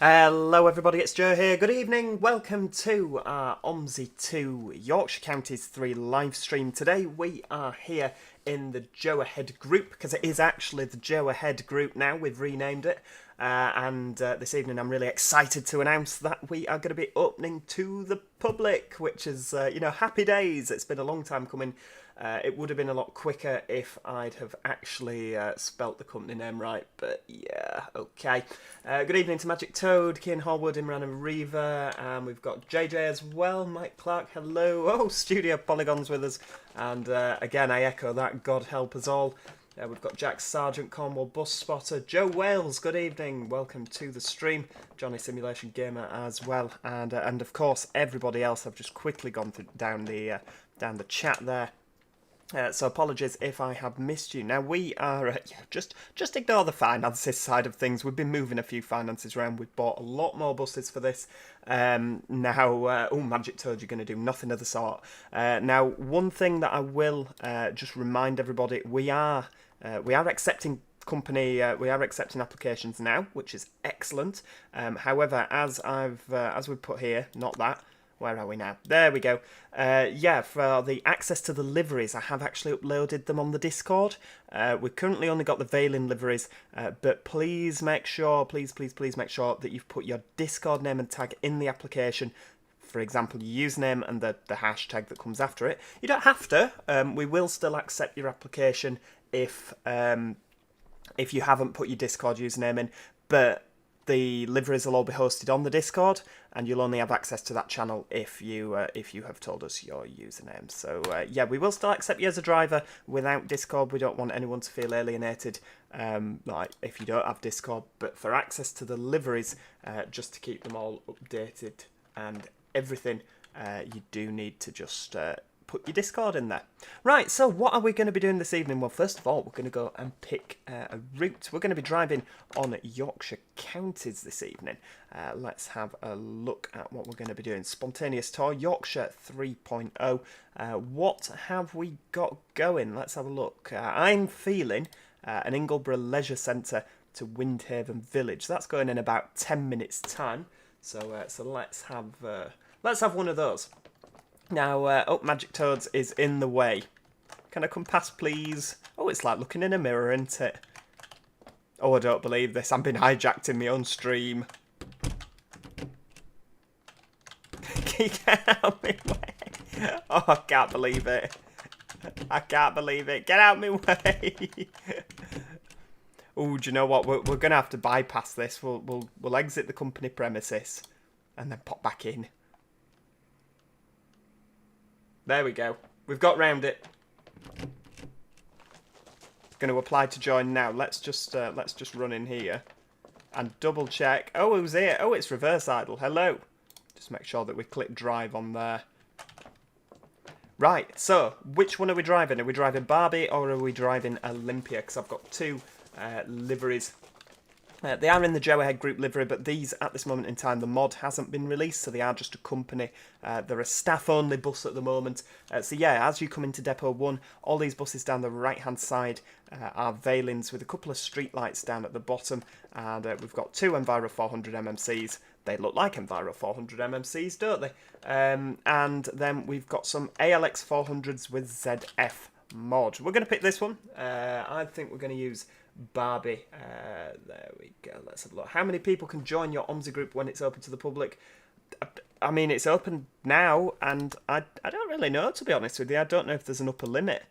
Hello everybody, it's Joe here. Good evening. Welcome to our OMSI 2 Yorkshire Counties 3 live stream. Today we are here in the Joe Ahead group, because it is actually the Joe Ahead group now. We've renamed it. And this evening I'm really excited to announce that we are going to be opening to the public, which is, happy days. It's been a long time coming. It would have been a lot quicker if I'd have actually spelt the company name right, but yeah, okay. Good evening to Magic Toad, Kian Horwood, Imran and Reva, and we've got JJ as well, Mike Clark, hello, oh, Studio Polygon's with us, and again, I echo that, God help us all. We've got Jack Sargent, Cornwall Bus Spotter, Joe Wales, good evening, welcome to the stream, Johnny Simulation Gamer as well, and of course everybody else. I've just quickly gone down the chat there. So apologies if I have missed you. Now we are, just ignore the finances side of things. We've been moving a few finances around. We've bought a lot more buses for this. Magic Toad, you're going to do nothing of the sort. Now, one thing that I will just remind everybody, we are accepting we are accepting applications now, which is excellent. However, as we've put here, not that. Where are we now? There we go. For the access to the liveries, I have actually uploaded them on the Discord. We've currently only got the Veiling liveries, but please make sure, please make sure that you've put your Discord name and tag in the application. For example, your username and the hashtag that comes after it. You don't have to. We will still accept your application if you haven't put your Discord username in, but the liveries will all be hosted on the Discord, and you'll only have access to that channel if you have told us your username. So we will still accept you as a driver without Discord. We don't want anyone to feel alienated, like if you don't have Discord. But for access to the liveries, just to keep them all updated and everything, you do need to just put your Discord in there. Right, so what are we going to be doing this evening? Well, first of all, we're going to go and pick a route. We're going to be driving on Yorkshire Counties this evening. Let's have a look at what we're going to be doing. Spontaneous tour, Yorkshire 3.0. What have we got going? Let's have a look. I'm feeling an Ingleborough Leisure Centre to Windhaven Village. That's going in about 10 minutes time. So let's have one of those. Now, Magic Toads is in the way. Can I come past, please? Oh, it's like looking in a mirror, isn't it? Oh, I don't believe this. I'm being hijacked in my own stream. Get out of my way. Oh, I can't believe it. I can't believe it. Get out of my way. Oh, do you know what? We're going to have to bypass this. We'll exit the company premises and then pop back in. There we go. We've got round it. Going to apply to join now. Let's just run in here and double check. Oh, who's here? Oh, it's reverse idle. Hello. Just make sure that we click drive on there. Right. So, which one are we driving? Are we driving Barbie or are we driving Olympia? Because I've got two liveries. They are in the Joe Ahead group livery, but these, at this moment in time, the mod hasn't been released, so they are just a company. They're a staff-only bus at the moment. As you come into Depot 1, all these buses down the right-hand side are Veilings with a couple of street lights down at the bottom, and we've got two Enviro 400 MMCs. They look like Enviro 400 MMCs, don't they? And then we've got some ALX 400s with ZF mod. We're going to pick this one. I think we're going to use Barbie. There we go. Let's have a look. How many people can join your OMSI group when it's open to the public? I mean, it's open now, and I don't really know, to be honest with you. I don't know if there's an upper limit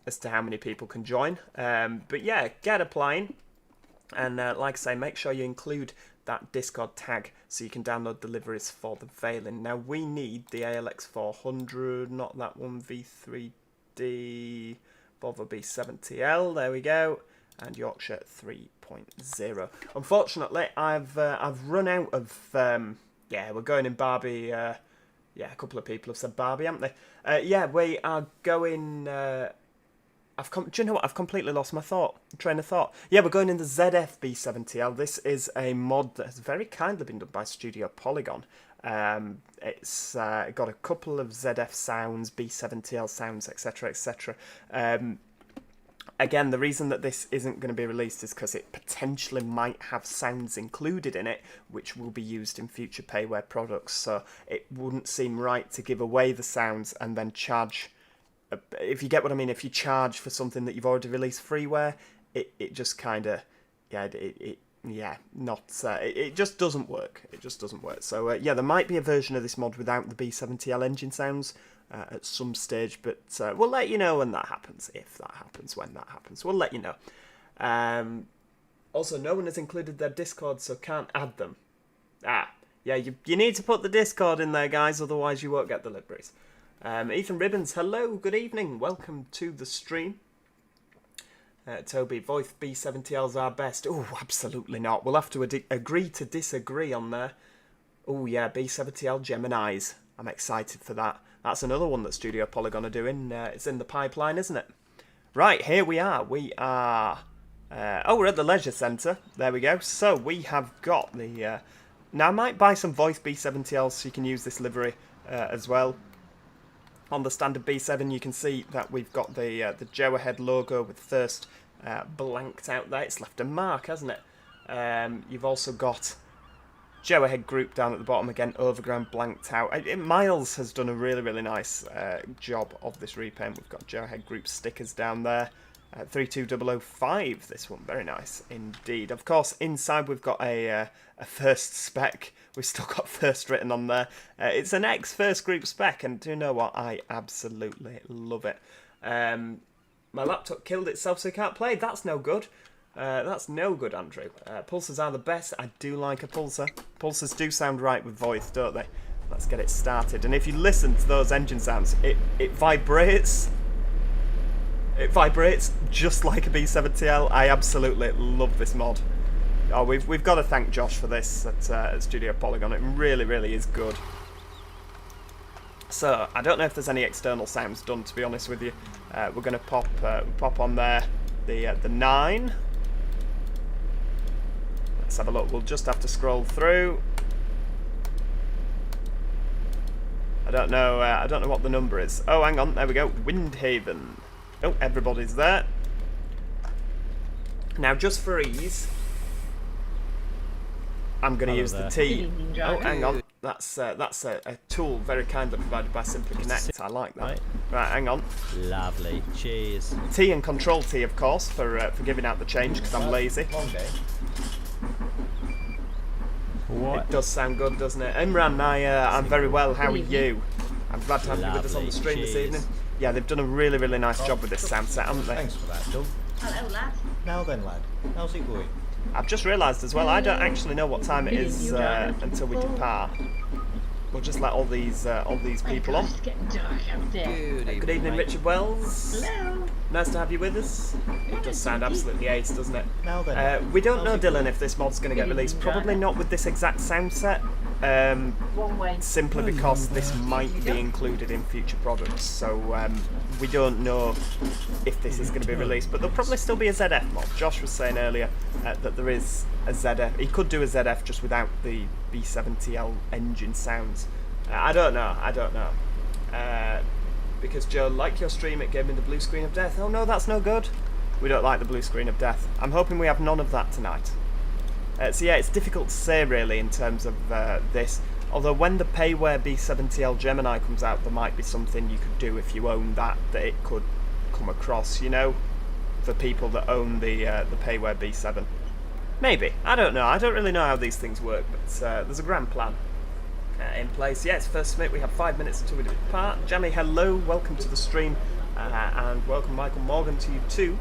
as to how many people can join. But yeah, get applying. And like I say, make sure you include that Discord tag so you can download deliveries for the Veiling. Now, we need the ALX 400, not that one, V3D, Volvo B70L. There we go. And Yorkshire 3.0. Unfortunately, I've run out of we're going in Barbie. A couple of people have said Barbie, haven't they? We are going. Do you know what? I've completely lost my train of thought. Yeah, we're going in the ZF B70L. This is a mod that has very kindly been done by Studio Polygon. It's got a couple of ZF sounds, B70L sounds, etc., etc. again, the reason that this isn't going to be released is because it potentially might have sounds included in it which will be used in future payware products. So it wouldn't seem right to give away the sounds and then charge. If you get what I mean, if you charge for something that you've already released freeware, it just kind of, it just doesn't work. It just doesn't work. So yeah, there might be a version of this mod without the B70L engine sounds at some stage, but we'll let you know when that happens, if that happens, when that happens. We'll let you know. Also, no one has included their Discord, so can't add them. Yeah, you need to put the Discord in there, guys, otherwise you won't get the libraries. Ethan Ribbons, hello, good evening, welcome to the stream. Toby, Voith B70Ls are best. Oh, absolutely not. We'll have to agree to disagree on there. Oh yeah, B70L Geminis. I'm excited for that. That's another one that Studio Polygon are doing. It's in the pipeline, isn't it? Right, here we are. We are... we're at the Leisure Centre. There we go. So, we have got the... now, I might buy some Voith B70Ls so you can use this livery as well. On the standard B7, you can see that we've got the Joe Ahead logo with first blanked out there. It's left a mark, hasn't it? You've also got Joe Ahead Group down at the bottom again, overground blanked out. Miles has done a really, really nice job of this repaint. We've got Joe Ahead Group stickers down there. 32005, this one, very nice indeed. Of course, inside we've got a first spec. We've still got first written on there. It's an ex-first group spec, and do you know what? I absolutely love it. My laptop killed itself, so I can't play. That's no good. That's no good, Andrew. Pulsars are the best. I do like a pulsar. Pulsars do sound right with voice, don't they? Let's get it started. And if you listen to those engine sounds, it vibrates. It vibrates just like a B70L. I absolutely love this mod. Oh, we've got to thank Josh for this at Studio Polygon. It really, really is good. So, I don't know if there's any external sounds done, to be honest with you. We're going to pop on there the 9. Let's have a look. We'll just have to scroll through. I don't know what the number is. Oh, hang on. There we go. Windhaven. Oh, everybody's there. Now, just for ease, I'm going to use the T. Oh, hang on. That's a tool very kindly provided by Simply Connect. I like that. Right, hang on. Lovely. Cheers. T and Control T, of course, for giving out the change because I'm lazy. Long day. What? It does sound good, doesn't it? Imran, I'm very well. How are you? I'm glad to have you with us on the stream this evening. Yeah, they've done a really, really nice job with this sound set, haven't they? Thanks for that, Doug. Hello, lad. Now then, lad. How's it going? I've just realised as well, I don't actually know what time it is until we depart. We'll just let all these people on. It's getting dark out there. Good evening, Richard Wells. Hello. Nice to have you with us. It does sound absolutely ace, doesn't it? Now then. We don't know, Dylan, if this mod's going to get released. Probably not with this exact sound set. One way. Simply because this might be included in future products. So we don't know if this is going to be released. But there'll probably still be a ZF mod. Josh was saying earlier that there is a ZF. He could do a ZF just without the B70L engine sounds. I don't know. Because Joe, like your stream, it gave me the blue screen of death. Oh no, that's no good. We don't like the blue screen of death. I'm hoping we have none of that tonight. So yeah, it's difficult to say really in terms of this. Although when the payware B70L Gemini comes out, there might be something you could do if you own that it could come across, you know, for people that own the payware B7. Maybe. I don't know. I don't really know how these things work, but there's a grand plan in place. Yeah, it's first submit. We have 5 minutes until we depart. Jamie, hello. Welcome to the stream. And welcome, Michael Morgan, to you too.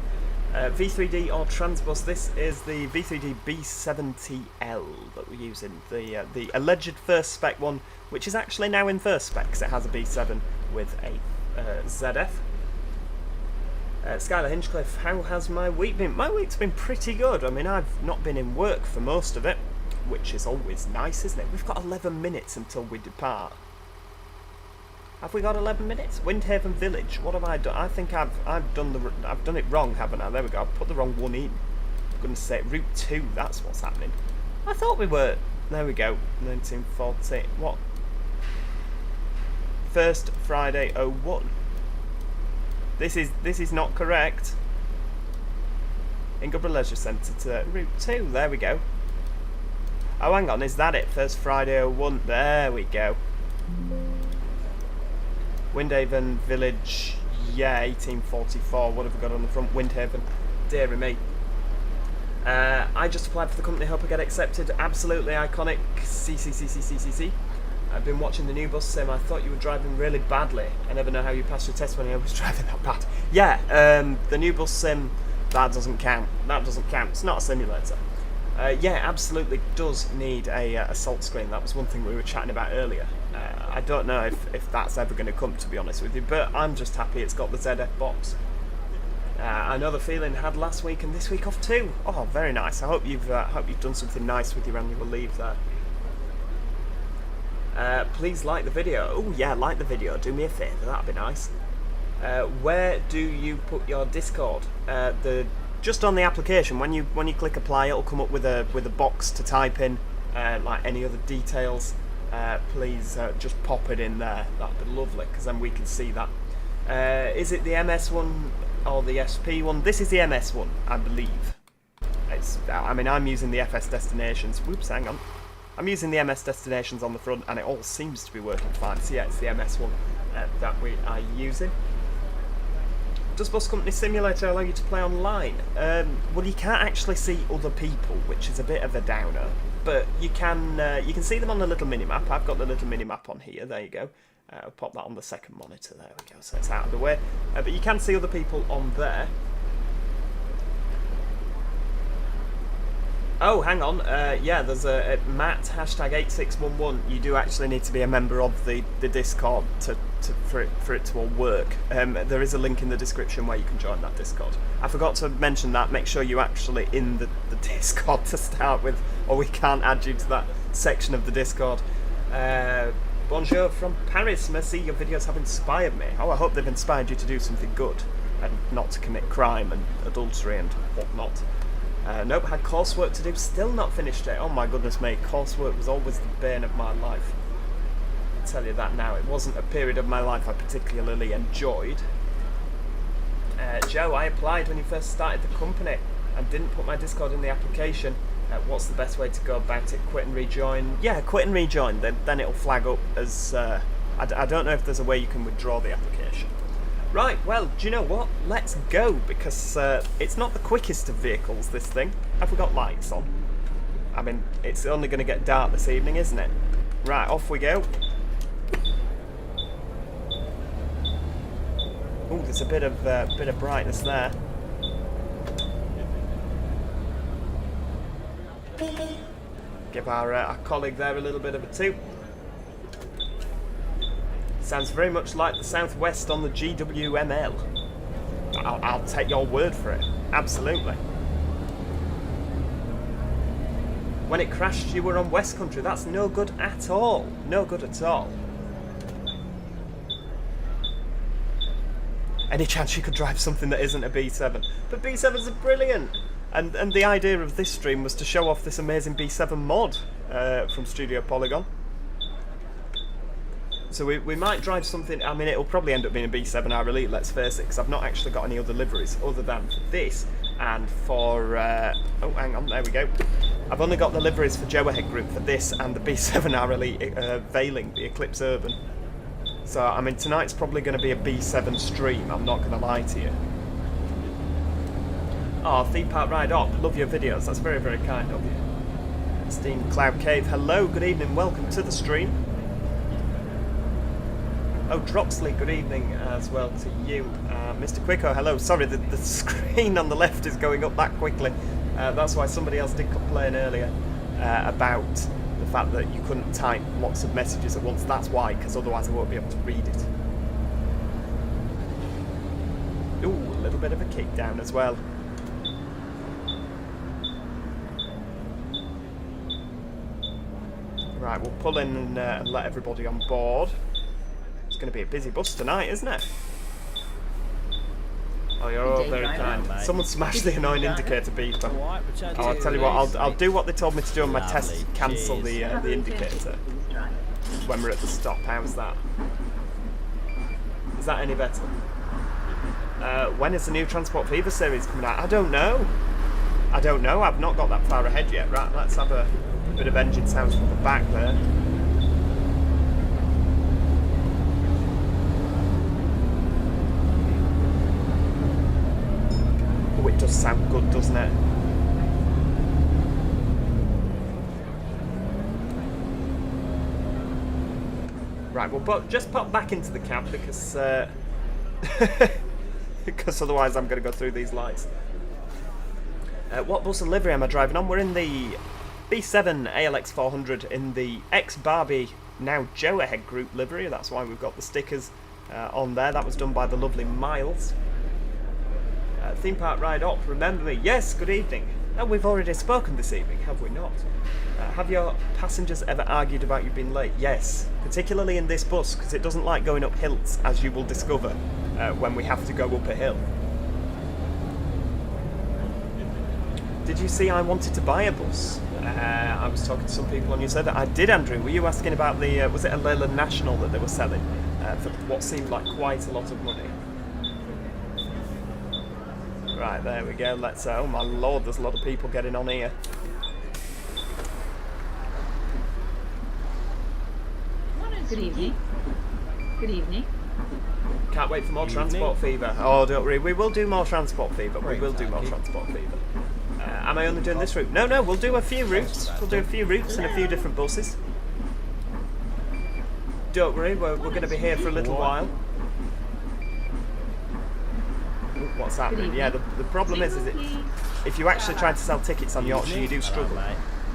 V3D or Transbus, this is the V3D B70L that we're using. The alleged first spec one, which is actually now in first spec because it has a B7 with a ZF. Skylar Hinchcliffe, how has my week been? My week's been pretty good. I mean, I've not been in work for most of it, which is always nice, isn't it? We've got 11 minutes until we depart. Have we got 11 minutes? Windhaven Village. What have I done? I think I've done it wrong, haven't I? There we go. I've put the wrong one in. I'm gonna say Route 2. That's what's happening. I thought we were. There we go. 1940. What? First Friday 01. This is not correct. Ingoodborough Leisure Centre to Route 2. There we go. Oh, hang on, is that it? First Friday 01. There we go. Windhaven Village, yeah, 1844. What have we got on the front? Windhaven. Deary me. I just applied for the company, hope I get accepted. Absolutely iconic. CCCCCCC. I've been watching the new bus sim. I thought you were driving really badly. I never know how you passed your test when I was driving that bad. Yeah, the new bus sim, that doesn't count. That doesn't count. It's not a simulator. Yeah, absolutely does need a assault screen. That was one thing we were chatting about earlier. I don't know if that's ever going to come, to be honest with you, but I'm just happy it's got the ZF box. I know the feeling had last week and this week off too. Oh, very nice. I hope you've done something nice with your annual leave there. Please like the video. Oh yeah, like the video. Do me a favour. That'd be nice. Where do you put your Discord? Just on the application. When you click apply, it'll come up with a box to type in like any other details. Please just pop it in there. That'd be lovely, because then we can see that. Is it the MS one or the SP one? This is the MS one, I believe. I mean, I'm using the FS destinations. Whoops, hang on. I'm using the MS destinations on the front, and it all seems to be working fine. So yeah, it's the MS one that we are using. Does Bus Company Simulator allow you to play online? Well, you can't actually see other people, which is a bit of a downer. But you can see them on the little mini-map. I've got the little mini-map on here. There you go. I'll pop that on the second monitor. There we go. So it's out of the way. But you can see other people on there. Oh, hang on. Yeah, there's a Matt #8611. You do actually need to be a member of the Discord for it to all work. There is a link in the description where you can join that Discord. I forgot to mention that. Make sure you're actually in the Discord to start with, or we can't add you to that section of the Discord. Bonjour from Paris. Merci, your videos have inspired me. Oh, I hope they've inspired you to do something good and not to commit crime and adultery and whatnot. Nope, had coursework to do, still not finished it. Oh my goodness me, coursework was always the bane of my life. I'll tell you that now. It wasn't a period of my life I particularly enjoyed. Joe, I applied when you first started the company and didn't put my Discord in the application. What's the best way to go about it? Quit and rejoin? Yeah, quit and rejoin. Then it'll flag up as... I don't know if there's a way you can withdraw the application. Right, well, do you know what? Let's go, because it's not the quickest of vehicles, this thing. Have we got lights on? I mean, it's only going to get dark this evening, isn't it? Right, off we go. Oh, there's a bit of brightness there. Give our colleague there a little bit of a toot. Sounds very much like the Southwest on the GWML. I'll take your word for it. Absolutely. When it crashed, you were on West Country. That's no good at all. No good at all. Any chance you could drive something that isn't a B7? But B7s are brilliant. And the idea of this stream was to show off this amazing B7 mod from Studio Polygon. So we might drive something. I mean, it'll probably end up being a B7R Elite, let's face it, because I've not actually got any other liveries other than for this and for... oh, hang on, there we go. I've only got the liveries for Joahead Group for this and the B7R Elite Veiling, the Eclipse Urban. So, I mean, tonight's probably going to be a B7 stream, I'm not going to lie to you. Oh, Theme Park Ride Up, love your videos, that's very, very kind of you. Steam Cloud Cave, hello, good evening, welcome to the stream. Oh, Dropsley, good evening as well to you. Mr. Quicko, hello. Sorry, the screen on the left is going up that quickly. That's why somebody else did complain earlier about the fact that you couldn't type lots of messages at once. That's why, because otherwise I won't be able to read it. Ooh, a little bit of a kick down as well. Right, we'll pull in and let everybody on board. It's going to be a busy bus tonight, isn't it? Oh, you're all very kind. Someone smashed the annoying indicator beeper. Oh, I'll tell you what, I'll do what they told me to do on my test, cancel the indicator when we're at the stop. How's that? Is that any better? When is the new Transport Fever series coming out? I don't know. I don't know, I've not got that far ahead yet. Right, let's have a bit of engine sounds from the back there. Oh, it does sound good, doesn't it? Right, well, just pop back into the cab because because otherwise I'm going to go through these lights. What bus and livery am I driving on? We're in the B7 ALX 400 in the ex-Barbie, now Joe Ahead Group livery. That's why we've got the stickers on there. That was done by the lovely Miles. Theme park ride up, remember me? Yes, good evening. Oh, we've already spoken this evening, have we not? Have your passengers ever argued about you being late? Yes, particularly in this bus, because it doesn't like going up hills, as you will discover when we have to go up a hill. Did you see I wanted to buy a bus? I was talking to some people on your server. I did, Andrew. Were you asking about the, was it a Leyland National that they were selling for what seemed like quite a lot of money? Right, there we go. Let's, oh my lord, there's a lot of people getting on here. Good evening. Good evening. Can't wait for more Transport Fever. Oh, don't worry. We will do more Transport Fever. We will do more Transport Fever. Am I only doing this route? No, we'll do a few routes. We'll do a few routes and a few different buses. Don't worry, we're going to be here for a little while. Ooh, what's happening? Yeah, the problem is it's, if you actually try to sell tickets on Yorkshire, you do struggle.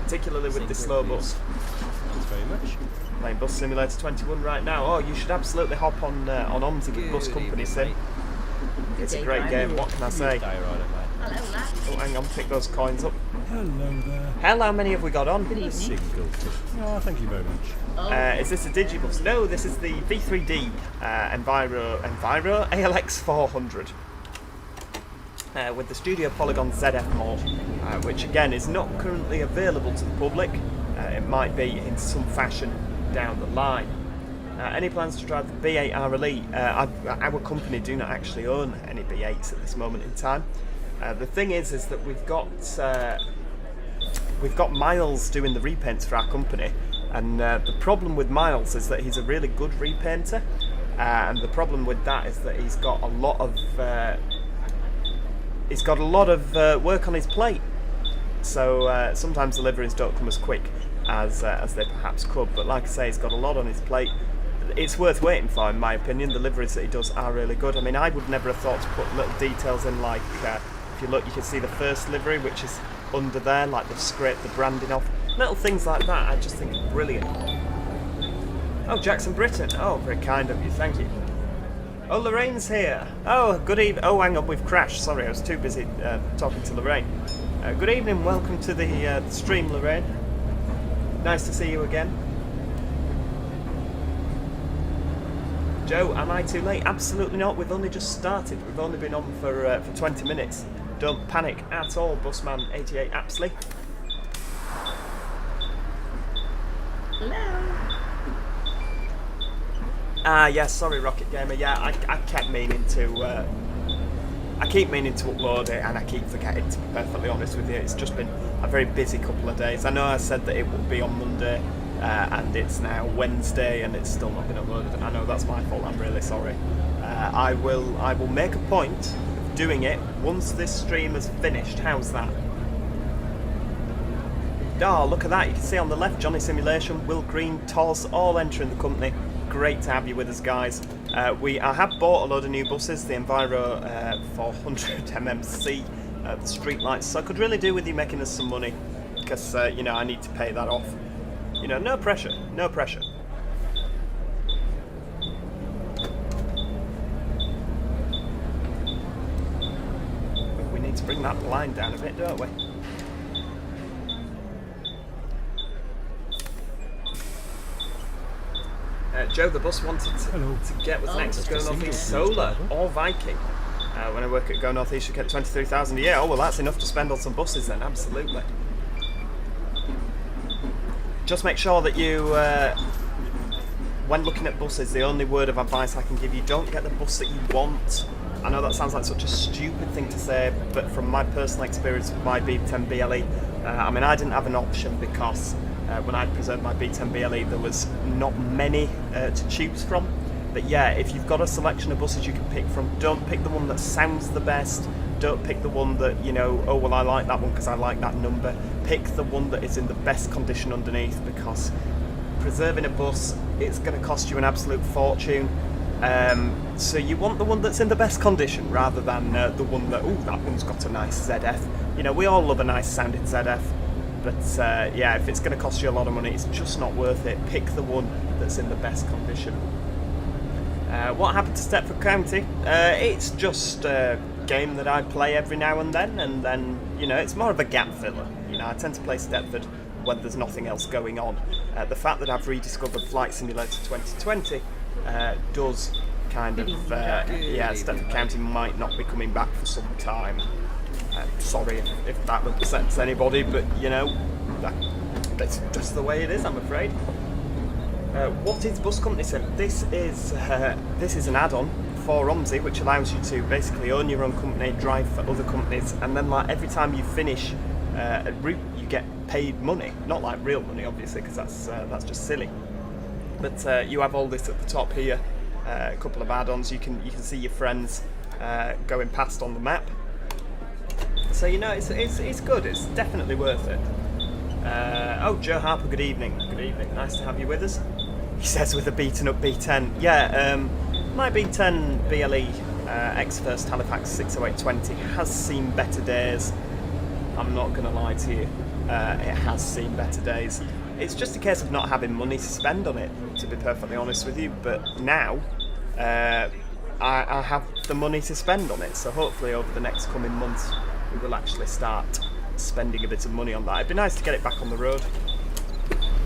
Particularly with this slow bus. Thanks very much. Playing Bus Simulator 21 right now. Oh, you should absolutely hop on OMSI with Bus Company Sim. It's a great game, what can I say? Hello, lad. Oh, hang on, pick those coins up. Hello there. Hell, how many have we got on? Good evening. Single. Oh, thank you very much. Is this a Digibus? No, this is the V3D Enviro ALX 400 with the Studio Polygon ZF mod, which again is not currently available to the public. It might be in some fashion down the line. Any plans to drive the B8 RLE? Our company do not actually own any B8s at this moment in time. The thing is that we've got Miles doing the repaints for our company, and the problem with Miles is that he's a really good repainter, and the problem with that is that he's got a lot of work on his plate. So sometimes deliveries don't come as quick as they perhaps could, but like I say, he's got a lot on his plate. It's worth waiting for, in my opinion. The deliveries that he does are really good. I mean, I would never have thought to put little details in, like if you look, you can see the first livery, which is under there, like they've scraped the branding off. Little things like that, I just think are brilliant. Oh, Jackson Britton. Oh, very kind of you, thank you. Oh, Lorraine's here. Oh, good evening. Oh, hang on, we've crashed. Sorry, I was too busy talking to Lorraine. Good evening, welcome to the stream, Lorraine. Nice to see you again. Joe, am I too late? Absolutely not. We've only just started. We've only been on for 20 minutes. Don't panic at all, Busman88 Apsley. Hello. Yes, sorry, Rocket Gamer. Yeah, I kept meaning to. I keep meaning to upload it, and I keep forgetting, to be perfectly honest with you. It's just been a very busy couple of days. I know I said that it would be on Monday, and it's now Wednesday, and it's still not been uploaded. I know that's my fault. I'm really sorry. I will make a point of doing it once this stream is finished. How's that? Oh, look at that. You can see on the left, Johnny Simulation, Will Green, Toz, all entering the company. Great to have you with us, guys. I have bought a load of new buses, the Enviro 400 MMC, the streetlights, so I could really do with you making us some money, because, you know, I need to pay that off. You know, no pressure, no pressure. We need to bring that blind down a bit, don't we? Joe, the bus wanted to get was next to Go North East Solar or Viking. When I work at Go North East, you get 23,000 a year. Oh, well, that's enough to spend on some buses then, absolutely. Just make sure that you, when looking at buses, the only word of advice I can give you, don't get the bus that you want. I know that sounds like such a stupid thing to say, but from my personal experience with my B10 BLE, I mean, I didn't have an option because when I preserved my B10 BLE, there was not many to choose from. But yeah, if you've got a selection of buses you can pick from, don't pick the one that sounds the best. Don't pick the one that, you know, oh, well, I like that one because I like that number. Pick the one that is in the best condition underneath, because preserving a bus, it's going to cost you an absolute fortune. So you want the one that's in the best condition rather than the one that, oh, that one's got a nice ZF. You know, we all love a nice sounding ZF, but yeah, if it's going to cost you a lot of money, it's just not worth it. Pick the one that's in the best condition. What happened to Stepford County? It's just a game that I play every now and then, you know, it's more of a gap filler. You know, I tend to play Stepford when there's nothing else going on. The fact that I've rediscovered Flight Simulator 2020 does kind of, yeah, Stepford County might not be coming back for some time. Sorry if that upsets anybody, but you know, that's just the way it is, I'm afraid. What is Bus Company Sim? This is an add-on for OMSI, which allows you to basically own your own company, drive for other companies, and then like every time you finish a route, you get paid money. Not like real money, obviously, because that's just silly. But you have all this at the top here. A couple of add-ons. You can see your friends going past on the map. So you know it's good. It's definitely worth it. Oh, Joe Harper, good evening. Good evening. Nice to have you with us. He says with a beaten up B10. Yeah, my B10 BLE X-First Halifax 60820 has seen better days. I'm not going to lie to you. It has seen better days. It's just a case of not having money to spend on it, to be perfectly honest with you. But now, I have the money to spend on it. So hopefully over the next coming months, we will actually start spending a bit of money on that. It'd be nice to get it back on the road.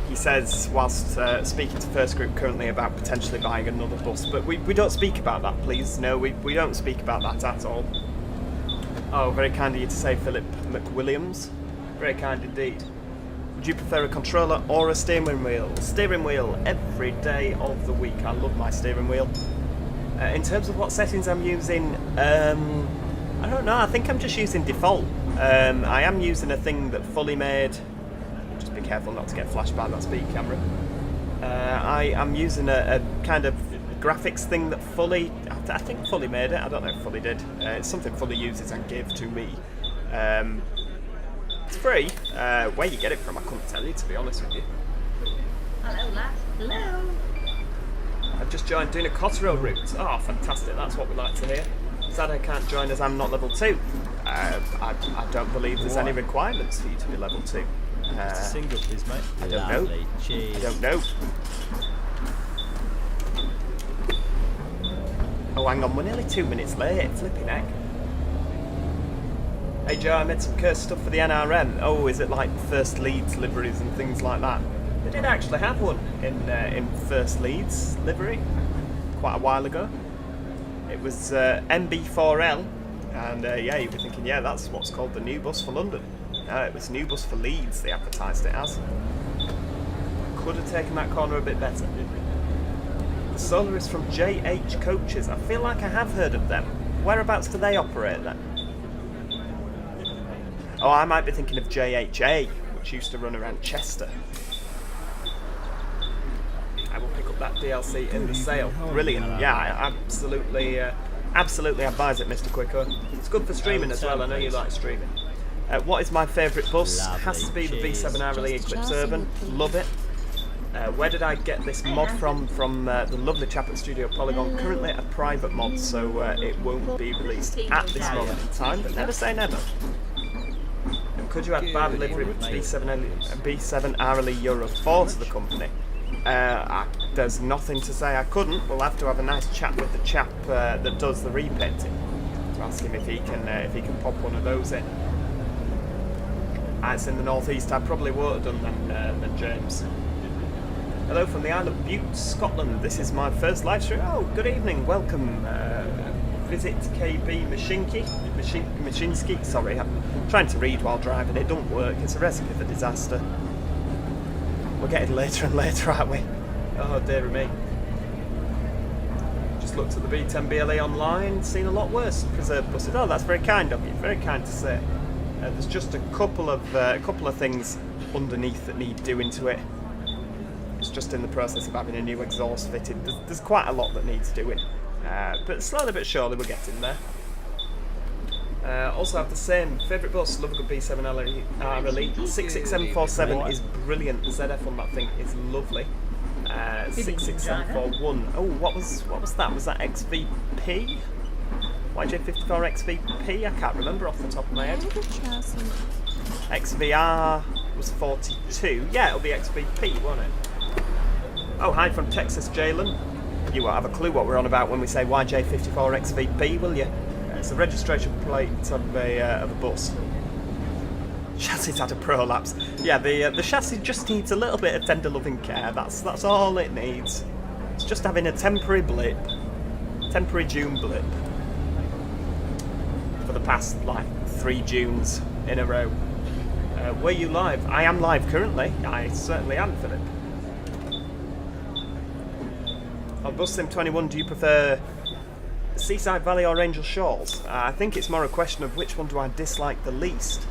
He says, whilst speaking to First Group currently about potentially buying another bus, but we don't speak about that, please. No, we don't speak about that at all. Oh, very kind of you to say, Philip McWilliams. Very kind indeed. Would you prefer a controller or a steering wheel? Steering wheel every day of the week. I love my steering wheel. In terms of what settings I'm using, I don't know. I think I'm just using default. I am using a thing that Fully made. Just be careful not to get flashed by that speed camera. I am using a kind of graphics thing that Fully, I think Fully made it. I don't know if Fully did. It's something Fully uses and gave to me. It's free. Where you get it from, I couldn't tell you, to be honest with you. Hello, lad. Hello. I've just joined doing a Cotterill route. Oh, fantastic. That's what we like to hear. Sad I can't join as I'm not level 2. I don't believe there's any requirements for you to be level 2. Single, please, mate. I don't know. Cheers. I don't know. Oh, hang on. We're nearly 2 minutes late. Flipping heck. Hey Joe, I made some cursed stuff for the NRM. Oh, is it like First Leeds liveries and things like that? They did actually have one in First Leeds livery quite a while ago. It was MB4L, and yeah, you'd be thinking, yeah, that's what's called the new bus for London. No, it was new bus for Leeds. They advertised it as. Could have taken that corner a bit better. The solar is from JH Coaches. I feel like I have heard of them. Whereabouts do they operate then? Oh, I might be thinking of JHA, which used to run around Chester. I will pick up that DLC in the sale. Brilliant. Yeah, I absolutely advise it, Mr. Quicko. It's good for streaming as well. I know you like streaming. What is my favourite bus? Has to be the V7 Hourly Eclipse Urban. Love it. Where did I get this mod from? From the lovely chap at Studio Polygon. Currently a private mod, so it won't be released at this moment in time, but never say never. Could you add bar delivery B7 hourly Euro 4 to the company? There's nothing to say I couldn't. We'll have to have a nice chat with the chap that does the repainting to ask him if he can pop one of those in. It's in the northeast. I probably would have done than James. Hello from the Isle of Bute, Scotland. This is my first live stream. Oh, good evening. Welcome. Visit KB Mashinsky. Sorry, I'm trying to read while driving. It don't work. It's a recipe for disaster. We're getting later and later, aren't we? Oh, dear me. just looked at the B10BLE online, seen a lot worse preserved buses. Oh, that's very kind of you. Very kind to say. There's just a couple of things underneath that need doing to it. It's just in the process of having a new exhaust fitted. There's quite a lot that needs doing, but slowly but surely we're getting there. Also have the same favourite bus, love a good B7 RLE. 66747 is brilliant. The ZF on that thing is lovely. 66741. Oh, what was that? Was that XVP? YJ54 XVP? I can't remember off the top of my head. XVR was 42. Yeah, it'll be XVP, won't it? Oh, hi from Texas, Jalen. You won't have a clue what we're on about when we say YJ54 XVP, will you? It's the registration plate of a bus. Chassis had a prolapse. Yeah, the chassis just needs a little bit of tender loving care. That's all it needs. It's just having a temporary blip, temporary June blip. For the past like 3 Junes in a row. Were you live? I am live currently. I certainly am, Philip. On Bus Sim 21, do you prefer Seaside Valley or Angel Shores? I think it's more a question of which one do I dislike the least.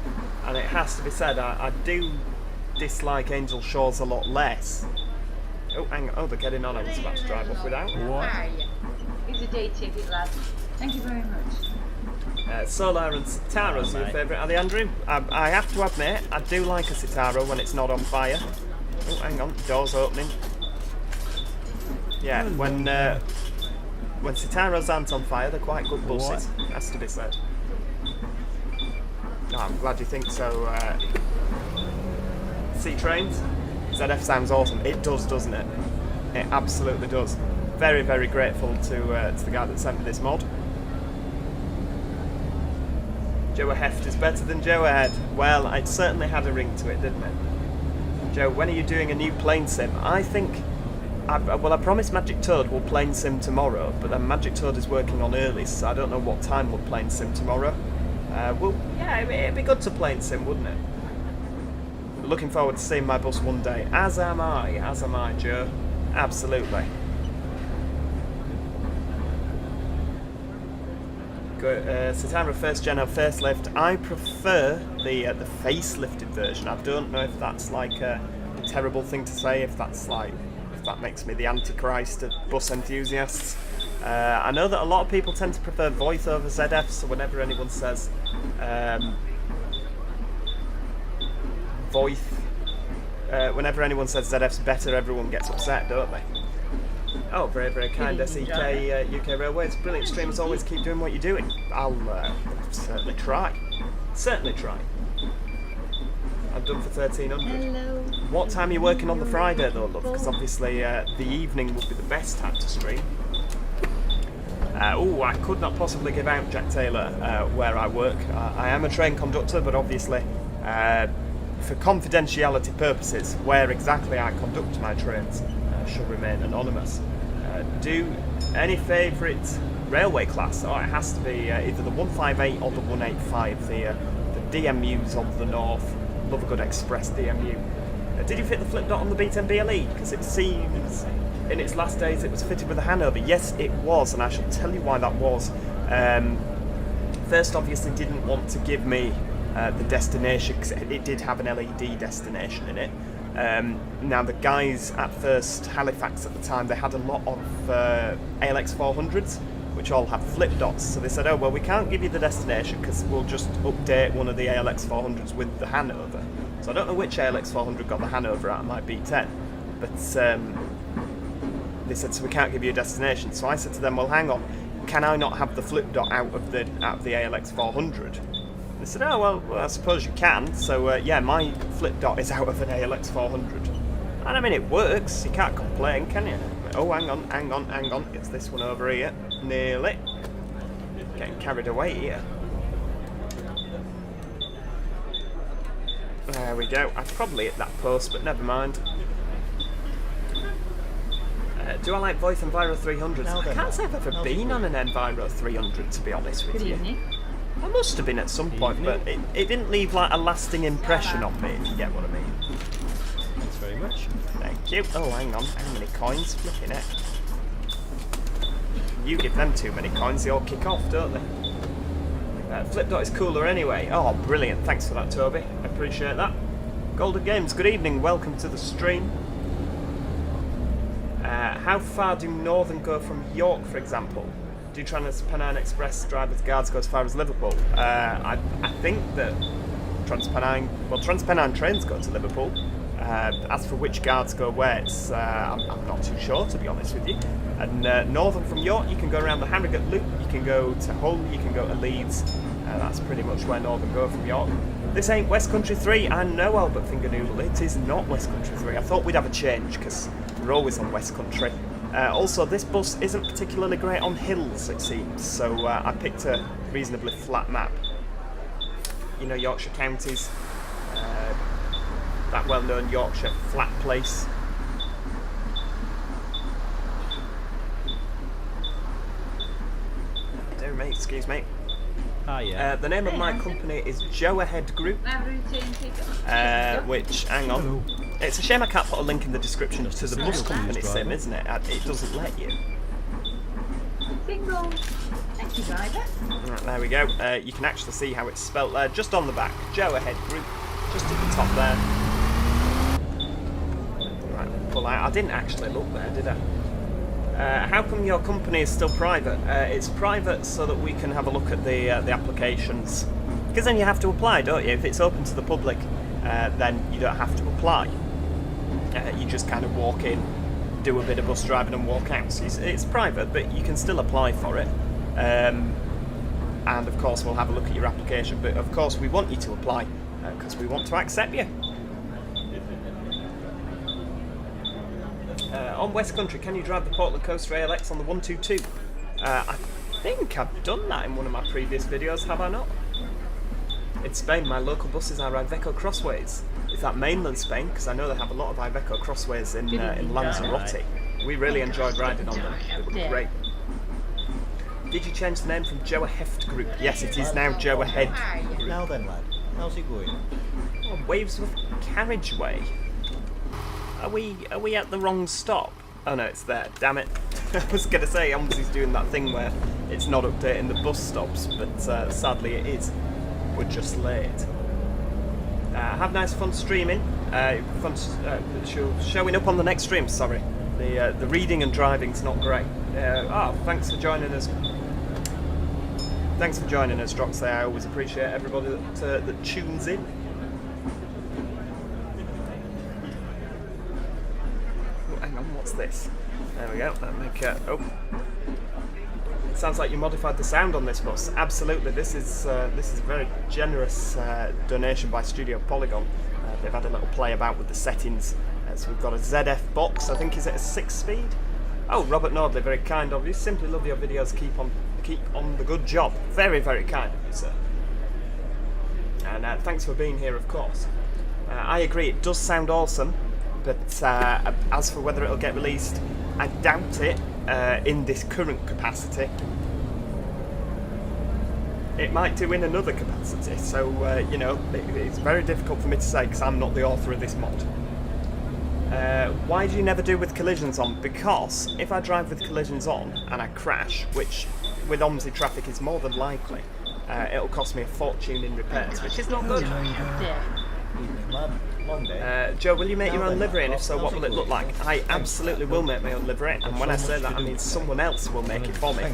And it has to be said, I do dislike Angel Shores a lot less. Oh, hang on. Oh, they're getting on. I was about to drive off without. What? It's a day ticket, lad. Thank you very much. Solar and Citaro's your favourite, are they, Andrew? I have to admit, I do like a Citaro when it's not on fire. Oh, hang on. Door's opening. Yeah, when Citaros aren't on fire, they're quite good buses, has to be said. Oh, I'm glad you think so. C-Trains? ZF sounds awesome. It does, doesn't it? It absolutely does. Very, very grateful to the guy that sent me this mod. Joe Heft is better than Joe Ahead. Well, it certainly had a ring to it, didn't it? Joe, when are you doing a new plane sim? I think... I promised Magic Toad will plane sim tomorrow, but then Magic Toad is working on early, so I don't know what time we'll plane sim tomorrow. Well, yeah, it'd be good to plane sim, wouldn't it? Looking forward to seeing my bus one day. As am I, Joe. Absolutely. Citaro first gen or facelift. I prefer the facelifted version. I don't know if that's like a terrible thing to say, if that makes me the antichrist of bus enthusiasts. I know that a lot of people tend to prefer Voith over ZF, so whenever anyone says whenever anyone says ZF's better, everyone gets upset, don't they? Oh, very, very kind, SEK UK Railways. Brilliant streamers, always keep doing what you're doing. I'll certainly try. Certainly try. I'm done for 1300. Hello. What time are you working on the Friday though, love? Because obviously the evening would be the best time to stream. I could not possibly give out, Jack Taylor, where I work. I am a train conductor, but obviously for confidentiality purposes, where exactly I conduct my trains should remain anonymous. Do any favourite railway class? Oh, it has to be either the 158 or the 185, the DMUs of the north. Love a good express DMU. Did you fit the flip dot on the B10BLE? Because it seems in its last days it was fitted with a Hanover. Yes, it was, and I shall tell you why that was. First, obviously, didn't want to give me the destination because it did have an LED destination in it. Now, the guys at first, Halifax at the time, they had a lot of ALX 400s, which all have flip dots. So they said, oh, well, we can't give you the destination because we'll just update one of the ALX 400s with the Hanover. So I don't know which ALX 400 got the Hanover out of my B10, but they said, so we can't give you a destination. So I said to them, well, hang on, can I not have the flip dot out of the ALX 400? They said, oh, well, I suppose you can. So, yeah, my flip dot is out of an ALX 400. And I mean, it works. You can't complain, can you? Oh, hang on. It's this one over here. Nearly. Getting carried away here. There we go. I'd probably hit that post, but never mind. Do I like Voith Enviro 300s? I can't say I've ever been on an Enviro 300, to be honest with you. Good evening. I must have been at some point, but it didn't leave like a lasting impression on me, if you get what I mean. Thanks very much. Thank you. Oh, hang on. How many coins? Flipping it. You give them too many coins, they all kick off, don't they? Flipdot is cooler anyway. Oh, brilliant. Thanks for that, Toby. I appreciate that. Golden Games, good evening. Welcome to the stream. How far do Northern go from York, for example? Do Trans-Pennine Express drivers guards go as far as Liverpool? I think that Trans-Pennine trains go to Liverpool. As for which guards go where, I'm not too sure, to be honest with you. And Northern from York, you can go around the Harrogate Loop, you can go to Hull, you can go to Leeds. That's pretty much where Northern go from York. This ain't West Country 3, I know, Albert Fingernoodle, it is not West Country 3. I thought we'd have a change, because we're always on West Country. Also, this bus isn't particularly great on hills, it seems, so I picked a reasonably flat map. You know, Yorkshire Counties, that well-known Yorkshire flat place. Dear me, excuse me. Yeah. The name of my company is Joe Ahead Group, which, hang on, it's a shame I can't put a link in the description to the bus company sim, isn't it? It doesn't let you. Bingo. Thank you, driver. Right, there we go. You can actually see how it's spelt there, just on the back. Joe Ahead Group, just at the top there. Right, pull out. I didn't actually look there, did I? How come your company is still private? It's private so that we can have a look at the applications. Because then you have to apply, don't you? If it's open to the public, then you don't have to apply. You just kind of walk in, do a bit of bus driving and walk out. So it's private, but you can still apply for it. And of course we'll have a look at your application. But of course we want you to apply, because we want to accept you. On West Country, can you drive the Portland Coaster ALX on the 122? I think I've done that in one of my previous videos, have I not? In Spain, my local buses are Iveco Crossways. Is that mainland Spain? Because I know they have a lot of Iveco Crossways in Lanzarote. We really enjoyed riding on them. They were great. Did you change the name from Joe Heft Group? Yes, it is now Joe Ahead Group. Now then, lad, how's it going? Oh, Wavesworth Carriageway. Are we at the wrong stop? Oh no, it's there. Damn it! I was going to say OMSI's doing that thing where it's not updating the bus stops, but sadly it is. We're just late. Have nice fun streaming. Showing up on the next stream. Sorry, the reading and driving's not great. Thanks for joining us. Thanks for joining us, Drox. I always appreciate everybody that tunes in. What's this? There we go. Sounds like you modified the sound on this bus. Absolutely. This is a very generous donation by Studio Polygon. They've had a little play about with the settings. So we've got a ZF box. I think is it a 6-speed? Oh, Robert Nordley, very kind of you. Simply love your videos. Keep on the good job. Very, very kind of you, sir. And thanks for being here, of course. I agree. It does sound awesome. But as for whether it'll get released, I doubt it in this current capacity. It might do in another capacity, so it's very difficult for me to say because I'm not the author of this mod. Why do you never do with collisions on? Because if I drive with collisions on and I crash, which with OMSI traffic is more than likely, it'll cost me a fortune in repairs, which is not good. Joe, will you make your own livery, and if so, what will it look like? I absolutely will make my own livery, and when I say that, I mean someone else will make it for me.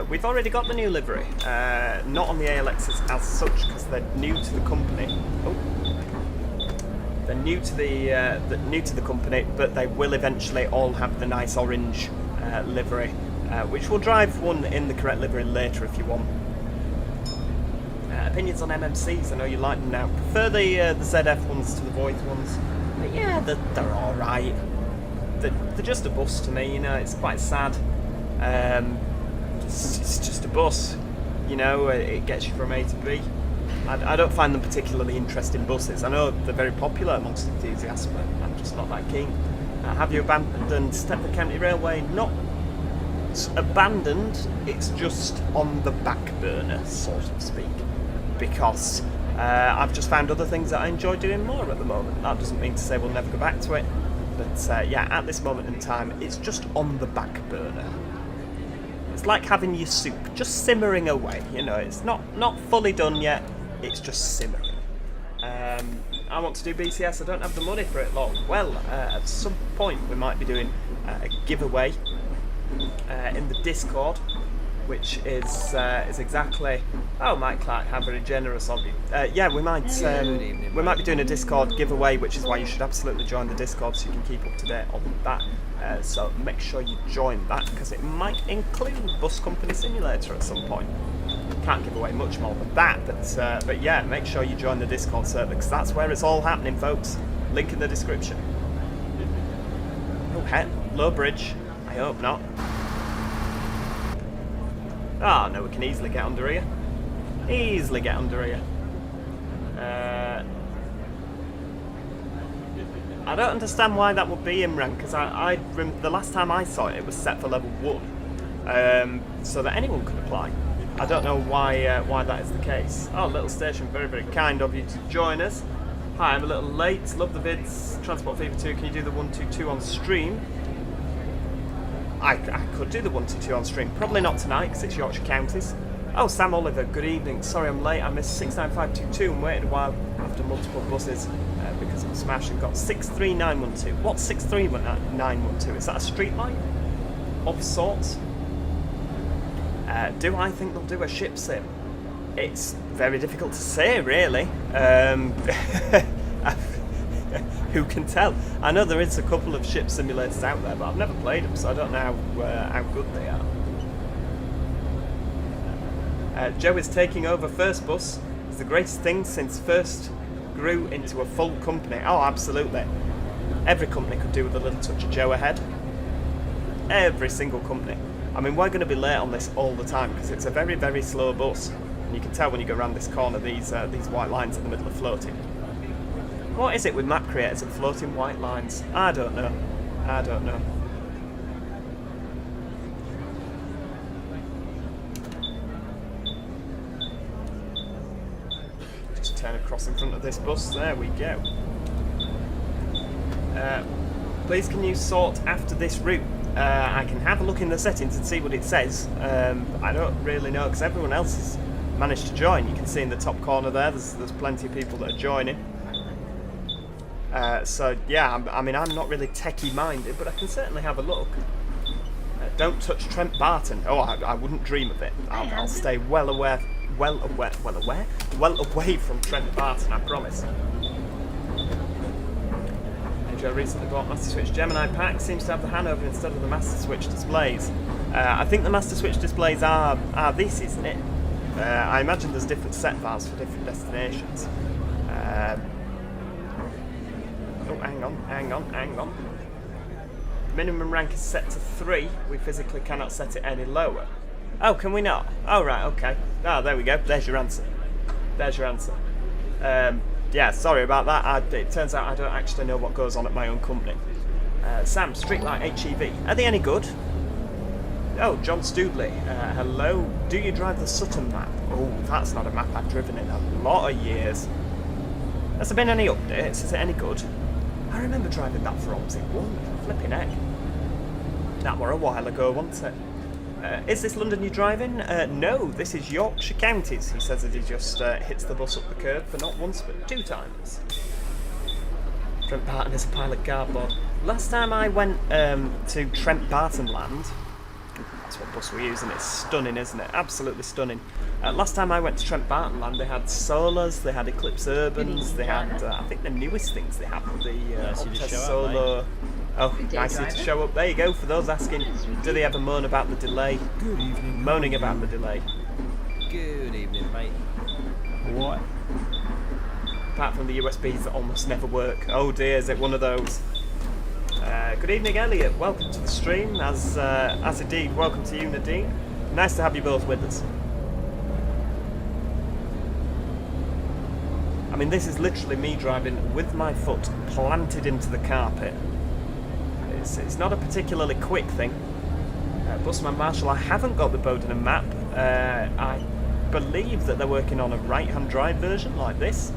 We've already got the new livery, not on the ALXs as such, because they're new to the company. They're new to the company, but they will eventually all have the nice orange livery, which we'll drive one in the correct livery later if you want. Opinions on MMCs, I know you like them now. Prefer the ZF ones to the Voith ones. But yeah, they're alright. They're just a bus to me, it's quite sad. It's just a bus, it gets you from A to B. I don't find them particularly interesting buses. I know they're very popular amongst enthusiasts, but I'm just not that keen. Have you abandoned Stepford County Railway? Not abandoned, it's just on the back burner, so to speak. Because I've just found other things that I enjoy doing more at the moment. That doesn't mean to say we'll never go back to it, but at this moment in time, it's just on the back burner. It's like having your soup, just simmering away. You know, it's not fully done yet. It's just simmering. I want to do BCS. I don't have the money for it, lot. Well, at some point we might be doing a giveaway in the Discord, which is exactly. Oh, Mike Clark, how very generous of you. Yeah, we might be doing a Discord giveaway, which is why you should absolutely join the Discord so you can keep up to date on that. So make sure you join that, because it might include Bus Company Simulator at some point. Can't give away much more than that, but yeah, make sure you join the Discord server, because that's where it's all happening, folks. Link in the description. Oh heck, low bridge. I hope not. Ah, no, we can easily get under here. Easily get under here. I don't understand why that would be in rank, because the last time I saw it, it was set for level 1, so that anyone could apply. I don't know why that is the case. Oh, Little Station, very, very kind of you to join us. Hi, I'm a little late. Love the vids. Transport Fever 2, can you do the 122 on stream? I could do the 122 on stream. Probably not tonight, because it's Yorkshire Counties. Oh, Sam Oliver, good evening. Sorry I'm late. I missed 69522 and waited a while after multiple buses because it was smashed and got 63912. What's 63912? Is that a street light of sorts? Do I think they'll do a ship sim? It's very difficult to say, really. Who can tell? I know there is a couple of ship simulators out there, but I've never played them, so I don't know how good they are. Joe is taking over First Bus. It's the greatest thing since First grew into a full company. Oh, absolutely. Every company could do with a little touch of Joe ahead. Every single company. I mean, we're going to be late on this all the time because it's a very, very slow bus. And you can tell when you go around this corner, these white lines in the middle are floating. What is it with map creators and floating white lines? I don't know. I don't know. Just turn across in front of this bus. There we go. Please can you sort after this route? I can have a look in the settings and see what it says. I don't really know because everyone else has managed to join. You can see in the top corner there, there's plenty of people that are joining. So yeah, I mean, I'm not really techie minded, but I can certainly have a look. Don't touch Trent Barton. Oh, I wouldn't dream of it. I'll stay well away from Trent Barton, I promise. Joe recently bought Master Switch Gemini pack. Seems to have the Hanover instead of the Master Switch displays. I think the Master Switch displays are this, isn't it? I imagine there's different set files for different destinations. Oh, hang on. Minimum rank is set to 3. We physically cannot set it any lower. Oh, can we not? Oh, right, okay. Oh, there we go. There's your answer. Yeah, sorry about that. It turns out I don't actually know what goes on at my own company. Sam, Streetlight HEV. Are they any good? Oh, John Studley. Hello. Do you drive the Sutton map? Oh, that's not a map I've driven in a lot of years. Has there been any updates? Is it any good? I remember driving that for OMSI 1. Flipping heck. That were a while ago, wasn't it? Is this London you drive in? No, this is Yorkshire Counties. He says that he just hits the bus up the curb for not once but 2 times. Trent Barton is a pile of cardboard. Last time I went to Trent Barton Land, that's what bus we're using, it's stunning, isn't it? Absolutely stunning. Last time I went to Trent Barton Land, they had Solars, they had Eclipse Urbans, they had, I think the newest things they had were the Optus Solo. Oh, nice to show up. There you go, for those asking, do they ever moan about the delay? Good evening. Moaning about the delay. Good evening, mate. What? Apart from the USBs that almost never work. Oh dear, is it one of those? Good evening, Elliot. Welcome to the stream, as indeed, welcome to you, Nadine. Nice to have you both with us. I mean, this is literally me driving with my foot planted into the carpet. It's not a particularly quick thing. Busman Marshall, I haven't got the Bodenham map. I believe that they're working on a right-hand drive version like this.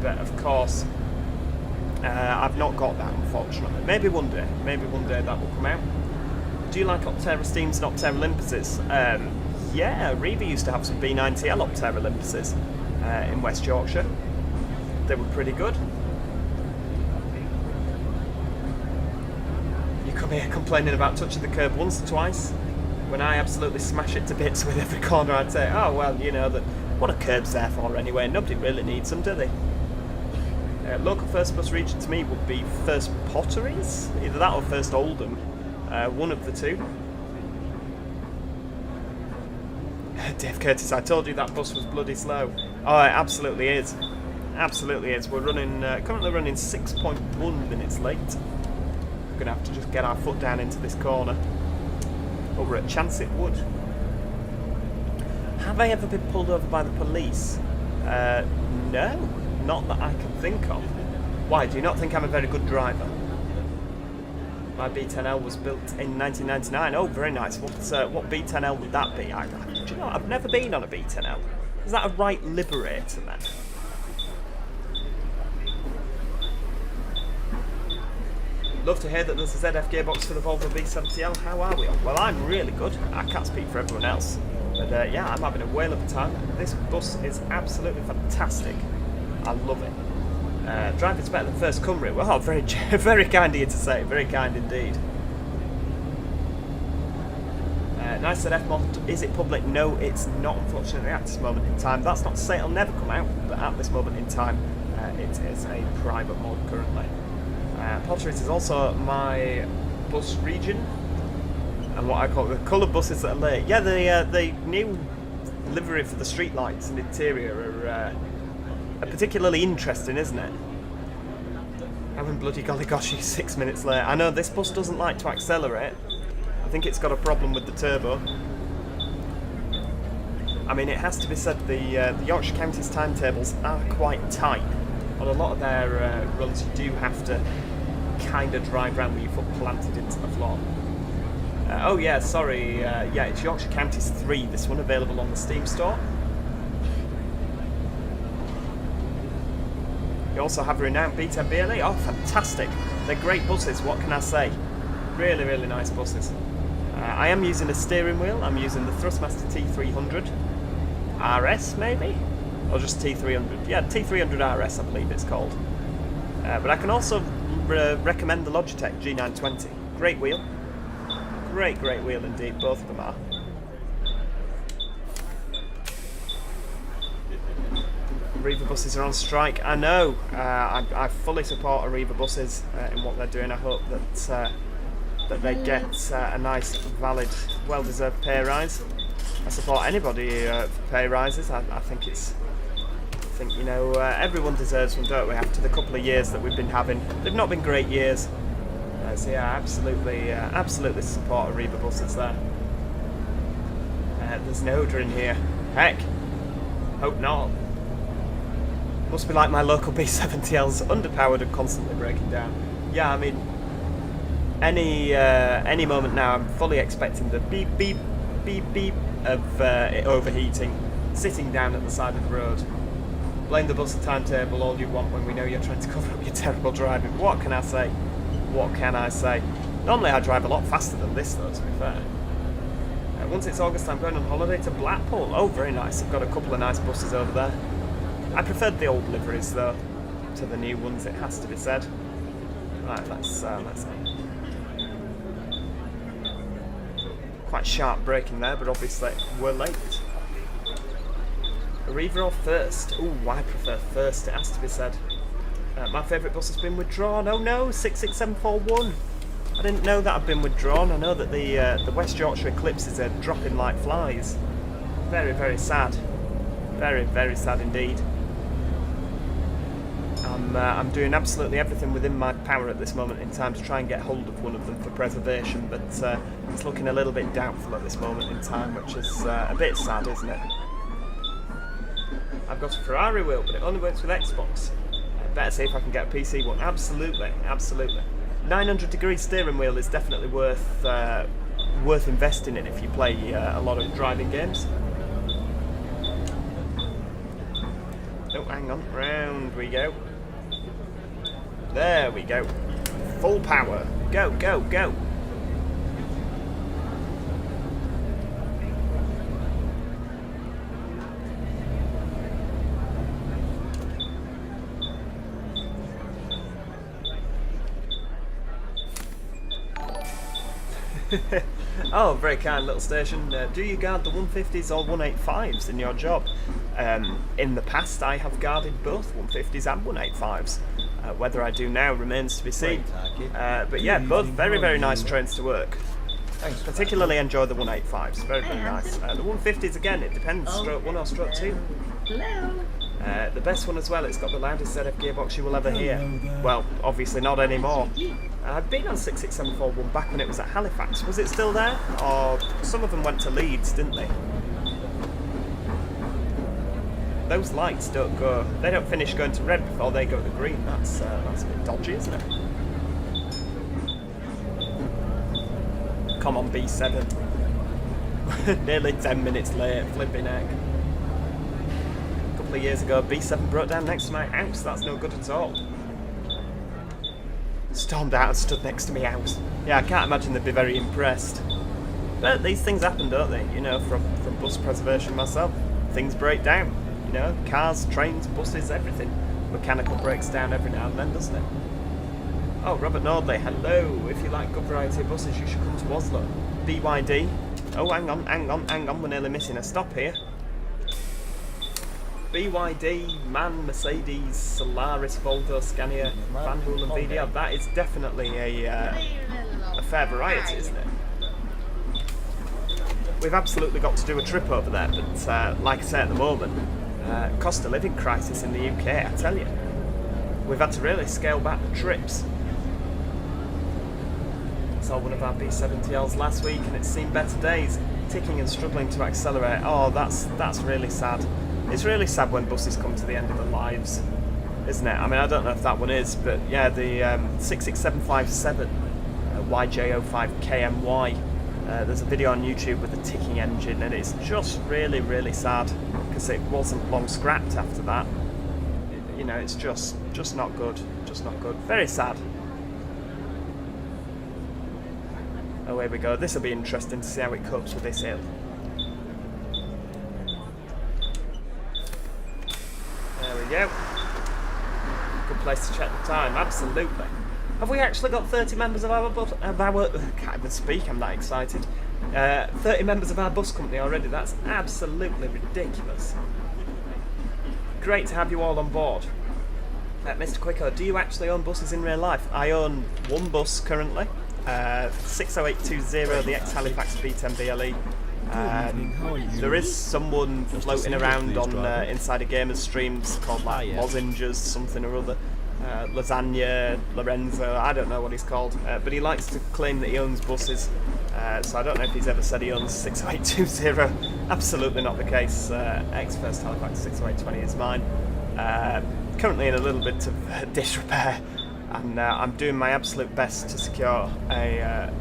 But of course, I've not got that, unfortunately. Maybe one day that will come out. Do you like Optera Steams and Optera Olympuses? Yeah, Reva used to have some B9TL Optera Olympuses in West Yorkshire. They were pretty good. You come here complaining about touching the curb once or twice, when I absolutely smash it to bits with every corner. I'd say, oh well, you know, that what a curb's there for anyway, nobody really needs them, do they? Local first bus region to me would be First Potteries, either that or First Oldham, one of the two. Dave Curtis, I told you that bus was bloody slow. Oh, it absolutely is. Absolutely is. We're running, currently running 6.1 minutes late. We're going to have to just get our foot down into this corner. Oh, we're at Chancet Wood. Have I ever been pulled over by the police? No. Not that I can think of. Why, do you not think I'm a very good driver? My B10L was built in 1999. Oh, very nice. What B10L would that be? Do you know, I've never been on a B10L. Is that a right Liberator then? Love to hear that there's a ZF gearbox for the Volvo V70L. How are we on? Well, I'm really good. I can't speak for everyone else. But yeah, I'm having a whale of a time. This bus is absolutely fantastic. I love it. Driving's better than First Cymru. Well, very, very kind of you to say. Very kind indeed. Nice ZF mod. Is it public? No, it's not, unfortunately, at this moment in time. That's not to say it'll never come out, but at this moment in time, it is a private mod currently. Potteries is also my bus region, and what I call the coloured buses that are late. Yeah, the new livery for the streetlights and interior are particularly interesting, isn't it? Having bloody golly gosh, 6 minutes late. I know this bus doesn't like to accelerate. I think it's got a problem with the turbo. I mean, it has to be said, the Yorkshire Counties timetables are quite tight. On a lot of their runs, you do have to kind of drive around with your foot planted into the floor. Oh yeah, sorry, yeah, it's Yorkshire Counties 3, this one available on the Steam store. You also have a renowned B10 BLE. Oh, fantastic. They're great buses, what can I say? Really, really nice buses. I am using a steering wheel. I'm using the Thrustmaster T300 RS, maybe? Or just T300. Yeah, T300 RS, I believe it's called. But I can also recommend the Logitech G920. Great wheel. Great wheel indeed, both of them are. Arriva buses are on strike. I know. I fully support Arriva buses in what they're doing. I hope that they get a nice, valid, well-deserved pay rise. I support anybody for pay rises. I think you know, everyone deserves one, don't we? After the couple of years that we've been having, they've not been great years. So yeah, absolutely support Arriva buses there. There's no Oda in here. Heck, hope not. Must be like my local B70Ls, underpowered and constantly breaking down. Yeah, I mean, any moment now, I'm fully expecting the beep beep beep beep of it overheating, sitting down at the side of the road. Blame the bus timetable all you want when we know you're trying to cover up your terrible driving. What can I say? What can I say? Normally I drive a lot faster than this though, to be fair. Once it's August, I'm going on holiday to Blackpool. Oh, very nice. I've got a couple of nice buses over there. I preferred the old liveries though to the new ones, it has to be said. Right, let's quite sharp braking there, but obviously we're late. Arriva or First? Ooh, I prefer First, it has to be said. My favourite bus has been withdrawn. Oh no, 66741. I didn't know that had been withdrawn. I know that the West Yorkshire Eclipses are dropping like flies. Very, very sad. Very, very sad indeed. I'm doing absolutely everything within my power at this moment in time to try and get hold of one of them for preservation, but it's looking a little bit doubtful at this moment in time, which is a bit sad, isn't it? I've got a Ferrari wheel, but it only works with Xbox. Better see if I can get a PC one. Absolutely, absolutely. 900-degree steering wheel is definitely worth investing in if you play a lot of driving games. Oh, hang on. Round we go. There we go. Full power. Go, go, go. Oh, very kind little station. Do you guard the 150s or 185s in your job? In the past, I have guarded both 150s and 185s. Whether I do now remains to be seen. But yeah, both very, very nice trains to work. Thanks. Particularly enjoy the 185s. Very, very nice. The 150s, again, it depends. Stroke 1 or stroke 2. Hello. The best one as well, it's got the loudest ZF gearbox you will ever hear. Well, obviously not anymore. I've been on 66741 back when it was at Halifax. Was it still there? Or some of them went to Leeds, didn't they? Those lights don't go... They don't finish going to red before they go to green. That's a bit dodgy, isn't it? Come on, B7. Nearly 10 minutes late, flipping heck. A couple of years ago, B7 broke down next to my house. That's no good at all. Stormed out and stood next to my house. Yeah, I can't imagine they'd be very impressed. But these things happen, don't they? You know, from bus preservation myself. Things break down. You know, cars, trains, buses, everything. Mechanical breaks down every now and then, doesn't it? Oh, Robert Nordley, hello. If you like good variety of buses, you should come to Oslo. BYD. Oh, hang on. We're nearly missing a stop here. BYD, MAN, Mercedes, Solaris, Volvo, Scania, Van Hool and NVIDIA. That is definitely a fair variety, isn't it? We've absolutely got to do a trip over there, but like I say at the moment, cost of living crisis in the UK, I tell you. We've had to really scale back the trips. Saw one of our B70Ls last week and it's seen better days, ticking and struggling to accelerate. Oh, that's really sad. It's really sad when buses come to the end of their lives, isn't it? I mean, I don't know if that one is, but yeah, the 66757 YJ05KMY, there's a video on YouTube with a ticking engine and it's just really, really sad because it wasn't long scrapped after that. You know, it's just not good. Just not good. Very sad. Oh, here we go. This will be interesting to see how it copes with this hill. There we go. Good place to check the time, absolutely. Have we actually got 30 members of our bus... I can't even speak, I'm that excited. 30 members of our bus company already, that's absolutely ridiculous. Great to have you all on board. Mr. Quicko, do you actually own buses in real life? I own one bus currently. 60820, the ex-Halifax B10 BLE. There is someone floating around on Inside a Gamer's streams called like Lozenges, something or other. Lasagna, Lorenzo, I don't know what he's called, but he likes to claim that he owns buses, so I don't know if he's ever said he owns 60820. Absolutely not the case. Ex-First Halifax 60820 is mine. Currently in a little bit of disrepair, and I'm doing my absolute best to secure a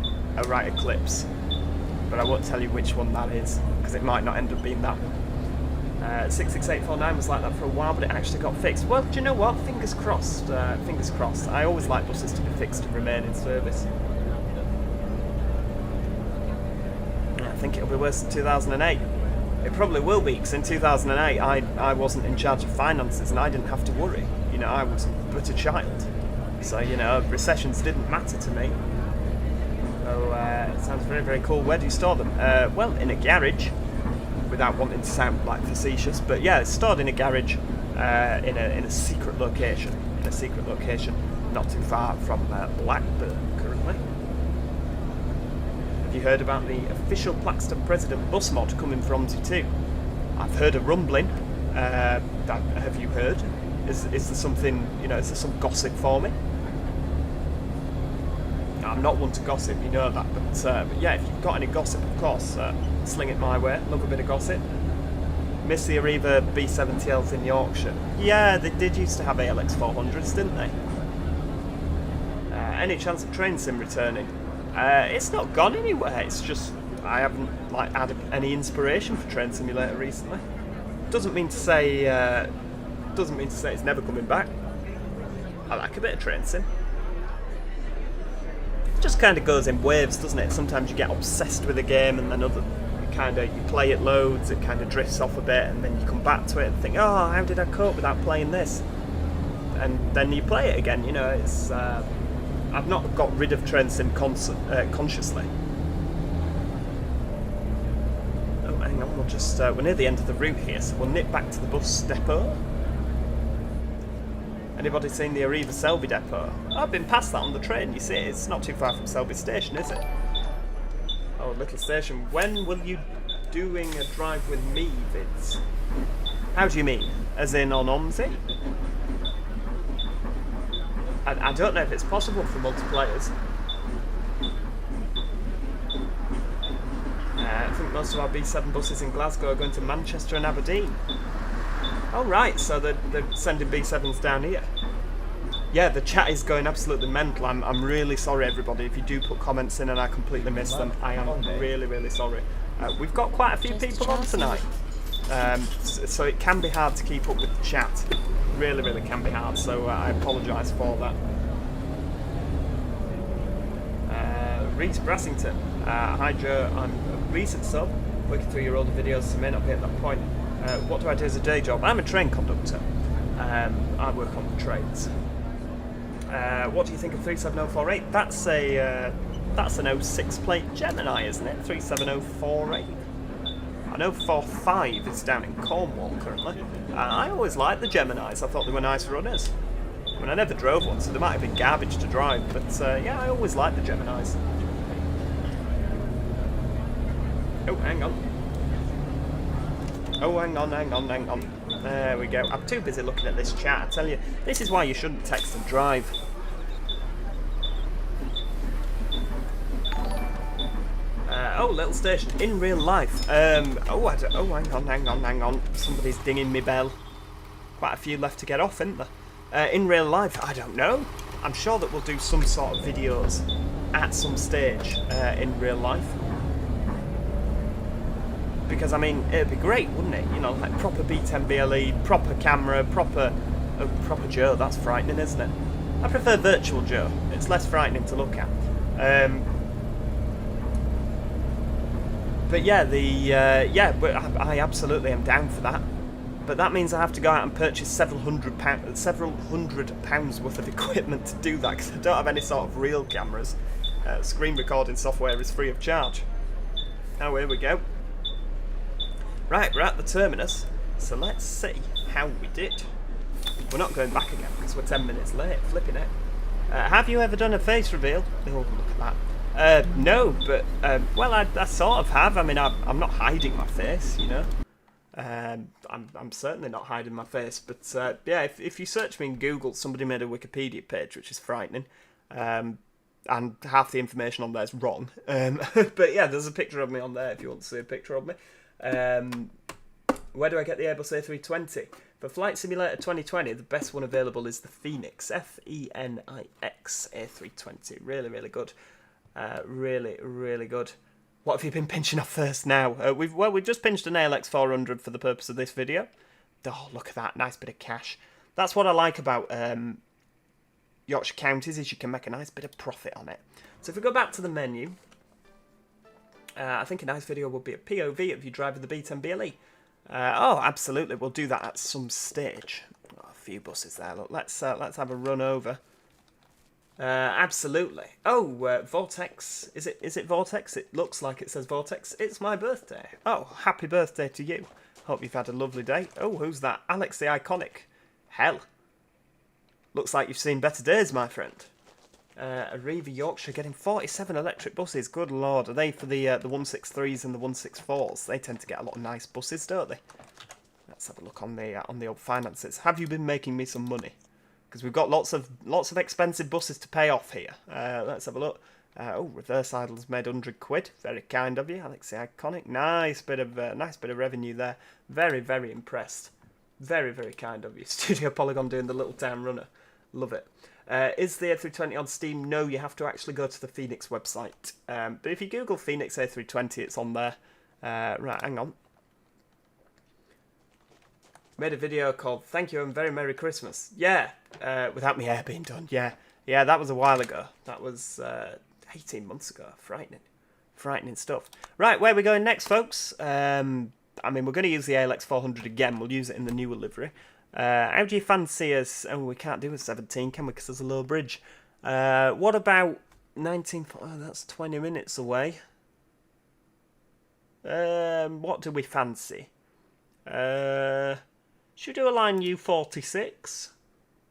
right Eclipse, but I won't tell you which one that is because it might not end up being that one. 66849 was like that for a while, but it actually got fixed. Well, do you know what? Fingers crossed. Fingers crossed. I always like buses to be fixed and remain in service. I think it'll be worse than 2008. It probably will be, because in 2008 I wasn't in charge of finances and I didn't have to worry. You know, I was but a child. So, you know, recessions didn't matter to me. So, it sounds very, very cool. Where do you store them? Well, in a garage, without wanting to sound like facetious, but yeah, it's stored in a garage in a secret location. Not too far from Blackburn currently. Have you heard about the official Plaxton President bus mod coming from OMSI 2? I've heard a rumbling. Have you heard? Is there something, you know, is there some gossip for me? I'm not one to gossip, you know that, but yeah, if you've got any gossip, of course, sling it my way. Love a bit of gossip. Miss the Arriva B70Ls in Yorkshire. Yeah, they did used to have ALX 400s, didn't they? Any chance of train sim returning? It's not gone anywhere. It's just I haven't like had any inspiration for Train Simulator recently. Doesn't mean to say it's never coming back. I like a bit of train sim. It just kind of goes in waves, doesn't it? Sometimes you get obsessed with a game, and then you play it loads. It kind of drifts off a bit, and then you come back to it and think, oh, how did I cope without playing this? And then you play it again. You know, it's. I've not got rid of train sim consciously. just we're near the end of the route here, so we'll nip back to the bus depot. Anybody seen the Arriva Selby depot? I've been past that on the train, you see. It's not too far from Selby station, is it? Oh, little station. When will you doing a drive with me vids? How do you mean? As in on OMSI? I don't know if it's possible for multiplayers. I think most of our B7 buses in Glasgow are going to Manchester and Aberdeen. Oh right, so they're sending B7s down here. Yeah, the chat is going absolutely mental. I'm really sorry, everybody, if you do put comments in and I completely miss them. I am really, really sorry. We've got quite a few people on tonight, so it can be hard to keep up with the chat. Really, really can be hard, so I apologise for that. Reese Brassington. Hi Joe, I'm a recent sub, working through your older videos, so may not be at that point. What do I do as a day job? I'm a train conductor. I work on the trains. What do you think of 37048? That's an 06 plate Gemini, isn't it? 37048. I know 45 is down in Cornwall currently. I always liked the Geminis. I thought they were nice runners. I mean, I never drove one, so they might have been garbage to drive, but yeah, I always liked the Geminis. Oh, hang on. Oh, hang on. There we go. I'm too busy looking at this chat. I tell you, this is why you shouldn't text and drive. Oh, little station in real life. Oh, hang on. Somebody's dinging me bell. Quite a few left to get off, isn't there? In real life, I don't know. I'm sure that we'll do some sort of videos at some stage in real life. Because, I mean, it'd be great, wouldn't it? You know, like proper B10 BLE, proper camera, proper Joe. That's frightening, isn't it? I prefer virtual Joe. It's less frightening to look at. But yeah, but I absolutely am down for that. But that means I have to go out and purchase several hundred pounds worth of equipment to do that, because I don't have any sort of real cameras. Screen recording software is free of charge. Oh, here we go. Right, we're at the terminus, so let's see how we did. We're not going back again because we're 10 minutes late, flipping it. Have you ever done a face reveal? Oh, look at that. No, but, well, I sort of have. I mean, I'm not hiding my face, you know. I'm certainly not hiding my face, but, yeah, if you search me in Google, somebody made a Wikipedia page, which is frightening. And half the information on there is wrong. But, yeah, there's a picture of me on there if you want to see a picture of me. Where do I get the Airbus A320? For Flight Simulator 2020, the best one available is the Phoenix, F-E-N-I-X A320. Really, really good. Really, really good. What have you been pinching off first now? We've just pinched an ALX 400 for the purpose of this video. Oh, look at that. Nice bit of cash. That's what I like about Yorkshire Counties, is you can make a nice bit of profit on it. So if we go back to the menu, I think a nice video would be a POV of you driving the B10 BLE. Oh, absolutely, we'll do that at some stage. Oh, a few buses there. Look, let's have a run over. Absolutely. Oh, Vortex. Is it Vortex? It looks like it says Vortex. It's my birthday. Oh, happy birthday to you. Hope you've had a lovely day. Oh, who's that? Alex the Iconic. Hell. Looks like you've seen better days, my friend. Arriva Yorkshire getting 47 electric buses. Good lord, are they for the 163s and the 164s? They tend to get a lot of nice buses, don't they? Let's have a look on the old finances. Have you been making me some money? Because we've got lots of expensive buses to pay off here. Let's have a look. Oh, reverse idle's made 100 quid. Very kind of you, Alex the Iconic. Nice bit of revenue there. Very, very impressed. Very, very kind of you. Studio Polygon doing the Little Town Runner. Love it. Is the A320 on Steam? No, you have to actually go to the Phoenix website. But if you Google Phoenix A320, it's on there. Right, hang on. Made a video called Thank You and Very Merry Christmas. Yeah, without my hair being done. Yeah, that was a while ago. That was 18 months ago. Frightening stuff. Right, where are we going next, folks? I mean, we're going to use the ALX 400 again. We'll use it in the newer livery. How do you fancy us? Oh, we can't do a 17, can we? Because there's a low bridge. What about 19? Oh, that's 20 minutes away. What do we fancy? Should we do a line U46?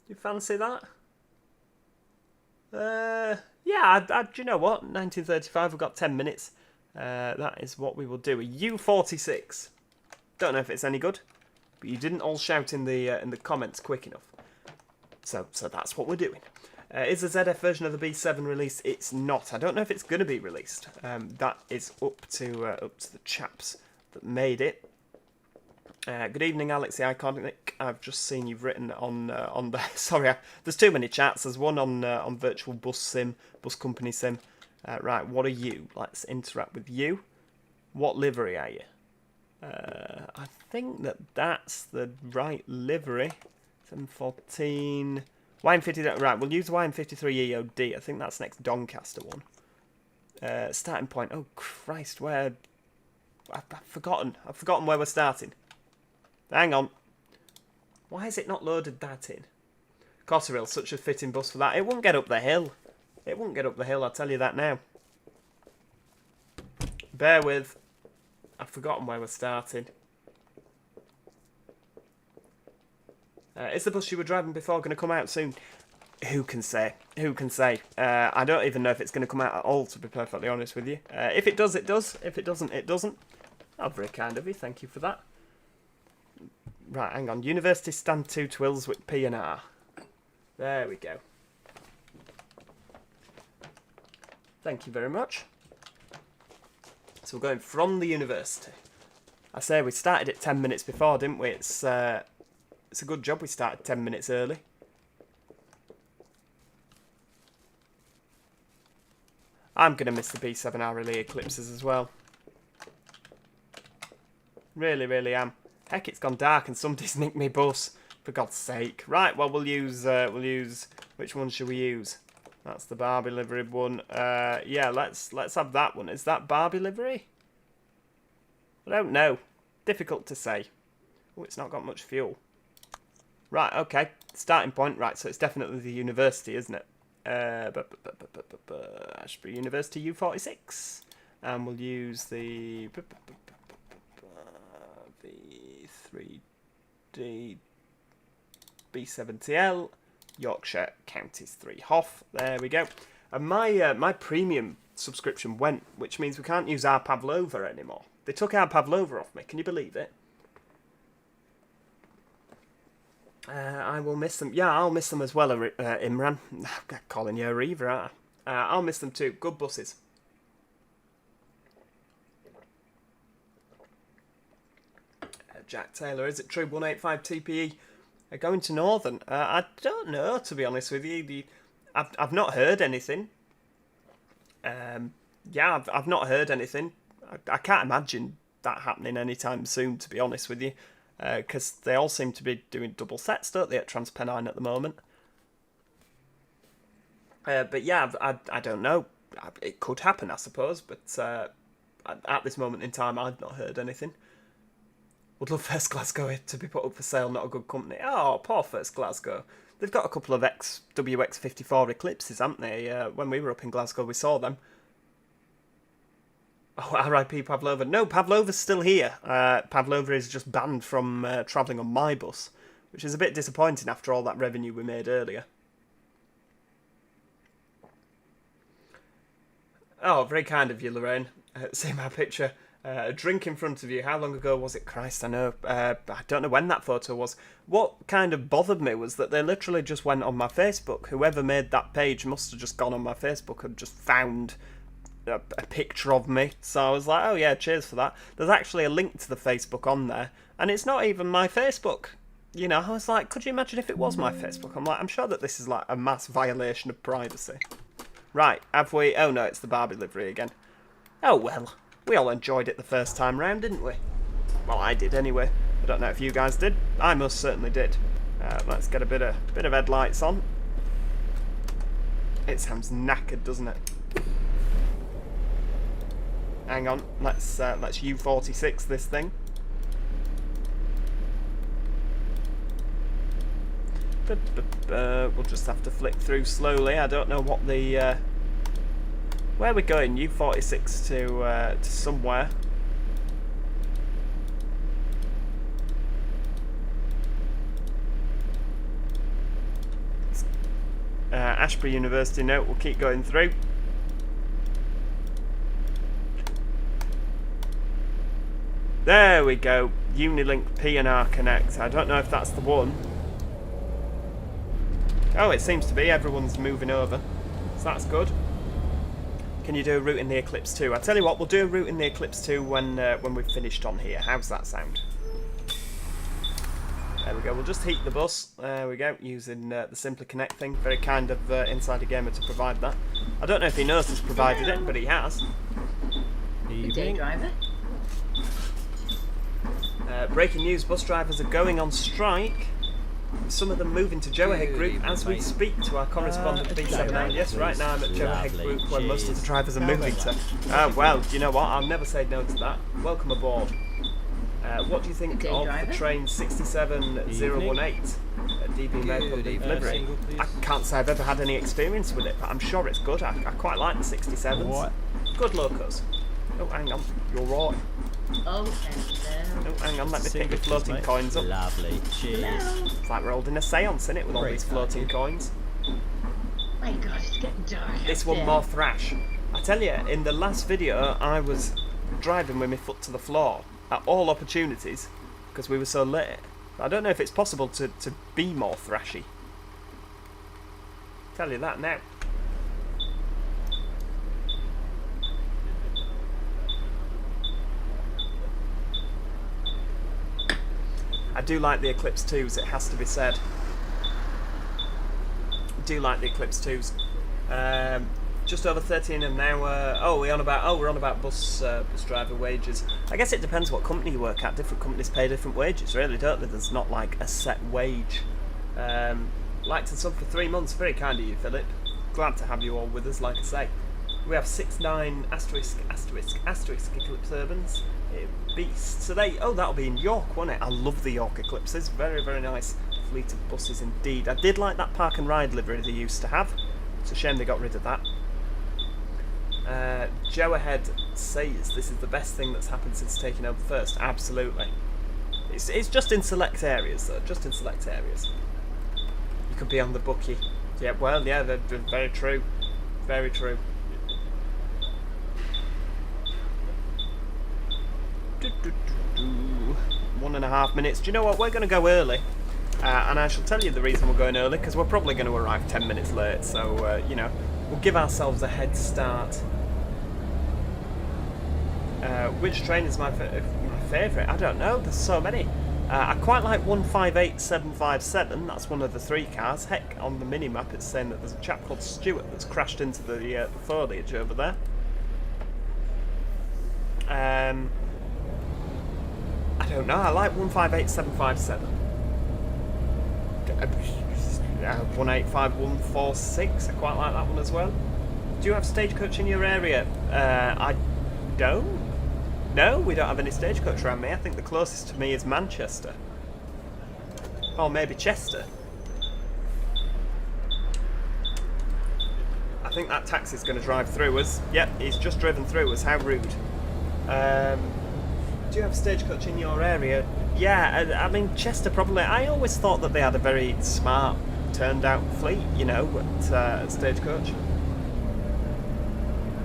You fancy that? Yeah, do you know what? 1935, we've got 10 minutes. That is what we will do. A U46. Don't know if it's any good, but you didn't all shout in the comments quick enough. So that's what we're doing. Is the ZF version of the B7 released? It's not. I don't know if it's going to be released. That is up to the chaps that made it. Good evening, Alex the Iconic. I've just seen you've written on the. Sorry, there's too many chats. There's one on virtual bus company sim. Right, what are you? Let's interact with you. What livery are you? I think that's the right livery. 714. YM50. Right, we'll use the YM53 EOD. I think that's next Doncaster one. Starting point. Oh Christ, where? I've forgotten. I've forgotten where we're starting. Hang on. Why is it not loaded that in? Cotterhill, such a fitting bus for that. It won't get up the hill. It won't get up the hill, I'll tell you that now. Bear with. I've forgotten where we're starting. Is the bus you were driving before going to come out soon? Who can say? Who can say? I don't even know if it's going to come out at all, to be perfectly honest with you. If it does, it does. If it doesn't, it doesn't. Oh, very kind of you. Thank you for that. Right, hang on. University stand 2 to Ilswick P&R. There we go. Thank you very much. So we're going from the university. I say we started it 10 minutes before, didn't we? It's a good job we started 10 minutes early. I'm going to miss the B7R relay eclipses as well. Really, really am. Heck, it's gone dark and somebody's nicked me bus. For God's sake. Right, well, we'll use, which one should we use? That's the Barbie livery one. Yeah, let's have that one. Is that Barbie livery? I don't know. Difficult to say. Oh, it's not got much fuel. Right, okay. Starting point. Right, so it's definitely the university, isn't it? Ashbury University U46. And we'll use the 3D B70L Yorkshire Counties 3 Hoff. There we go. And my premium subscription went, which means we can't use our Pavlova anymore. They took our Pavlova off me. Can you believe it? I will miss them. Yeah, I'll miss them as well, Imran. I'm calling you a reaver, aren't I? I'll miss them too. Good buses. Jack Taylor, is it true 185 TPE going to Northern? I don't know, to be honest with you. I've not heard anything. Yeah, I've not heard anything. I can't imagine that happening anytime soon, to be honest with you, because they all seem to be doing double sets, don't they, at Transpennine at the moment? But yeah, I don't know. It could happen, I suppose, but at this moment in time, I've not heard anything. Would love First Glasgow to be put up for sale, not a good company. Oh, poor First Glasgow. They've got a couple of WX54 Eclipses, haven't they? When we were up in Glasgow, we saw them. Oh, R.I.P. Pavlova. No, Pavlova's still here. Pavlova is just banned from travelling on my bus, which is a bit disappointing after all that revenue we made earlier. Oh, very kind of you, Lorraine. See my picture. A drink in front of you. How long ago was it? Christ, I know. I don't know when that photo was. What kind of bothered me was that they literally just went on my Facebook. Whoever made that page must have just gone on my Facebook and just found a picture of me. So I was like, oh yeah, cheers for that. There's actually a link to the Facebook on there, and it's not even my Facebook. You know, I was like, could you imagine if it was my Facebook? I'm like, I'm sure that this is like a mass violation of privacy. Right, have we... Oh no, it's the Barbie livery again. Oh well. We all enjoyed it the first time round, didn't we? Well, I did anyway. I don't know if you guys did. I most certainly did. Let's get a bit of headlights on. It sounds knackered, doesn't it? Hang on, let's U46 this thing. We'll just have to flick through slowly. I don't know what the... Where are we going? U46 to somewhere. Ashbury University note, we'll keep going through. There we go. Unilink P&R Connect. I don't know if that's the one. Oh, it seems to be. Everyone's moving over. So that's good. Can you do a route in the Eclipse 2? I tell you what, we'll do a route in the Eclipse 2 when we've finished on here. How's that sound? There we go. We'll just heat the bus. There we go. Using the Simply Connect thing. Very kind of Insider Gamer to provide that. I don't know if he knows he's provided it, but he has. Good day, driver. Breaking news, bus drivers are going on strike. Some of them moving to Joahead Group as we speak to our correspondent B7. Yes, right now I'm at Joahead Group where most of the drivers are moving to. Well, you know what? I'll never say no to that. Welcome aboard. What do you think of the train 67018 at DB Maple Leaf Livery? I can't say I've ever had any experience with it, but I'm sure it's good. I quite like the 67s. What? Good locos. Oh, hang on. You're right. Oh, hello. Oh, hang on, let me pick the floating coins up. Lovely. Cheers. Hello. It's like we're holding a seance, isn't it, with all these floating coins? My God, it's getting dark. This one more thrash. I tell you, in the last video, I was driving with my foot to the floor at all opportunities because we were so late. I don't know if it's possible to be more thrashy. Tell you that now. I do like the Eclipse 2s, it has to be said. I do like the Eclipse 2s. Just over 13 an hour. Oh, we're on about bus driver wages. I guess it depends what company you work at. Different companies pay different wages, really, don't they? There's not like a set wage. Liked and sub for 3 months. Very kind of you, Philip. Glad to have you all with us, like I say. We have 69 asterisk Eclipse Urbans. Beast. So that'll be in York, won't it? I love the York Eclipses. Very, very nice fleet of buses indeed. I did like that park and ride livery they used to have. It's a shame they got rid of that. Joahead says this is the best thing that's happened since taking over first. Absolutely. It's just in select areas though. Just in select areas. You could be on the bookie. Yeah, well, yeah, they're very true. Very true. 1.5 minutes. Do you know what? We're going to go early, and I shall tell you the reason we're going early because we're probably going to arrive 10 minutes late. So you know, we'll give ourselves a head start. Which train is my favourite? I don't know. There's so many. I quite like 158757. That's one of the 3 cars. Heck, on the mini map it's saying that there's a chap called Stuart that's crashed into the foliage over there. I don't know, I like 158757. 185146, I quite like that one as well. Do you have stagecoach in your area? I don't. No, we don't have any stagecoach around me. I think the closest to me is Manchester. Or maybe Chester. I think that taxi's going to drive through us. Yep, he's just driven through us. How rude. Do you have stagecoach in your area? Yeah, I mean Chester probably. I always thought that they had a very smart, turned out fleet, you know, at Stagecoach.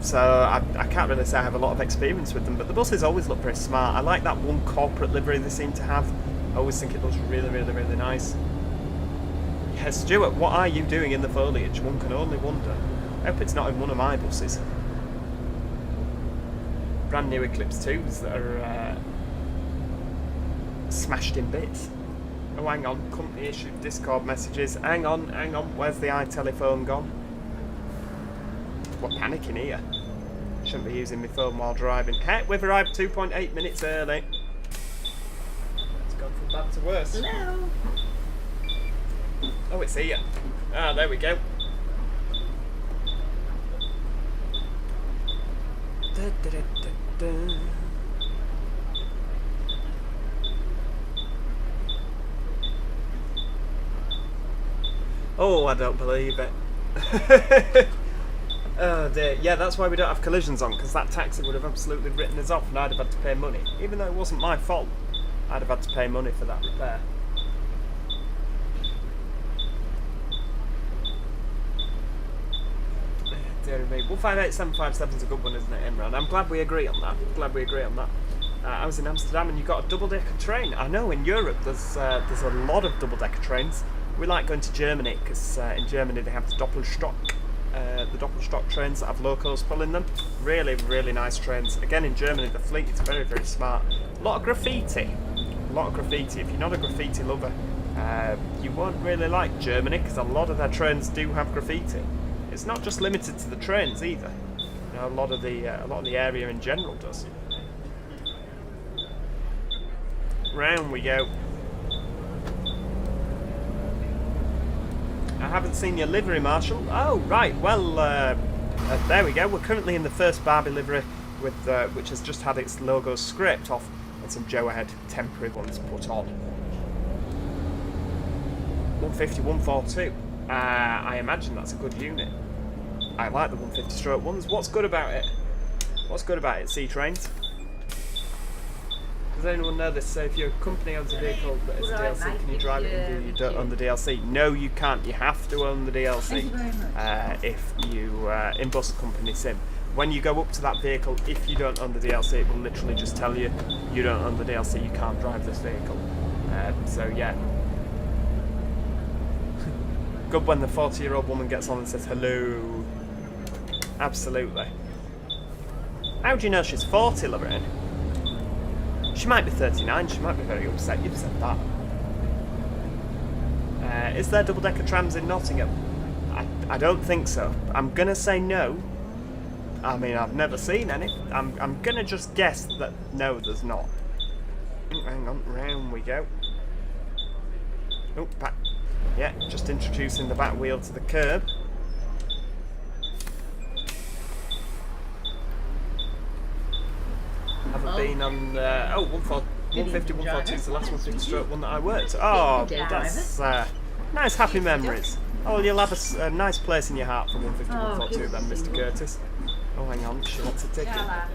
So I can't really say I have a lot of experience with them, but the buses always look very smart. I like that one corporate livery they seem to have. I always think it looks really, really, really nice. Yeah, Stuart, what are you doing in the foliage? One can only wonder. I hope it's not in one of my buses. Brand new Eclipse 2s that are smashed in bits. Oh, hang on, company issued Discord messages. Hang on, where's the iTelephone gone? We're panicking here. Shouldn't be using my phone while driving. Heck, we've arrived 2.8 minutes early. It's gone from bad to worse. Hello. Oh, it's here. Ah, there we go. Da, da, da, da, da. Oh, I don't believe it. Oh dear. Yeah, that's why we don't have collisions on, because that taxi would have absolutely written us off and I'd have had to pay money. Even though it wasn't my fault, I'd have had to pay money for that repair. Dear me. 158757 is a good one, isn't it, Imran? I'm glad we agree on that. I was in Amsterdam and you got a double-decker train. I know in Europe there's a lot of double-decker trains. We like going to Germany because in Germany they have the Doppelstock trains that have locos pulling them. Really, really nice trains. Again, in Germany the fleet is very, very smart. A lot of graffiti. If you're not a graffiti lover, you won't really like Germany because a lot of their trains do have graffiti. It's not just limited to the trains either. You know, a lot of the area in general does. Round we go. I haven't seen your livery, Marshall. Oh, right. Well, there we go. We're currently in the first Barbie livery, with which has just had its logo scraped off and some Joe-Ahead temporary ones put on. 150-142. I imagine that's a good unit. I like the 150-1s. What's good about it, C-Trains? Does anyone know this? So if your company owns a vehicle that is a DLC, can you drive it even though you don't own the DLC? No, you can't. You have to own the DLC if you in bus company sim. When you go up to that vehicle, if you don't own the DLC, it will literally just tell you you don't own the DLC, you can't drive this vehicle. So yeah. Good when the 40-year-old woman gets on and says hello. Absolutely. How do you know she's 40, Lorraine? She might be 39, she might be very upset you've said that. Is there double-decker trams in Nottingham? I don't think so. I'm gonna say no. I mean, I've never seen any. I'm gonna just guess that no, there's not. Hang on, round we go. Oh, back. Yeah, just introducing the back wheel to the curb. Haven't been on 150, 142 is the last 150-1 that I worked. Oh, that's nice, happy memories. Oh, you'll have a nice place in your heart for 150, 142 then, Mr. Curtis. Oh, hang on, she wants a ticket. I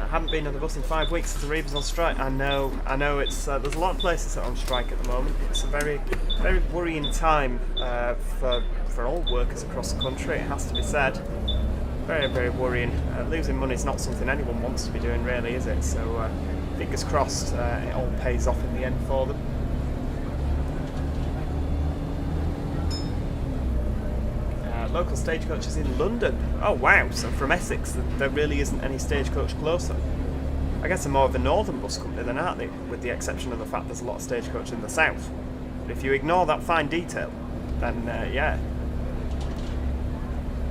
haven't been on the bus in 5 weeks since the Reavers on strike. I know. It's there's a lot of places that are on strike at the moment. It's a very, very worrying time for all workers across the country. It has to be said. Very, very worrying. Losing money is not something anyone wants to be doing, really, is it? So fingers crossed, it all pays off in the end for them. Local stagecoaches in London. Oh wow, so from Essex there really isn't any stagecoach closer. I guess they're more of a northern bus company then, aren't they? With the exception of the fact there's a lot of stagecoach in the south. But if you ignore that fine detail, then yeah.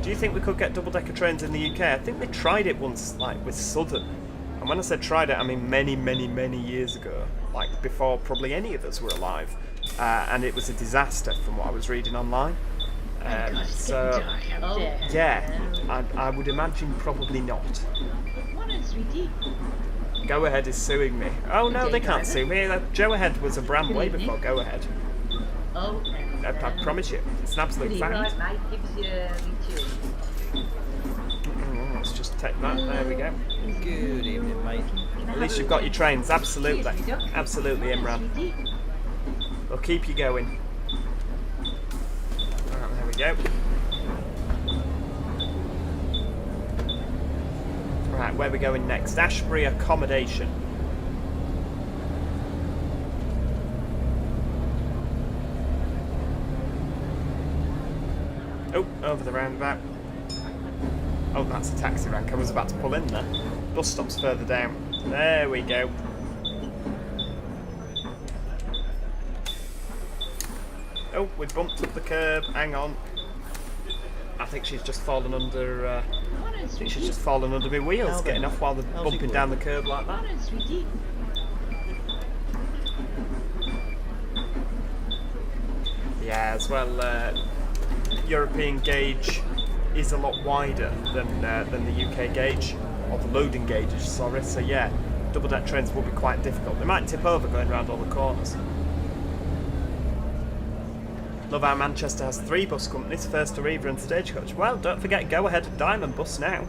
Do you think we could get double-decker trains in the UK? I think they tried it once, like with Southern. And when I said tried it, I mean many, many, many years ago. Like before probably any of us were alive. And it was a disaster from what I was reading online. So, yeah, I would imagine probably not. Go Ahead is suing me. Oh no, they can't sue me. Joe Ahead was a brand way before Go Ahead. I promise you, it's an absolute fact. Let's just take that. There we go. Good evening, mate. At least you've got your trains. Absolutely, absolutely, Imran. We'll keep you going. There we go. Right, where are we going next? Ashbury Accommodation. Oh, over the roundabout. Oh, that's a taxi rank. I was about to pull in there. Bus stop's further down. There we go. Oh, we bumped up the curb. Hang on. I think she's just fallen under. I think she's just fallen under my wheels, getting off while they're bumping down the curb like that. Yeah, as well. European gauge is a lot wider than the UK gauge, or the loading gauges. Sorry. So yeah, double-deck trains will be quite difficult. They might tip over going around all the corners. Love how Manchester has 3 bus companies, First Arriva and Stagecoach. Well, don't forget Go Ahead and Diamond Bus now.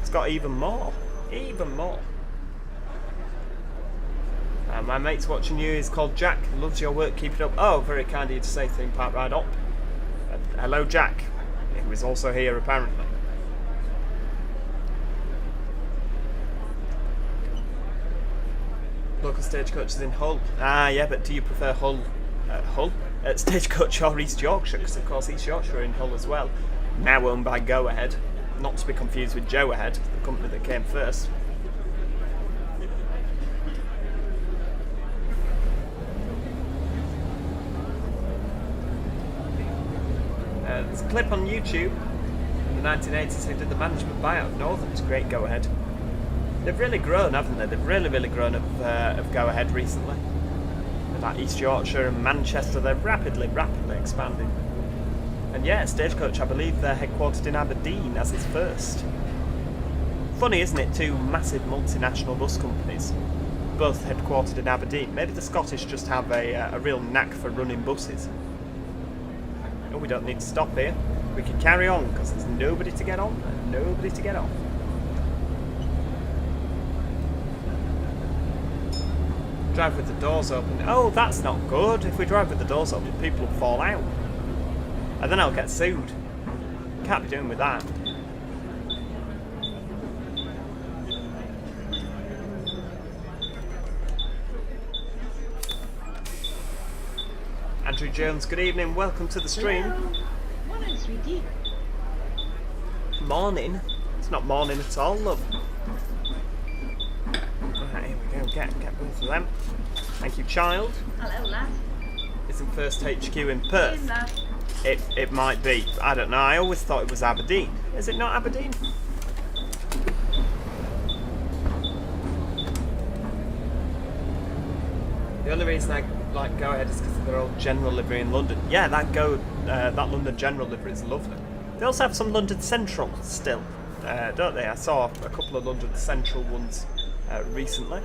It's got even more. Even more. My mate's watching you. He's called Jack. Loves your work. Keep it up. Oh, very kind of you to say Theme Park Ride Up. Hello, Jack. is also here apparently. Local stagecoach is in Hull. Ah, yeah, but do you prefer Hull? Stagecoach or East Yorkshire? Because of course East Yorkshire are in Hull as well. Now owned by Go Ahead, not to be confused with Joe Ahead, the company that came first. There's a clip on YouTube in the 1980s who did the management buyout of Northern. It's great, Go Ahead. They've really grown, haven't they? They've really grown of Go Ahead recently. Like East Yorkshire and Manchester, they're rapidly expanding. And yeah, Stagecoach, I believe they're headquartered in Aberdeen as is first. Funny, isn't it? Two massive multinational bus companies, both headquartered in Aberdeen. Maybe the Scottish just have a real knack for running buses. Oh, we don't need to stop here. We can carry on because there's nobody to get on and nobody to get off. Drive with the doors open. Oh, that's not good. If we drive with the doors open, people will fall out. And then I'll get sued. Can't be doing with that. Andrew Jones, good evening. Welcome to the stream. Hello. Morning, sweetie. Morning? It's not morning at all, love. Right, here we go. Get both of them. Thank you, child. Hello, lad. Isn't first HQ in Hey, Perth? lad. It might be. I don't know. I always thought it was Aberdeen. Is it not Aberdeen? The only reason I like Go Ahead is because they're all general livery in London. Yeah, that London general livery is lovely. They also have some London Central still, don't they? I saw a couple of London Central ones recently.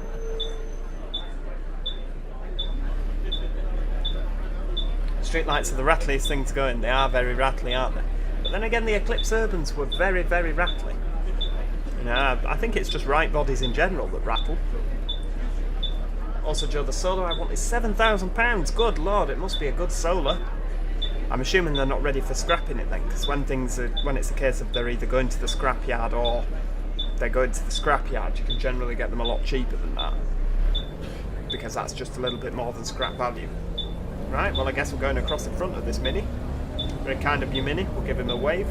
Streetlights are the rattliest thing to go in. They are very rattly, aren't they? But then again, the Eclipse Urbans were very rattly. You know, I think it's just right bodies in general that rattle. Also, Joe, the solar I want is £7,000. Good lord, it must be a good solar. I'm assuming they're not ready for scrapping it then, because when it's a case of they're either going to the scrapyard or they're going to the scrapyard, you can generally get them a lot cheaper than that, because that's just a little bit more than scrap value. Right, well I guess we're going across the front of this Mini. Very kind of you, Mini. We'll give him a wave.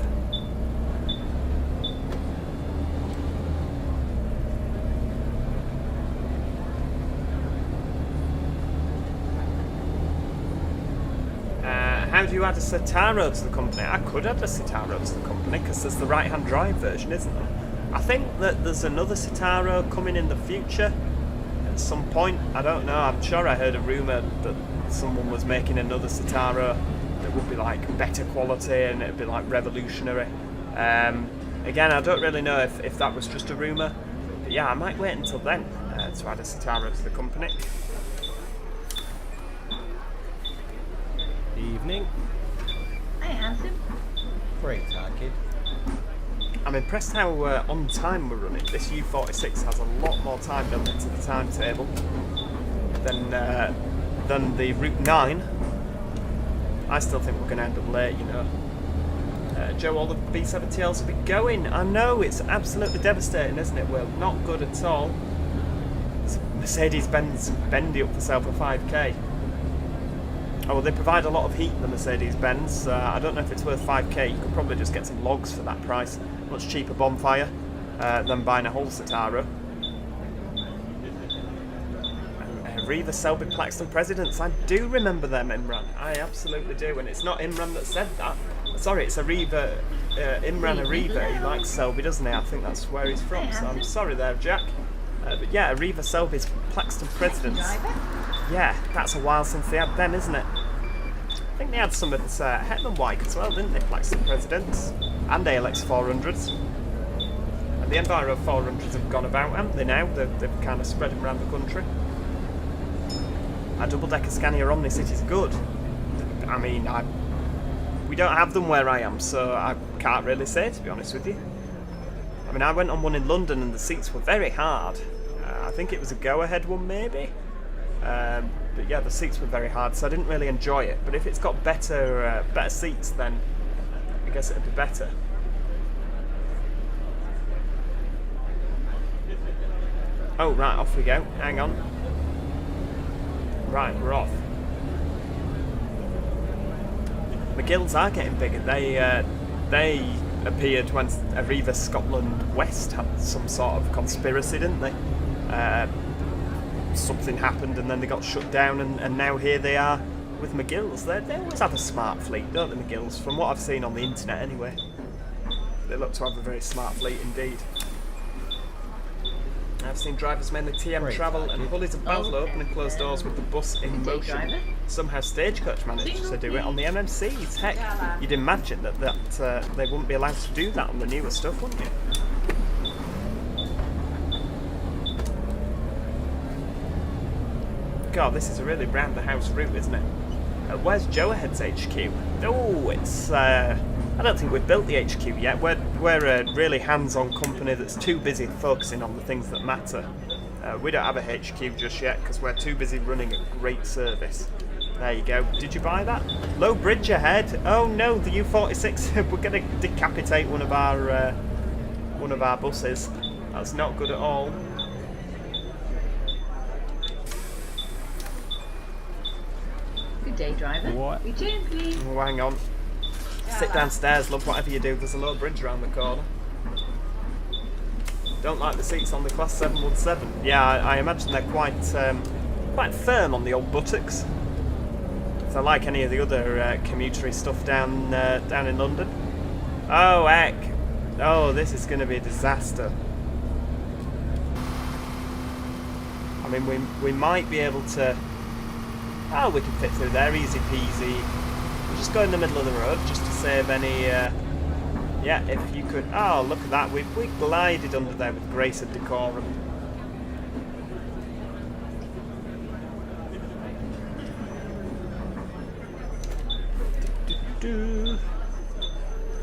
How do you add a Citaro to the company? I could add a Citaro to the company because there's the right-hand drive version, isn't there? I think that there's another Citaro coming in the future at some point. I don't know. I'm sure I heard a rumour that someone was making another Citaro that would be like better quality and it'd be like revolutionary. Again, I don't really know if that was just a rumour, but yeah, I might wait until then to add a Citaro to the company. Evening. Hi, handsome. Great, kid. I'm impressed how on time we're running. This U46 has a lot more time built into the timetable than the Route 9. I still think we're going to end up late, you know. Joe, all the B70Ls will be going. I know, it's absolutely devastating, isn't it? Well, not good at all. It's Mercedes-Benz Bendy up for sale for 5k. Oh, well, they provide a lot of heat, the Mercedes-Benz. I don't know if it's worth 5k. You could probably just get some logs for that price. Much cheaper bonfire than buying a whole Citaro. Riva Selby Plaxton Presidents. I do remember them, Imran. I absolutely do. And it's not Imran that said that. Sorry, it's Ariva. Imran Ariva. He likes Selby, doesn't he? I think that's where he's from. So I'm sorry there, Jack. But yeah, Ariva Selby's Plaxton Presidents. Yeah, that's a while since they had them, isn't it? I think they had some at Hetman White as well, didn't they? Plaxton Presidents. And ALX 400s. And the Enviro 400s have gone about, haven't they now? They've kind of spread them around the country. A double-decker Scania Omni-City's good. I mean, we don't have them where I am, so I can't really say, to be honest with you. I mean, I went on one in London and the seats were very hard. I think it was a go-ahead one, maybe. But yeah, the seats were very hard, so I didn't really enjoy it. But if it's got better seats, then guess it'd be better. Oh, right, off we go. Hang on. Right, we're off. McGill's are getting bigger. They appeared when Arriva Scotland West had some sort of conspiracy, didn't they? Something happened and then they got shut down, and now here they are with McGill's. They always have a smart fleet, don't they, McGill's? From what I've seen on the internet anyway. They look to have a very smart fleet indeed. I've seen drivers mainly TM travel and pulleys about to open and close doors with the bus in motion. Somehow Stagecoach managed to do it on the MMCs. Heck, you'd imagine that they wouldn't be allowed to do that on the newer stuff, wouldn't you? God, this is a really round the house route, isn't it? Where's Joahead's HQ? Oh, it's... I don't think we've built the HQ yet. We're a really hands-on company that's too busy focusing on the things that matter. We don't have a HQ just yet because we're too busy running a great service. There you go. Did you buy that? Low bridge ahead. Oh no, the U46. We're going to decapitate one of our buses. That's not good at all. Good day, driver. What? Return, please. Oh, hang on. Sit downstairs, love, whatever you do. There's a low bridge around the corner. Don't like the seats on the Class 717. Yeah, I imagine they're quite firm on the old buttocks. If they're like any of the other commutery stuff down in London. Oh, heck. Oh, this is going to be a disaster. I mean, we might be able to... Oh, we can fit through there, easy peasy. We'll just go in the middle of the road just to save any... yeah, if you could... Oh, look at that. We glided under there with grace and decorum.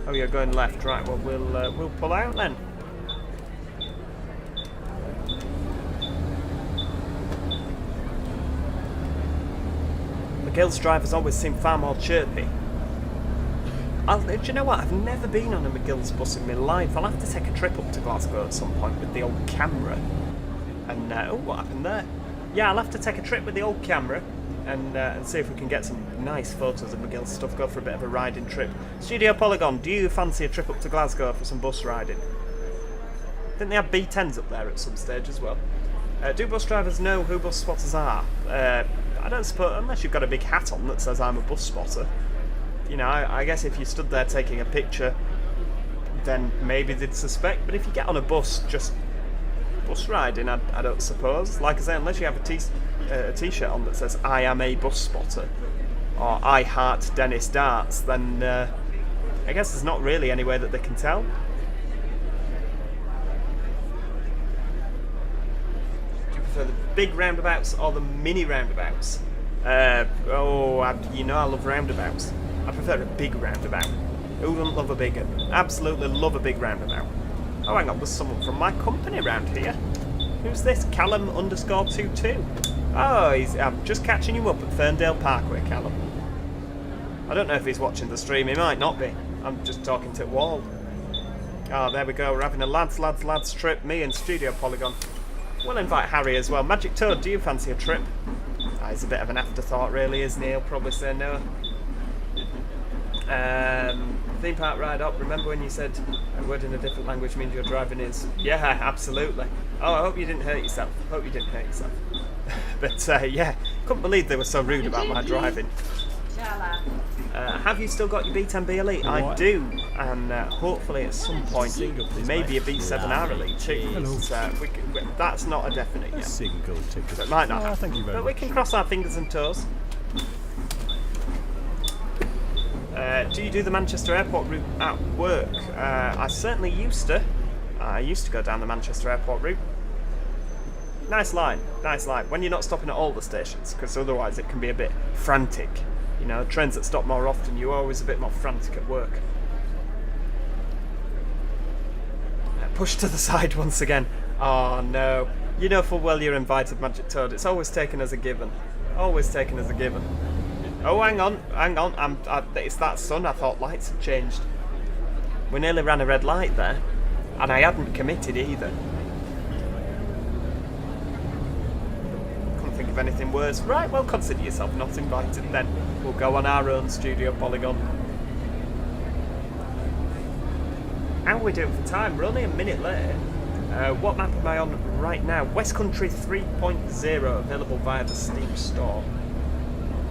Oh, you're going left, right? Well, we'll pull out then. McGill's drivers always seem far more chirpy. Do you know what? I've never been on a McGill's bus in my life. I'll have to take a trip up to Glasgow at some point with the old camera. And oh, what happened there? Yeah, I'll have to take a trip with the old camera and see if we can get some nice photos of McGill's stuff. Go for a bit of a riding trip. Studio Polygon, do you fancy a trip up to Glasgow for some bus riding? Didn't they have B10s up there at some stage as well? Do bus drivers know who bus spotters are? I don't suppose, unless you've got a big hat on that says I'm a bus spotter. You know, I guess if you stood there taking a picture, then maybe they'd suspect. But if you get on a bus, just bus riding, I don't suppose. Like I say, unless you have a t-shirt on that says I am a bus spotter, or I heart Dennis Darts, then I guess there's not really any way that they can tell. For the big roundabouts or the mini roundabouts? You know I love roundabouts. I prefer a big roundabout. Who doesn't love a big one? Absolutely love a big roundabout. Oh, hang on, there's someone from my company around here. Who's this? Callum_22. Oh, I'm just catching you up at Ferndale Parkway, Callum. I don't know if he's watching the stream. He might not be. I'm just talking to Wall. Oh, there we go. We're having a lads trip. Me and Studio Polygon. We'll invite Harry as well. Magic Toad, do you fancy a trip? He's a bit of an afterthought, really, isn't he? He'll probably say no. Theme park ride up. Remember when you said a word in a different language means your driving is... Yeah, absolutely. Oh, I hope you didn't hurt yourself. But, yeah, couldn't believe they were so rude about my driving. Have you still got your B10B Elite? I do, and hopefully at some point, maybe a B7R Elite too. That's not a definite yet. Single ticket. So it might not happen, thank you very but much. we can cross our fingers and toes. Do you do the Manchester Airport route at work? I certainly used to. I used to go down the Manchester Airport route. Nice line, when you're not stopping at all the stations, because otherwise it can be a bit frantic. You know, trains that stop more often, you're always a bit more frantic at work. Push to the side once again. Oh no. You know full well you're invited, Magic Toad. It's always taken as a given. Always taken as a given. Oh, hang on. It's that sun. I thought lights had changed. We nearly ran a red light there, and I hadn't committed either. Couldn't think of anything worse. Right, well, consider yourself not invited then. We'll go on our own Studio Polygon. How are we doing for time? We're only a minute late. What map am I on right now? West Country 3.0, available via the Steam store.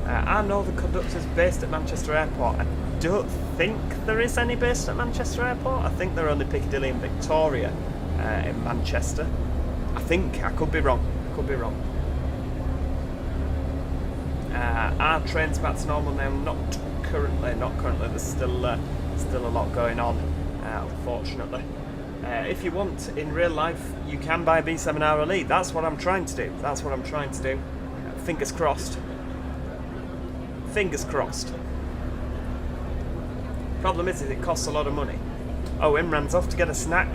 Are Northern Conductors based at Manchester Airport? I don't think there is any based at Manchester Airport. I think they're only Piccadilly and Victoria in Manchester. I think. I could be wrong. Could be wrong. Are trains back to normal now? Not currently. Not currently. There's still a lot going on, unfortunately. If you want, in real life, you can buy a B7 RLE. That's what I'm trying to do. That's what I'm trying to do. Fingers crossed. Fingers crossed. Problem is it costs a lot of money. Oh, Imran's off to get a snack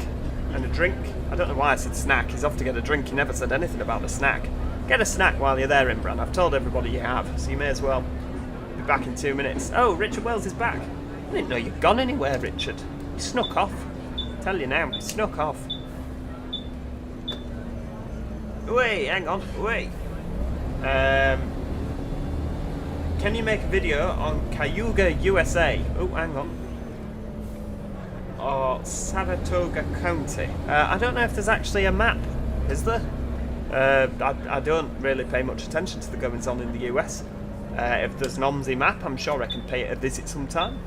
and a drink. I don't know why I said snack. He's off to get a drink. He never said anything about a snack. Get a snack while you're there, Imran. I've told everybody you have, so you may as well be back in 2 minutes. Oh, Richard Wells is back. I didn't know you'd gone anywhere, Richard. You snuck off. Tell you now, snuck off. Wait, hang on, wait. Can you make a video on Cayuga, USA? Oh, hang on. Or Saratoga County. I don't know if there's actually a map, is there? I don't really pay much attention to the goings on in the US. If there's an OMSI map, I'm sure I can pay it a visit sometime.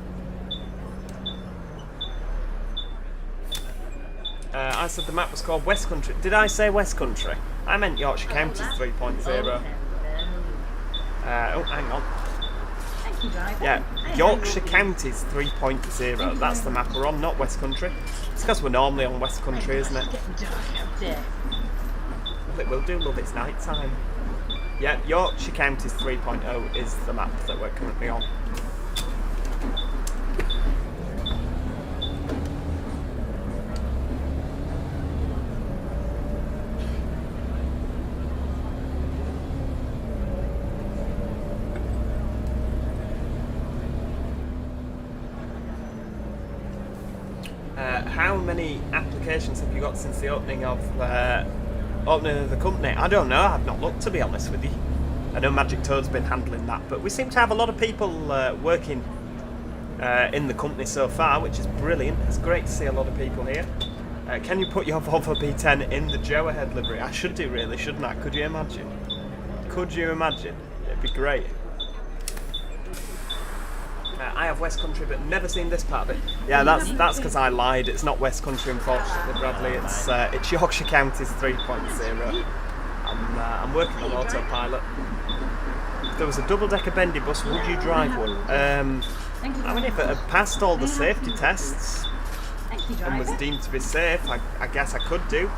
I said the map was called West Country. Did I say West Country? I meant Yorkshire Counties 3.0. Oh, hang on. Thank you, driver. Yeah, Yorkshire Counties 3.0. That's the map we're on, not West Country. It's because we're normally on West Country, isn't it? Well, it will do, love, it's night time. Yeah, Yorkshire Counties 3.0 is the map that we're currently on. How many applications have you got since the opening of the company? I don't know. I've not looked, to be honest with you. I know Magic Toad's been handling that, but we seem to have a lot of people working in the company so far, which is brilliant. It's great to see a lot of people here. Can you put your Volvo B10 in the Joe Ahead livery? I should do, really, shouldn't I? Could you imagine? Could you imagine? It'd be great. I have West Country, but never seen this part of it. Yeah, that's because I lied. It's not West Country, unfortunately, Bradley. It's Yorkshire Counties 3.0. I'm working on autopilot. If there was a double-decker bendy bus, would you drive one? I mean, if it had passed all the safety tests and was deemed to be safe, I guess I could do.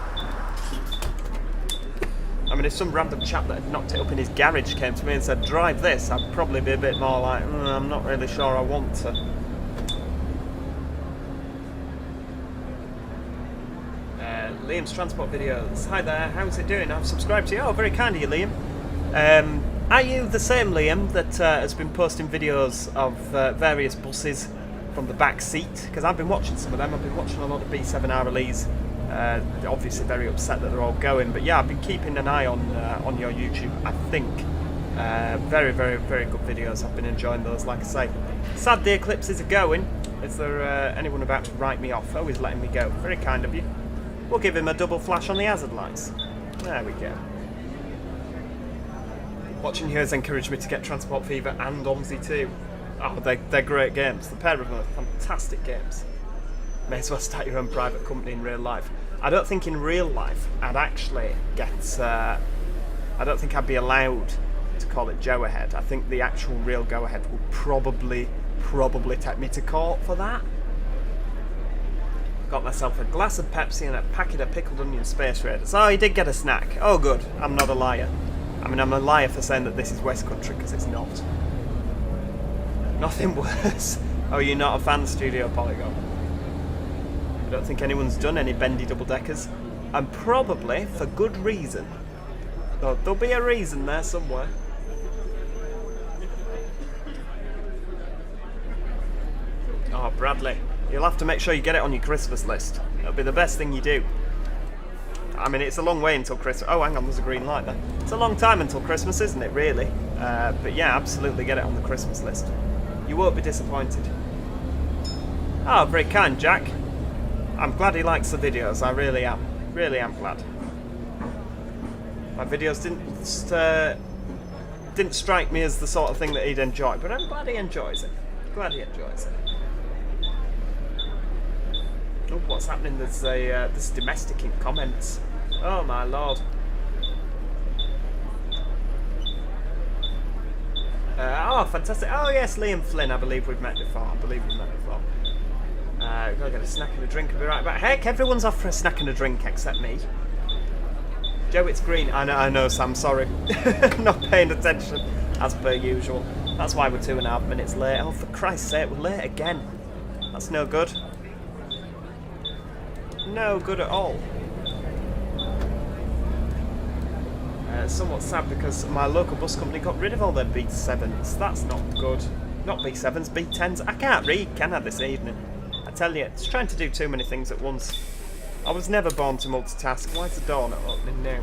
I mean, if some random chap that had knocked it up in his garage came to me and said, drive this, I'd probably be a bit more like, I'm not really sure I want to. Liam's Transport Videos. Hi there, how's it doing? I've subscribed to you. Oh, very kind of you, Liam. Are you the same Liam that has been posting videos of various buses from the back seat? Because I've been watching some of them. I've been watching a lot of B7 RLEs. Obviously very upset that they're all going, but yeah, I've been keeping an eye on your YouTube. I think very, very, very good videos. I've been enjoying those, like I say. Sad the eclipses are going. Is there anyone about to write me off? Oh, he's letting me go. Very kind of you. We'll give him a double flash on the hazard lights. There we go. Watching you has encouraged me to get Transport Fever and OMSI too. Oh, they're great games. The pair of them are fantastic games. May as well start your own private company in real life. I don't think in real life I'd actually get... I don't think I'd be allowed to call it Joe Ahead. I think the actual real Go Ahead will probably take me to court for that. Got myself a glass of Pepsi and a packet of pickled onion Space Raiders. Oh, he did get a snack. Oh, good. I'm not a liar. I mean, I'm a liar for saying that this is West Country, because it's not. Nothing worse. Oh, you're not a fan of Studio Polygon? I don't think anyone's done any bendy double-deckers. And probably for good reason. There'll be a reason there somewhere. Oh, Bradley. You'll have to make sure you get it on your Christmas list. It'll be the best thing you do. I mean, it's a long way until Christmas. Oh, hang on, there's a green light there. It's a long time until Christmas, isn't it, really? But yeah, absolutely get it on the Christmas list. You won't be disappointed. Oh, very kind, Jack. I'm glad he likes the videos, I really am. Really am glad. My videos didn't strike me as the sort of thing that he'd enjoy, but I'm glad he enjoys it. Glad he enjoys it. Oh, what's happening? There's domestic in comments. Oh my lord. Oh, fantastic. Oh yes, Liam Flynn, I believe we've met before. Gotta get a snack and a drink, I'll be right back. Heck, everyone's off for a snack and a drink except me. Joe, it's green. I know, Sam, sorry. Not paying attention, as per usual. That's why we're 2.5 minutes late. Oh, for Christ's sake, we're late again. That's no good. No good at all. Somewhat sad because my local bus company got rid of all their B7s. That's not good. Not B7s, B10s. I can't read, can I, this evening? I tell you, it's trying to do too many things at once. I was never born to multitask. Why is the door not opening now?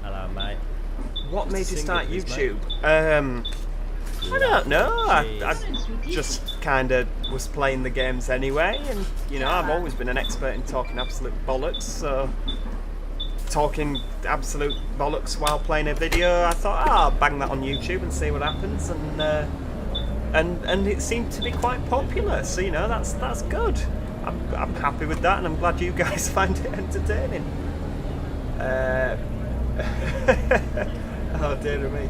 Hello, mate. What made you start YouTube? I don't know. I just kind of was playing the games anyway, and you know, I've always been an expert in talking absolute bollocks. So, talking absolute bollocks while playing a video, I thought, I'll bang that on YouTube and see what happens, and it seemed to be quite popular. So you know, that's good. I'm happy with that, and I'm glad you guys find it entertaining. Oh dear me.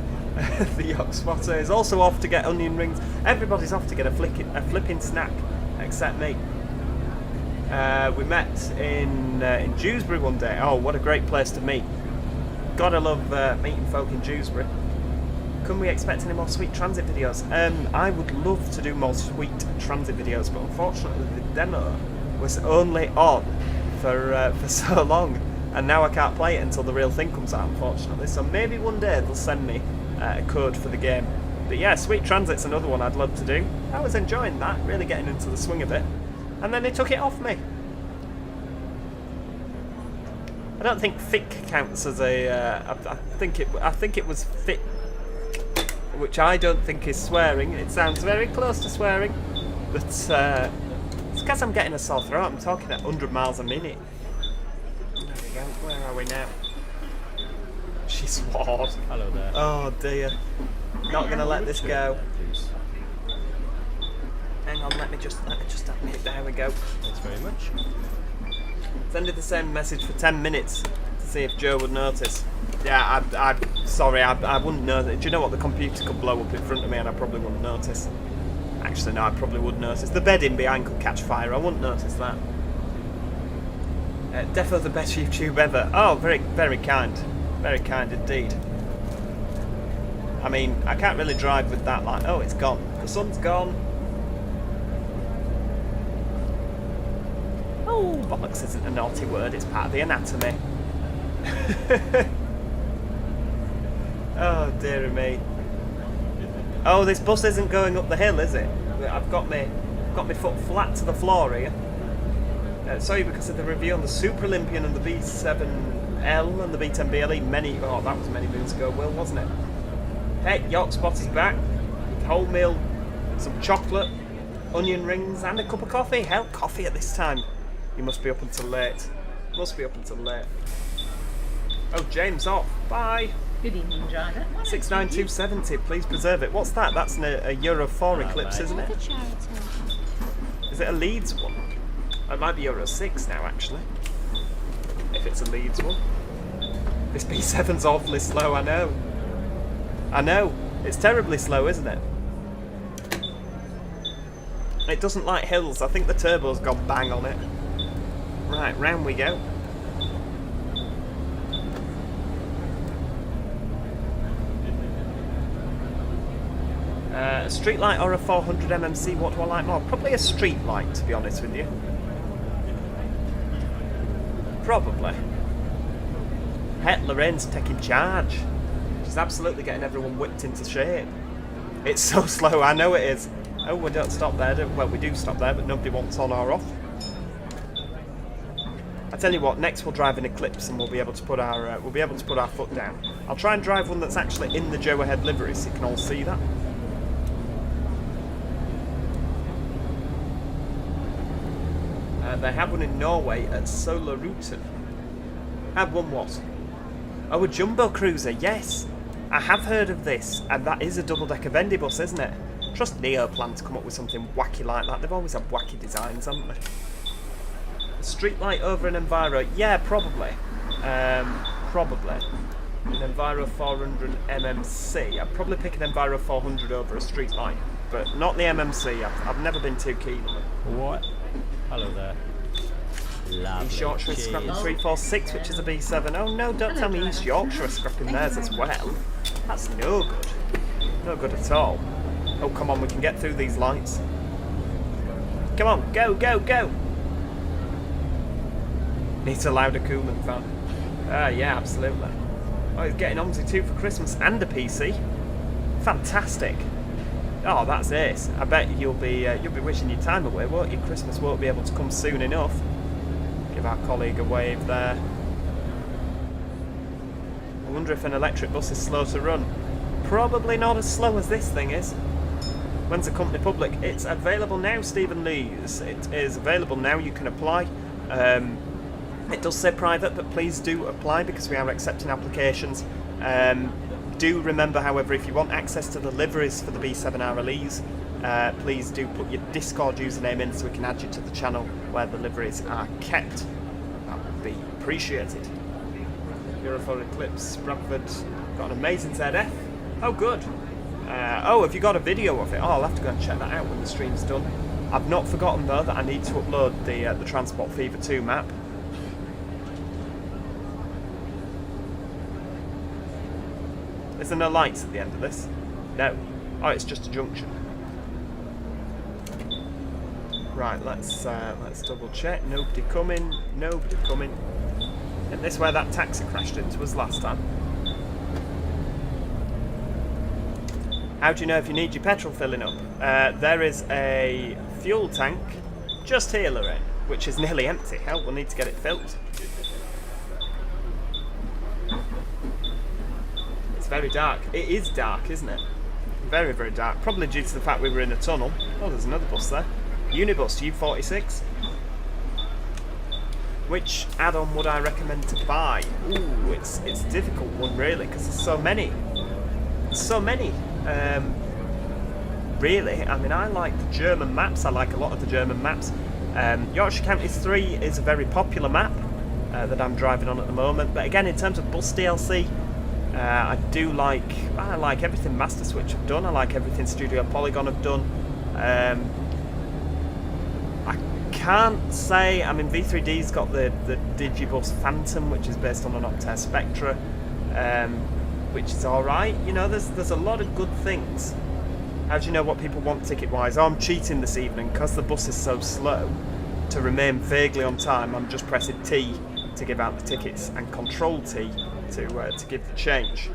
The York Spotter is also off to get onion rings. Everybody's off to get a flipping snack, except me. We met in Dewsbury one day. Oh, what a great place to meet. Gotta love meeting folk in Dewsbury. Can we expect any more sweet transit videos? I would love to do more sweet transit videos, but unfortunately the demo was only on for so long, and now I can't play it until the real thing comes out, unfortunately. So maybe one day they'll send me a code for the game. But yeah, Sweet Transit's another one I'd love to do. I was enjoying that, really getting into the swing of it, and then they took it off me. I don't think thick counts as a. I think it was fit, which I don't think is swearing. It sounds very close to swearing, but it's because I'm getting a sore throat. I'm talking at 100 miles a minute. There we go. Where are we now? She swore. Hello there. Oh dear. Not gonna let this go. Hang on, let me just admit. There we go. Thanks very much. Sending the same message for 10 minutes to see if Joe would notice. Yeah, I'm sorry, I wouldn't know. Do you know what? The computer could blow up in front of me and I probably wouldn't notice. Actually, no, I probably would notice. The bedding behind could catch fire. I wouldn't notice that. Defo the best YouTube ever. Oh, very, very kind. Very kind indeed. I mean, I can't really drive with that light. Oh, it's gone. The sun's gone. Oh, bollocks isn't a naughty word. It's part of the anatomy. Oh, dear me. Oh, this bus isn't going up the hill, is it? I've got my foot flat to the floor here. Sorry, because of the review on the Super Olympian and the B7L and the B10BLE that was many moons ago, Will, wasn't it? Hey, York Spotter's back. Wholemeal, some chocolate, onion rings, and a cup of coffee. Hell, coffee at this time. You must be up until late. Must be up until late. Oh, James off. Bye. Good evening, driver. 69270, please preserve it. What's that? That's a Euro 4 Eclipse, isn't it? Is it a Leeds one? It might be Euro 6 now, actually. If it's a Leeds one. This B7's awfully slow, I know. I know. It's terribly slow, isn't it? It doesn't like hills. I think the turbo's gone bang on it. Right, round we go. A street light or a 400 MMC, what do I like more? Probably a street light, to be honest with you. Probably. Heck, Lorraine's taking charge. She's absolutely getting everyone whipped into shape. It's so slow, I know it is. Oh, we don't stop there. Well, we do stop there, but nobody wants on or off. I tell you what, next we'll drive an Eclipse and we'll be able to put our foot down. I'll try and drive one that's actually in the Joe Ahead livery so you can all see that. They have one in Norway at Solaruten. Had one what? Oh, a jumbo cruiser, yes! I have heard of this, and that is a double-decker bendy bus, isn't it? Trust Neo plan to come up with something wacky like that. They've always had wacky designs, haven't they? A street light over an Enviro? Yeah, probably. Probably. An Enviro 400 MMC. I'd probably pick an Enviro 400 over a street light, but not the MMC. I've never been too keen on it. What? Hello there. Lovely. East Yorkshire is scrapping 346, which is a B7. Oh no, don't tell me East Yorkshire is scrapping theirs as well. That's no good. No good at all. Oh, come on, we can get through these lights. Come on, go, go, go! Needs a louder cooling fan. Yeah, absolutely. Oh, he's getting OMSI 2 for Christmas and a PC. Fantastic. Oh, that's it. I bet you'll be wishing your time away, won't you? Christmas won't be able to come soon enough. Give our colleague a wave there. I wonder if an electric bus is slow to run. Probably not as slow as this thing is. When's the company public? It's available now, Stephen Lees. It is available now, you can apply. It does say private, but please do apply because we are accepting applications. Do remember, however, if you want access to the liveries for the B7R release, please do put your Discord username in so we can add you to the channel where the liveries are kept. That would be appreciated. Euro 4 Eclipse, Bradford, got an amazing ZF. Oh, good. Oh, have you got a video of it? Oh, I'll have to go and check that out when the stream's done. I've not forgotten, though, that I need to upload the Transport Fever 2 map. Is there no lights at the end of this? No. Oh, it's just a junction. Right, let's double check. Nobody coming. Nobody coming. Isn't this where that taxi crashed into us last time? How do you know if you need your petrol filling up? There is a fuel tank just here, Lorraine, which is nearly empty. Hell, we'll need to get it filled. It's very dark. It is dark, isn't it? Very, very dark. Probably due to the fact we were in a tunnel. Oh, there's another bus there. Unibus U46. Which add-on would I recommend to buy? Ooh, it's a difficult one really because there's so many. So many. Really, I mean, I like the German maps. I like a lot of the German maps. Yorkshire Counties 3 is a very popular map that I'm driving on at the moment. But again, in terms of bus DLC, I like everything Master Switch have done. I like everything Studio Polygon have done. I can't say. I mean, V3D's got the Digibus Phantom, which is based on an Optare Spectra, which is all right. You know, there's a lot of good things. How do you know what people want ticket-wise? Oh, I'm cheating this evening because the bus is so slow. To remain vaguely on time, I'm just pressing T to give out the tickets and Control T to give the change.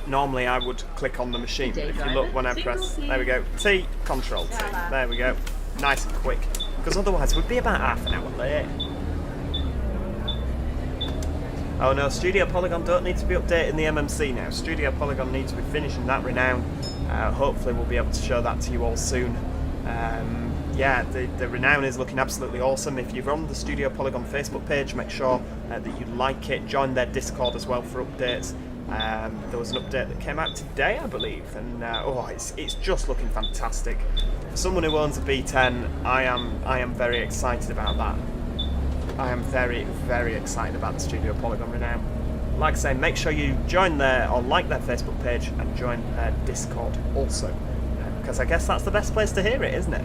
Normally I would click on the machine, but if you look when I press, there we go, T, Control T, there we go, nice and quick, because otherwise we'd be about half an hour late. Oh no, Studio Polygon don't need to be updating the MMC now. Studio Polygon needs to be finishing that renown. Hopefully we'll be able to show that to you all soon. Yeah, the renown is looking absolutely awesome. If you're on the Studio Polygon Facebook page, make sure that you like it. Join their Discord as well for updates. There was an update that came out today, I believe, and it's just looking fantastic. For someone who owns a B10, I am very excited about that. I am very, very excited about the Studio Polygon renown. Like I say, make sure you join their or like their Facebook page and join their Discord also, because I guess that's the best place to hear it, isn't it?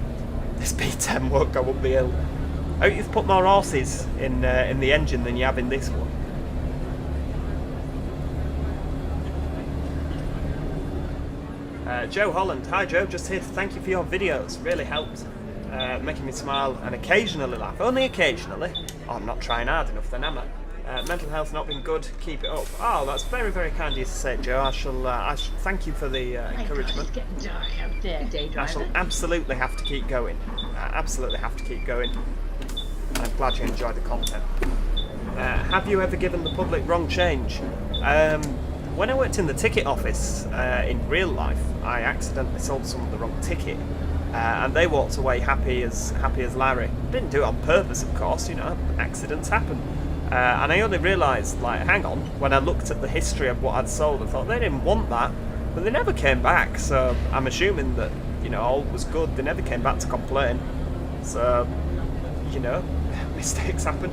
This B10 won't go up the hill. I hope you've put more horses in the engine than you have in this one. Joe Holland, hi Joe, just here to thank you for your videos, really helped, making me smile and occasionally laugh, only occasionally. Oh, I'm not trying hard enough then, am I? Mental health not been good. Keep it up. Oh, that's very, very kind of you to say, Joe. I shall thank you for the encouragement. It's getting dark out there, day I shall driver. absolutely have to keep going. Absolutely have to keep going. I'm glad you enjoyed the content. Have you ever given the public wrong change? When I worked in the ticket office in real life, I accidentally sold someone the wrong ticket, and they walked away happy as Larry. Didn't do it on purpose, of course. You know, accidents happen. And I only realised, like, hang on, when I looked at the history of what I'd sold, I thought they didn't want that, but they never came back. So I'm assuming that, you know, all was good. They never came back to complain. So, you know, mistakes happen.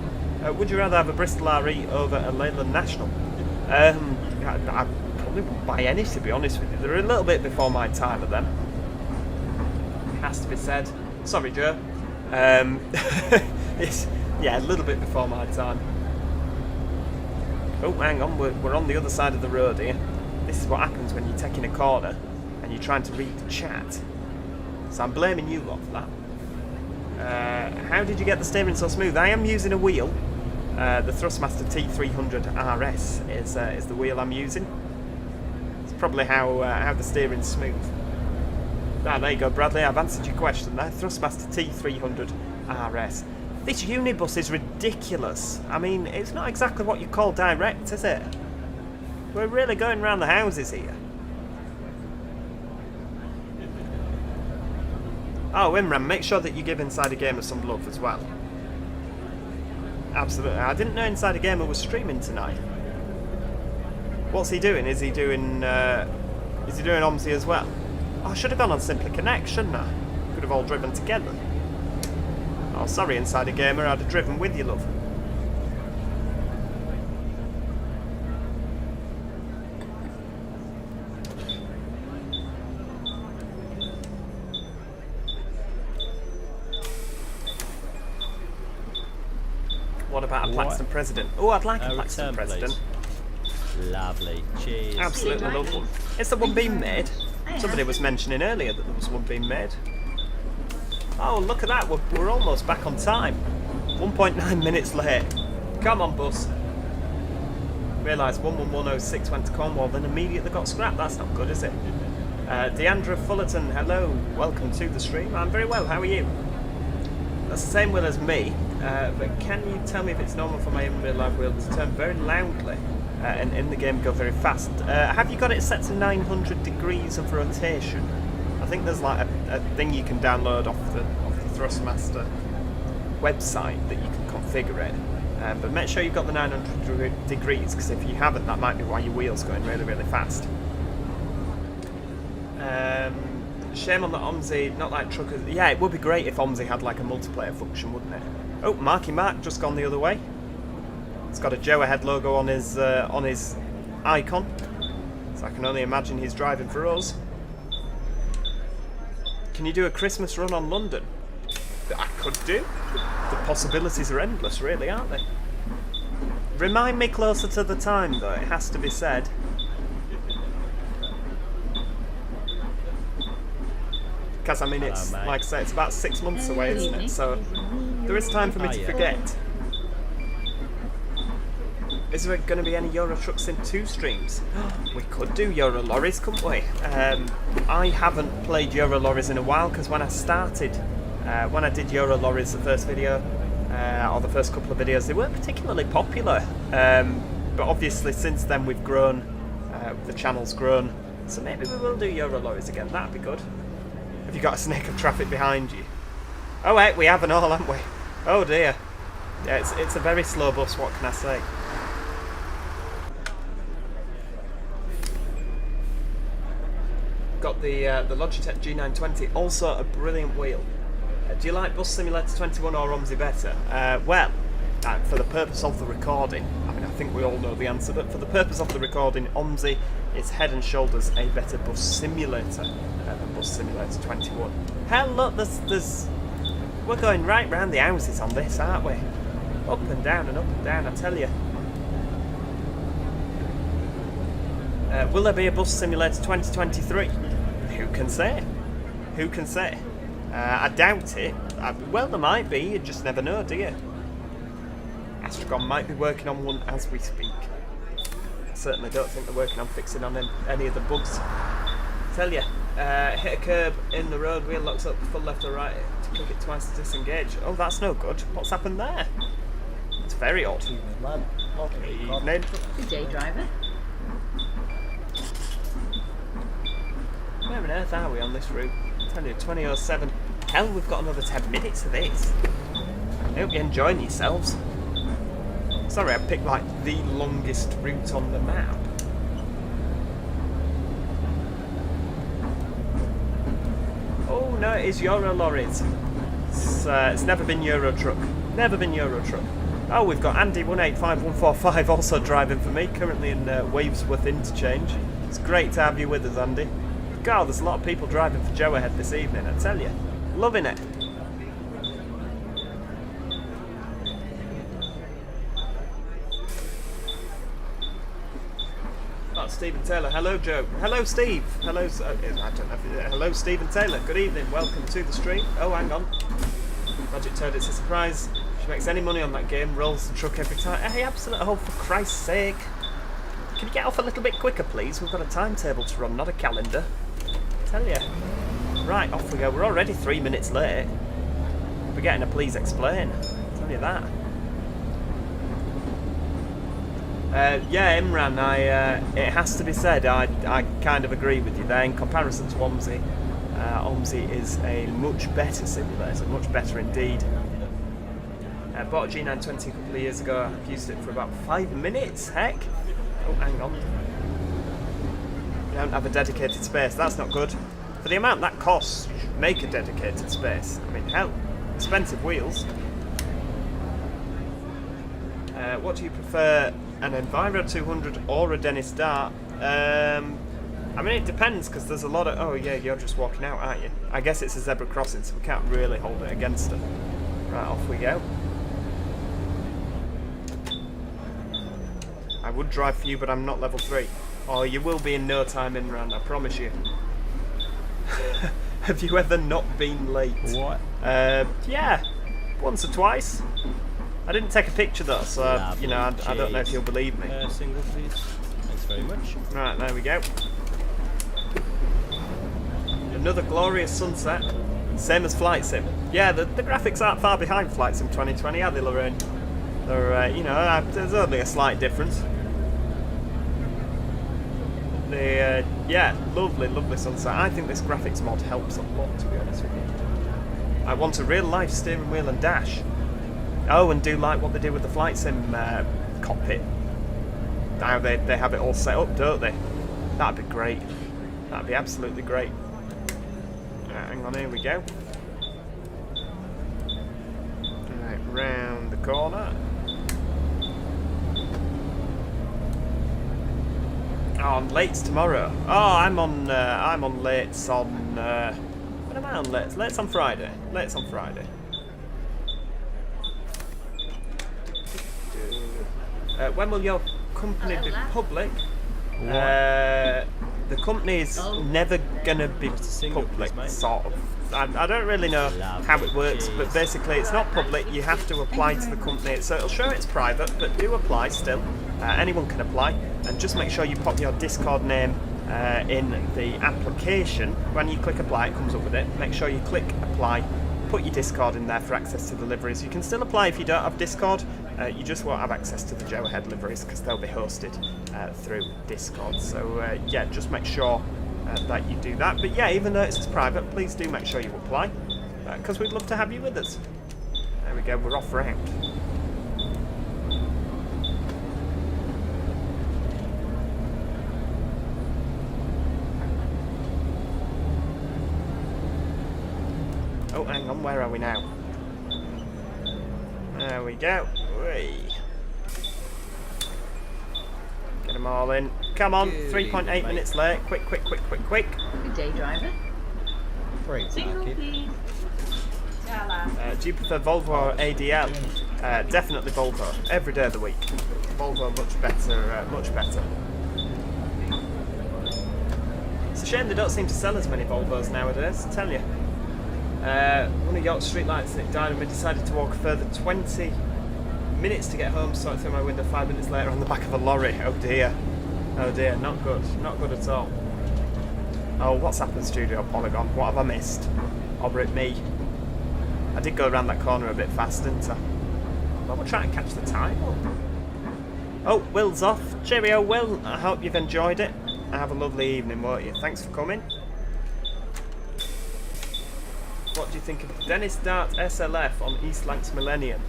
Would you rather have a Bristol RE over a Leyland National? I probably wouldn't buy any, to be honest with you. They're a little bit before my time of them. Has to be said. Sorry, Joe. Yeah, a little bit before my time. Oh, hang on, we're on the other side of the road here. This is what happens when you're taking a corner and you're trying to read the chat. So I'm blaming you lot for that. How did you get the steering so smooth? I am using a wheel. The Thrustmaster T300 RS is the wheel I'm using. It's probably how the steering's smooth. There you go, Bradley. I've answered your question there. Thrustmaster T300 RS. This unibus is ridiculous. I mean, it's not exactly what you call direct, is it? We're really going around the houses here. Oh, Imran, make sure that you give Inside a Gamer some love as well. Absolutely. I didn't know Inside a Gamer was streaming tonight. What's he doing? Is he doing OMSI as well? Oh, I should have gone on Simply Connect, shouldn't I? Could have all driven together. Oh, sorry, Inside a Gamer, I'd have driven with you, love. What about a Plaxton President? Oh, I'd like a Plaxton President. Please. Lovely. Cheers. Absolutely love one. Is there one being made? Somebody was mentioning earlier that there was one being made. Oh, look at that. We're almost back on time. 1.9 minutes late. Come on, bus. Realised 11106 went to Cornwall, then immediately got scrapped. That's not good, is it? Deandra Fullerton, hello. Welcome to the stream. I'm very well. How are you? That's the same wheel as me. But can you tell me if it's normal for my in-real life wheel to turn very loudly and in the game go very fast? Have you got it set to 900 degrees of rotation? I think there's like a thing you can download off the Thrustmaster website that you can configure it. But make sure you've got the 900 degrees, because if you haven't, that might be why your wheel's going really, really fast. Shame on the OMSI, not like truckers. Yeah, it would be great if OMSI had like a multiplayer function, wouldn't it? Oh, Marky Mark just gone the other way. It's got a Joe Ahead logo on his icon, so I can only imagine he's driving for us. Can you do a Christmas run on London? I could do. The possibilities are endless, really, aren't they? Remind me closer to the time, though, it has to be said. Because, I mean, it's, like I say, it's about 6 months away, isn't it? So, there is time for me to forget. Is there going to be any Euro Truck Sim 2 streams? We could do Euro Lorries, couldn't we? I haven't played Euro Lorries in a while, because when I started, when I did Euro Lorries, the first video, or the first couple of videos, they weren't particularly popular. But obviously, since then, we've grown, the channel's grown, so maybe we will do Euro Lorries again. That'd be good. Have you got a snake of traffic behind you? Oh, wait, we have an all, haven't we? Oh dear. Yeah, it's a very slow bus, what can I say? Got the Logitech G920, also a brilliant wheel. Do you like Bus Simulator 21 or OMSI better? Well, for the purpose of the recording, I mean, I think we all know the answer, but for the purpose of the recording, OMSI is head and shoulders a better bus simulator than Bus Simulator 21. Hell, look, we're going right round the houses on this, aren't we? Up and down, I tell you. Will there be a Bus Simulator 2023? Who can say? Who can say? I doubt it. Well, there might be. You just never know, do you? Astragon might be working on one as we speak. I certainly don't think they're working on fixing on any of the bugs. Tell you, hit a curb in the road, wheel locks up, full left or right to click it twice to disengage. Oh, that's no good. What's happened there? It's very odd. Evening. Good day, driver. Where on earth are we on this route? I tell you, 2007. Hell, we've got another 10 minutes of this. I hope you're enjoying yourselves. Sorry, I picked like the longest route on the map. Oh no, it is Euro lorries. It's never been Euro truck. Never been Euro truck. Oh, we've got Andy 185145 also driving for me, currently in Wavesworth Interchange. It's great to have you with us, Andy. God, there's a lot of people driving for Joe ahead this evening, I tell you. Loving it. Oh, Stephen Taylor. Hello, Joe. Hello, Steve. Hello, I don't know if hello, Stephen Taylor. Good evening. Welcome to the stream. Oh, hang on. Magic Toad, it's a surprise. She makes any money on that game, rolls the truck every time. Hey, absolute hope, for Christ's sake. Can you get off a little bit quicker, please? We've got a timetable to run, not a calendar. Tell you. Right, off we go. We're already 3 minutes late. We're getting a please explain. Tell you that. Yeah, Imran, it has to be said, I kind of agree with you there. In comparison to OMSI, OMSI is a much better simulator, much better indeed. I bought a G920 a couple of years ago. I've used it for about 5 minutes, heck. Oh, hang on. You don't have a dedicated space, that's not good. For the amount that costs, you should make a dedicated space. I mean, hell, expensive wheels. What do you prefer, an Enviro 200 or a Dennis Dart? I mean, it depends, because there's a lot of... Oh, yeah, you're just walking out, aren't you? I guess it's a zebra crossing, so we can't really hold it against her. Right, off we go. I would drive for you, but I'm not level 3. Oh, you will be in no time, Imran, I promise you. Have you ever not been late? What? Yeah, once or twice. I didn't take a picture though, so Lovely. you know, I don't know if you'll believe me. Single, please. Thanks very much. Right, there we go. Another glorious sunset. Same as Flight Sim. Yeah, the graphics aren't far behind Flight Sim 2020, are they, Lorraine? They're, you know, there's only a slight difference. Yeah, lovely, lovely sunset. I think this graphics mod helps a lot, to be honest with you. I want a real-life steering wheel and dash. Oh, and do like what they do with the Flight Sim cockpit. Now they have it all set up, don't they? That'd be great. That'd be absolutely great. Hang on, here we go. Right, round the corner. Oh, I'm late tomorrow. Oh, I'm on lates on. When am I on lates? Lates on Friday. Lates on Friday. When will your company be public? The company is never gonna be public, sort of. I don't really know how it works, but basically it's not public. You have to apply to the company, so it'll show it's private, but do apply still. Anyone can apply, and just make sure you pop your Discord name in the application. When you click apply, it comes up with it. Make sure you click apply, put your Discord in there for access to the liveries. You can still apply if you don't have Discord. You just won't have access to the Joe Ahead liveries because they'll be hosted through Discord. So yeah, just make sure that you do that. But yeah, even though it's private, please do make sure you apply because we'd love to have you with us. There we go, we're off round. Oh, hang on, where are we now? There we go. Whee. Get them all in. Come on, 3.8 minutes late. Quick, quick, quick, quick, quick. Good day, driver. Great, Single, please. Do you prefer Volvo or ADL? Definitely Volvo. Every day of the week. Volvo much better, much better. It's a shame they don't seem to sell as many Volvos nowadays, I tell you. One of York's streetlights that died and we decided to walk a further 20 Minutes to get home, saw it through my window 5 minutes later on the back of a lorry. Oh dear, not good at all. Oh, what's happened, Studio Polygon? What have I missed? Or it me? I did go around that corner a bit fast, didn't I? Well, we'll try and catch the time up. Oh, Will's off. Cheerio, Will. I hope you've enjoyed it. Have a lovely evening, won't you? Thanks for coming. What do you think of the Dennis Dart SLF on East Lancs Millennium?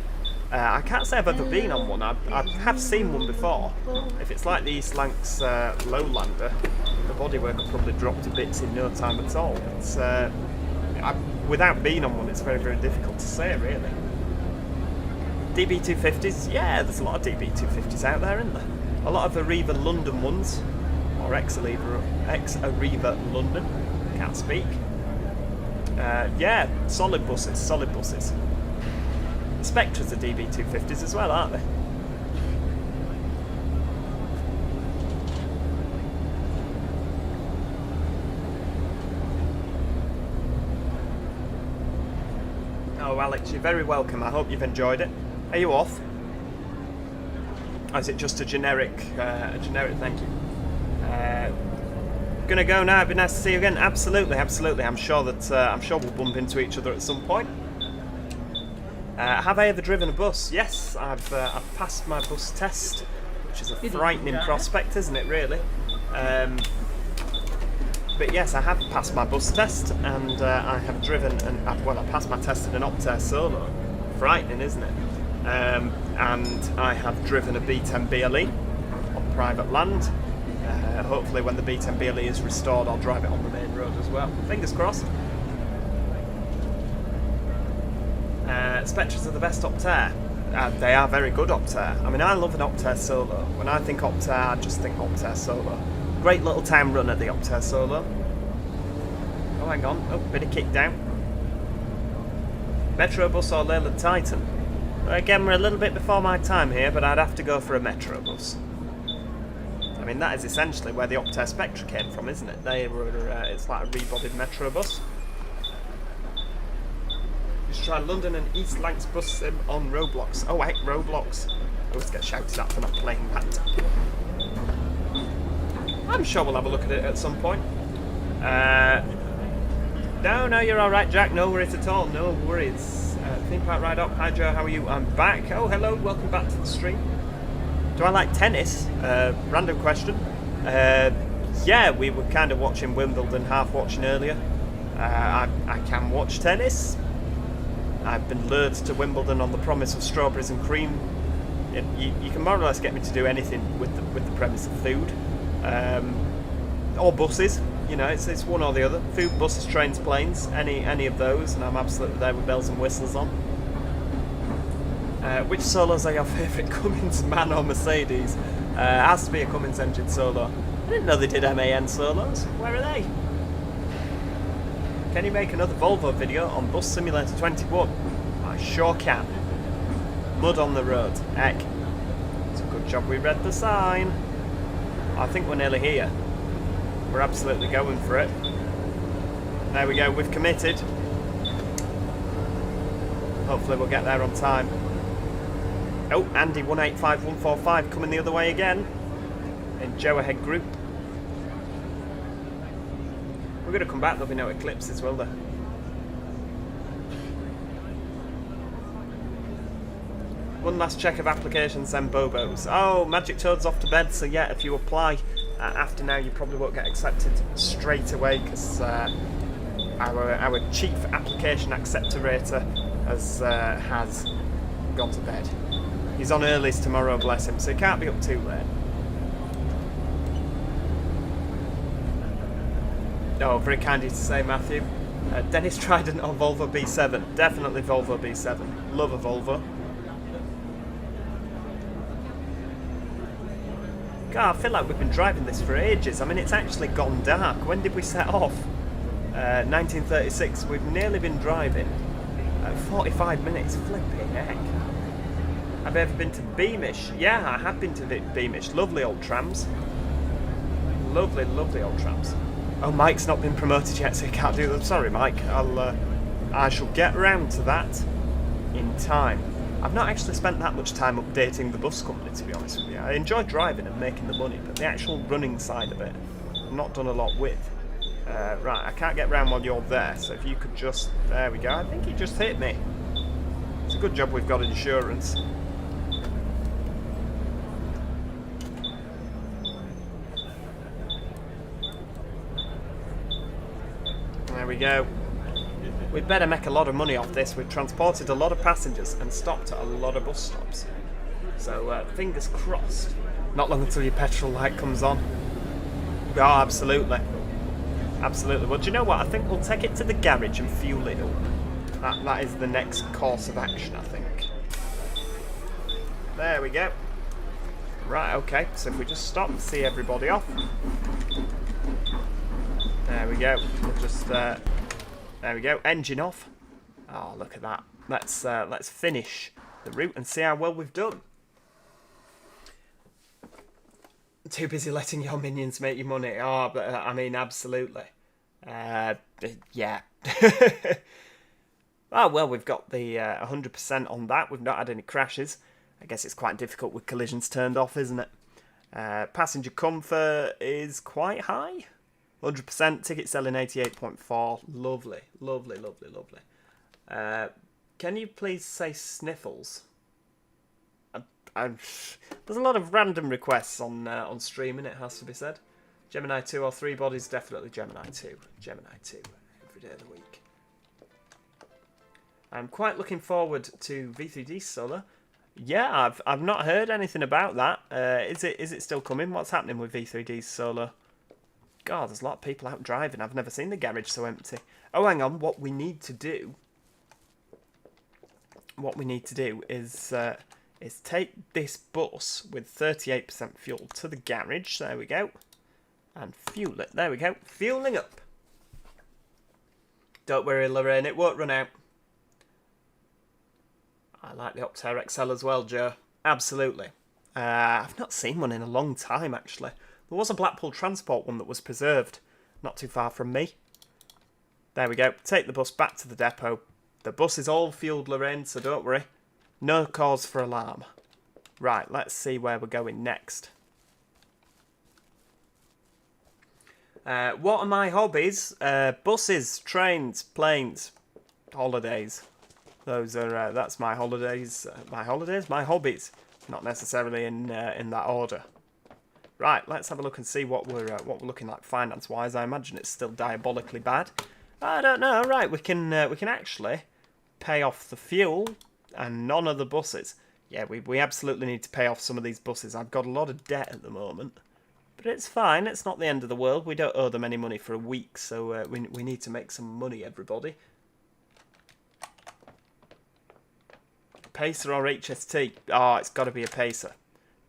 I can't say I've ever been on one. I have seen one before. If it's like the East Lancs Lowlander, the bodywork will probably drop to bits in no time at all. It's, without being on one, it's very, very difficult to say, really. DB250s? Yeah, there's a lot of DB250s out there, isn't there? A lot of Arriva London ones, or ex-Arriva London, can't speak. Yeah, solid buses. The Spectres are DB250s as well, aren't they? Oh, Alex, you're very welcome. I hope you've enjoyed it. Are you off? Or is it just a generic thank you? Gonna go now. It'd be nice to see you again. Absolutely. I'm sure we'll bump into each other at some point. Have I ever driven a bus? Yes, I've passed my bus test, which is a frightening prospect, isn't it, really? But yes, I have passed my bus test, and I have driven, I passed my test in an Optare Solo. Frightening, isn't it? And I have driven a B10 BLE on private land. Hopefully when the B10 BLE is restored, I'll drive it on the main road as well. Fingers crossed. Spectres are the best Optare. They are very good Optare. I mean, I love an Optare Solo. When I think Optare, I just think Optare Solo. Great little time run at the Optare Solo. Oh, hang on. Oh, bit of kick down. Metrobus or Leyland Titan? Again, we're a little bit before my time here, but I'd have to go for a Metrobus. I mean, that is essentially where the Optare Spectra came from, isn't it? They were, it's like a rebodied Metrobus. Just try London and East Lancs bus sim on Roblox. Oh, heck, Roblox. I always get shouted at for not playing that. I'm sure we'll have a look at it at some point. No, you're alright, Jack. No worries at all. No worries. Theme Park Ride Up. Hi, Joe. How are you? I'm back. Oh, hello. Welcome back to the stream. Do I like tennis? Random question. Yeah, we were kind of watching Wimbledon, half watching earlier. I can watch tennis. I've been lured to Wimbledon on the promise of strawberries and cream. You can more or less get me to do anything with the premise of food. Or buses, you know, it's one or the other. Food, buses, trains, planes, any of those, and I'm absolutely there with bells and whistles on. Which solos are your favourite, Cummins, MAN or Mercedes? Has to be a Cummins engine solo. I didn't know they did MAN solos. Where are they? Can you make another Volvo video on Bus Simulator 21? I sure can. Mud on the road. Heck. It's a good job we read the sign. I think we're nearly here. We're absolutely going for it. There we go, we've committed. Hopefully we'll get there on time. Oh, Andy 185145 coming the other way again. In Joe Ahead Group. We're going to come back, there'll be no eclipses, will there? One last check of applications, then Bobos. Oh, Magic Toad's off to bed, so yeah, if you apply after now, you probably won't get accepted straight away, because our chief application acceptor rater has gone to bed. He's on earlies tomorrow, bless him, so he can't be up too late. Oh, very kind of you to say, Matthew. Dennis Trident or Volvo B7? Definitely Volvo B7. Love a Volvo. God, I feel like we've been driving this for ages. I mean, it's actually gone dark. When did we set off? 1936. We've nearly been driving 45 minutes. Flipping heck. Have you ever been to Beamish? Yeah, I have been to Beamish. Lovely old trams. Lovely, lovely old trams. Oh, Mike's not been promoted yet, so he can't do them. Sorry, Mike. I shall get round to that in time. I've not actually spent that much time updating the bus company, to be honest with you. I enjoy driving and making the money, but the actual running side of it, I've not done a lot with. Right, I can't get round while you're there, so if you could just... There we go. I think he just hit me. It's a good job we've got insurance. There we go. We'd better make a lot of money off this. We've transported a lot of passengers and stopped at a lot of bus stops. So, fingers crossed. Not long until your petrol light comes on. Oh, absolutely. Absolutely. Well, do you know what? I think we'll take it to the garage and fuel it up. That is the next course of action, I think. There we go. Right, okay. So if we just stop and see everybody off. There we go. We'll just... there we go. Engine off. Oh, look at that. Let's finish the route and see how well we've done. Too busy letting your minions make you money. Oh, but I mean, absolutely. Yeah. Oh, well, we've got the 100% on that. We've not had any crashes. I guess it's quite difficult with collisions turned off, isn't it? Passenger comfort is quite high. 100%. Ticket selling 88.4. Lovely. Lovely, lovely, lovely. Can you please say sniffles? There's a lot of random requests on streaming, it has to be said. Gemini 2 or 3 bodies, definitely Gemini 2. Gemini 2, every day of the week. I'm quite looking forward to V3D Solar. Yeah, I've not heard anything about that. Is it still coming? What's happening with V3D Solar? God, there's a lot of people out driving. I've never seen the garage so empty. Oh, hang on. What we need to do is take this bus with 38% fuel to the garage. There we go. And fuel it. There we go. Fueling up. Don't worry, Lorraine. It won't run out. I like the Optare XL as well, Joe. Absolutely. I've not seen one in a long time, actually. There was a Blackpool Transport one that was preserved. Not too far from me. There we go. Take the bus back to the depot. The bus is all fueled, Lorraine, so don't worry. No cause for alarm. Right, let's see where we're going next. What are my hobbies? Buses, trains, planes, holidays. Those are that's my holidays. My hobbies. Not necessarily in that order. Right, let's have a look and see what we're looking like finance-wise. I imagine it's still diabolically bad. I don't know. Right, we can actually pay off the fuel and none of the buses. Yeah, we absolutely need to pay off some of these buses. I've got a lot of debt at the moment. But it's fine. It's not the end of the world. We don't owe them any money for a week, so we need to make some money, everybody. Pacer or HST? Oh, it's got to be a Pacer.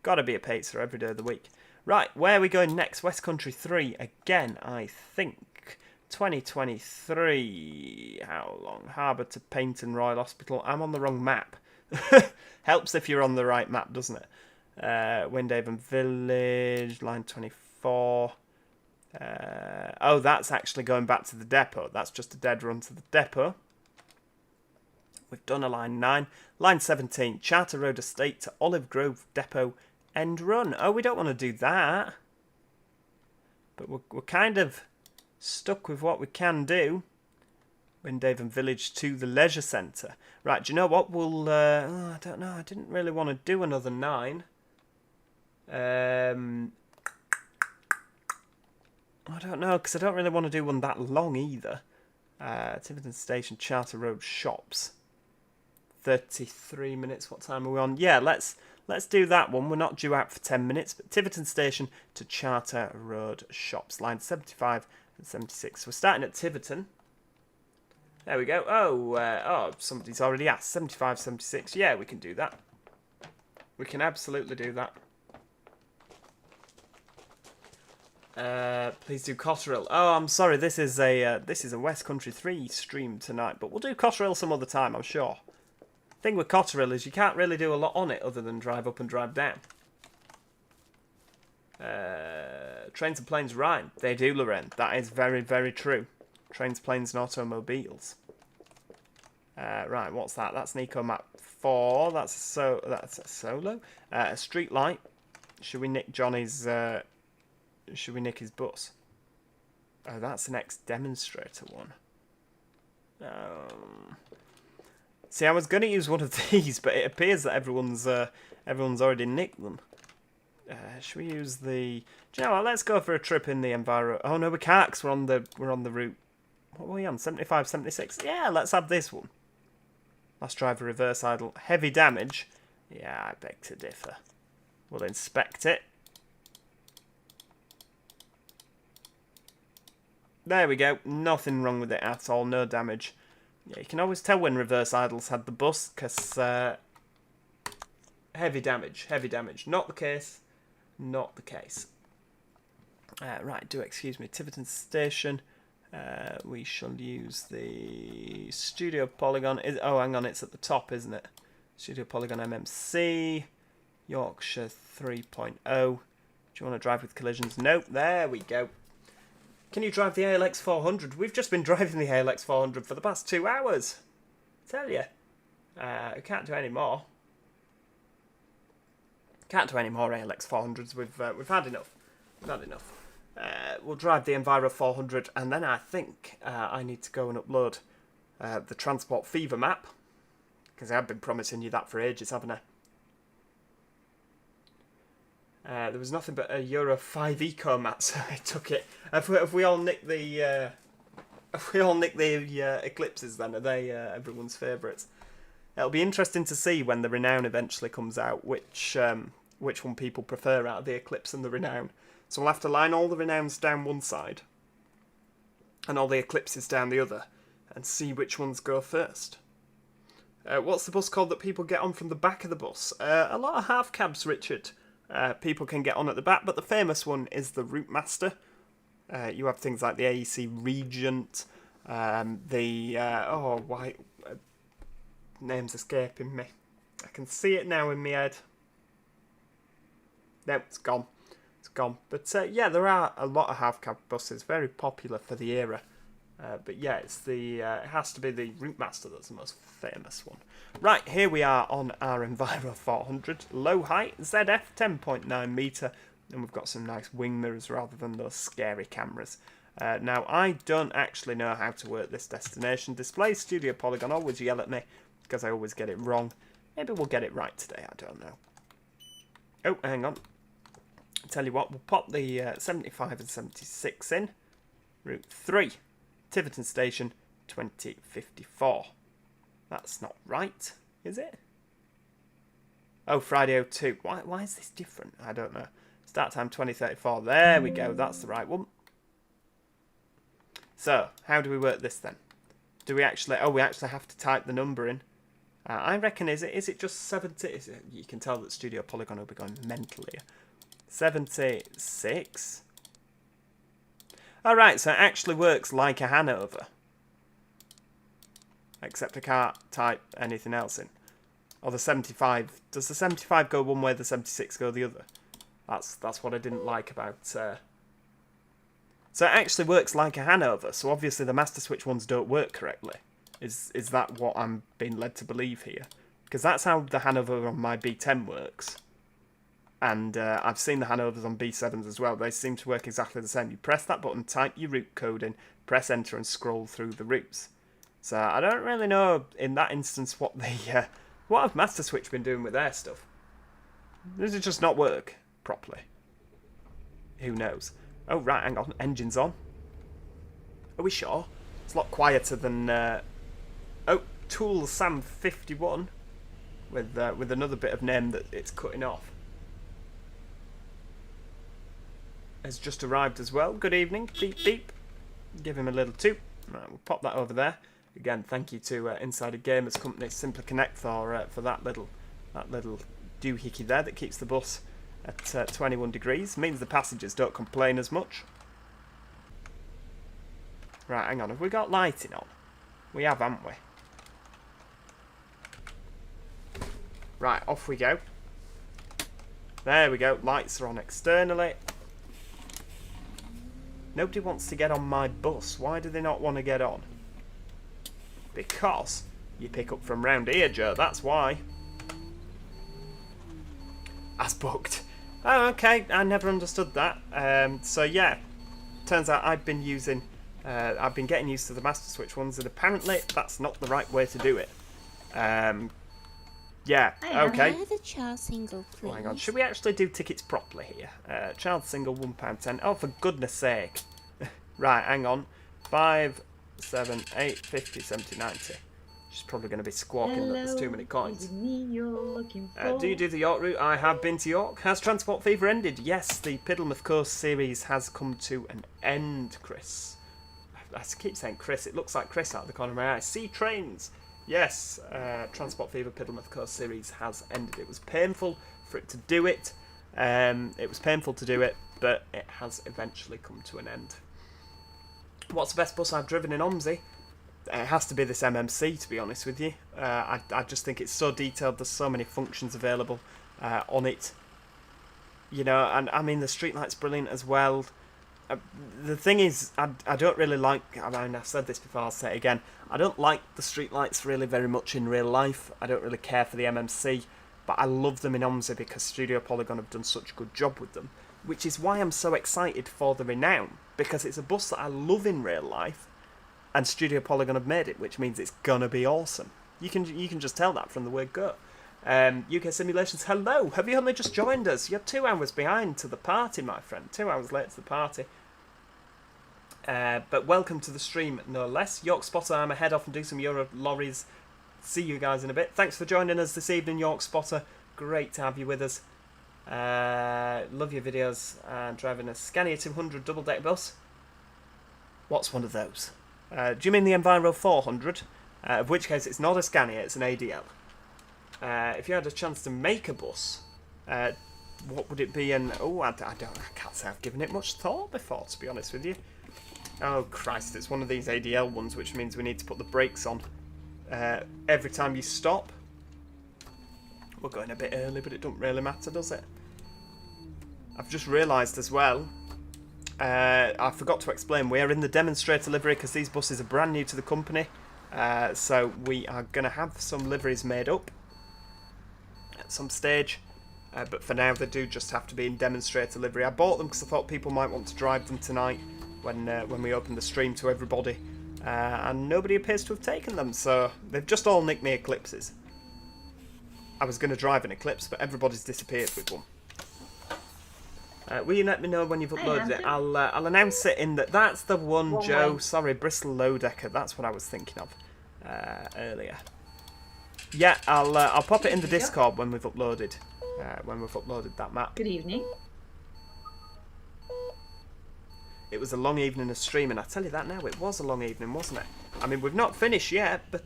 Got to be a Pacer every day of the week. Right, where are we going next? West Country 3 again, I think. 2023. How long? Harbour to Paignton Royal Hospital. I'm on the wrong map. Helps if you're on the right map, doesn't it? Windhaven Village, line 24. Oh, that's actually going back to the depot. That's just a dead run to the depot. We've done a line 9. Line 17, Charter Road Estate to Olive Grove Depot, end run. Oh, we don't want to do that. But we're kind of stuck with what we can do. Windhaven Village to the Leisure Centre. Right, do you know what? We'll... I don't know. I didn't really want to do another 9. I don't know, because I don't really want to do one that long either. Tiverton Station, Charter Road Shops. 33 minutes. What time are we on? Yeah, let's do that one. We're not due out for 10 minutes. But Tiverton Station to Charter Road Shops. Line 75 and 76. We're starting at Tiverton. There we go. Oh, somebody's already asked. 75, 76. Yeah, we can do that. We can absolutely do that. Please do Cotterill. Oh, I'm sorry. This is a West Country 3 stream tonight, but we'll do Cotterill some other time, I'm sure. Thing with Cotterill is you can't really do a lot on it other than drive up and drive down. Trains and planes rhyme. They do, Lorraine. That is very, very true. Trains, planes and automobiles. Right, what's that? That's an eco map 4. That's a solo. A street light. Should we nick Johnny's? Should we nick his bus? Oh, that's an ex-demonstrator one. See, I was going to use one of these, but it appears that everyone's already nicked them. Should we use the? Do you know what? Let's go for a trip in the Enviro. Oh no, we can't, 'cause we're on the route. What were we on? 75, 76. Yeah, let's have this one. Last driver reverse idle. Heavy damage. Yeah, I beg to differ. We'll inspect it. There we go. Nothing wrong with it at all. No damage. Yeah, you can always tell when reverse idles had the bus, because heavy damage. Heavy damage. Not the case. Not the case. Right, do excuse me. Tiverton Station. We shall use the Studio Polygon. Oh, hang on, it's at the top, isn't it? Studio Polygon MMC. Yorkshire 3.0. Do you want to drive with collisions? Nope, there we go. Can you drive the ALX 400? We've just been driving the ALX 400 for the past 2 hours. Tell you. We can't do any more. Can't do any more ALX 400s. We've had enough. We've had enough. We'll drive the Enviro 400, and then I think I need to go and upload the Transport Fever map, because I've been promising you that for ages, haven't I? There was nothing but a Euro 5 Eco map, so I took it. Have we all nicked the Eclipses then? Are they everyone's favourites? It'll be interesting to see when the Renown eventually comes out, which one people prefer out of the Eclipse and the Renown. So we'll have to line all the Renowns down one side and all the Eclipses down the other and see which ones go first. What's the bus called that people get on from the back of the bus? A lot of half cabs, Richard. People can get on at the back, but the famous one is the Route Master. You have things like the AEC Regent, name's escaping me. I can see it now in my head. No, it's gone. It's gone. But yeah, there are a lot of half cab buses, very popular for the era. But yeah, it has to be the Route Master that's the most famous one. Right, here we are on our Enviro 400. Low height, ZF 10.9 metre. And we've got some nice wing mirrors rather than those scary cameras. Now, I don't actually know how to work this destination display. Studio Polygon always yell at me because I always get it wrong. Maybe we'll get it right today, I don't know. Oh, hang on. Tell you what, we'll pop the 75 and 76 in. Route 3, Tiverton Station, 2054. That's not right, is it? Oh, Friday 02. Why is this different? I don't know. Start time 2034. There we go. That's the right one. So, how do we work this then? Do we actually... Oh, we actually have to type the number in. I reckon, is it just 70? You can tell that Studio Polygon will be going mental here. 76. Alright, so it actually works like a Hanover. Except I can't type anything else in. Or the 75. Does the 75 go one way, the 76 go the other? That's what I didn't like about... So it actually works like a Hanover, so obviously the master switch ones don't work correctly. Is that what I'm being led to believe here? Because that's how the Hanover on my B10 works. And I've seen the Hanovers on B7s as well. They seem to work exactly the same. You press that button, type your route code in, press enter and scroll through the routes. So I don't really know in that instance what have Master Switch been doing with their stuff. Does it just not work properly? Who knows? Oh right, hang on, engine's on. Are we sure? It's a lot quieter than Tool Sam 51 with another bit of name that it's cutting off. Has just arrived as well. Good evening. Beep beep. Give him a little toot. Right, we'll pop that over there. Again, thank you to Insider Gamers Company Simply Connect for that little doohickey there that keeps the bus at 21 degrees. Means the passengers don't complain as much. Right, hang on. Have we got lighting on? We have, haven't we? Right, off we go. There we go. Lights are on externally. Nobody wants to get on my bus. Why do they not want to get on? Because you pick up from round here, Joe. That's why. As booked. Oh, okay. I never understood that. So yeah, turns out I've been getting used to the master switch ones, and apparently that's not the right way to do it. Yeah. Okay. Another child single, please. Oh, hang on. Should we actually do tickets properly here? Child single, £1.10. Oh, for goodness sake. Right, hang on. 5, 7, 8, 50, 70, 90. She's probably going to be squawking that there's too many coins. Do you do the York route? I have been to York. Has Transport Fever ended? Yes, the Piddlemouth Coast series has come to an end, Chris. I keep saying Chris. It looks like Chris out of the corner of my eye. See trains. Yes, Transport Fever Piddlemouth Coast series has ended. It was painful for it to do it. It was painful to do it, but it has eventually come to an end. What's the best bus I've driven in OMSI? It has to be this MMC, to be honest with you. I just think it's so detailed. There's so many functions available on it. You know, and I mean the streetlight's brilliant as well. The thing is, I don't really like, I mean, I've said this before, I'll say it again, I don't like the streetlights really very much in real life. I don't really care for the MMC, but I love them in OMSI because Studio Polygon have done such a good job with them, which is why I'm so excited for the Renown, because it's a bus that I love in real life, and Studio Polygon have made it, which means it's gonna be awesome. You can just tell that from the word go. UK Simulations, hello! Have you only just joined us? You're 2 hours behind to the party, my friend. 2 hours late to the party. But welcome to the stream, no less. York Spotter, I'm ahead off and do some Euro lorries. See you guys in a bit. Thanks for joining us this evening, York Spotter. Great to have you with us. Love your videos. Driving a Scania 200 double-deck bus. What's one of those? Do you mean the Enviro 400? Of which case it's not a Scania, it's an ADL. If you had a chance to make a bus, what would it be? And I can't say I've given it much thought before, to be honest with you. Oh Christ, it's one of these ADL ones, which means we need to put the brakes on every time you stop. We're going a bit early, but it doesn't really matter, does it? I've just realised as well, I forgot to explain, we are in the demonstrator livery because these buses are brand new to the company. So we are going to have some liveries made up at some stage. But for now, they do just have to be in demonstrator livery. I bought them because I thought people might want to drive them tonight when we open the stream to everybody. And nobody appears to have taken them, so they've just all nicked me Eclipses. I was going to drive an Eclipse, but everybody's disappeared with one. Will you let me know when you've uploaded it? I'll announce it in that. That's the one, Joe. Sorry, Bristol Low-Decker. That's what I was thinking of earlier. Yeah, I'll pop it in the Discord when we've uploaded. When we've uploaded that map. Good evening. It was a long evening of streaming. I tell you that now, it was a long evening, wasn't it? I mean, we've not finished yet, but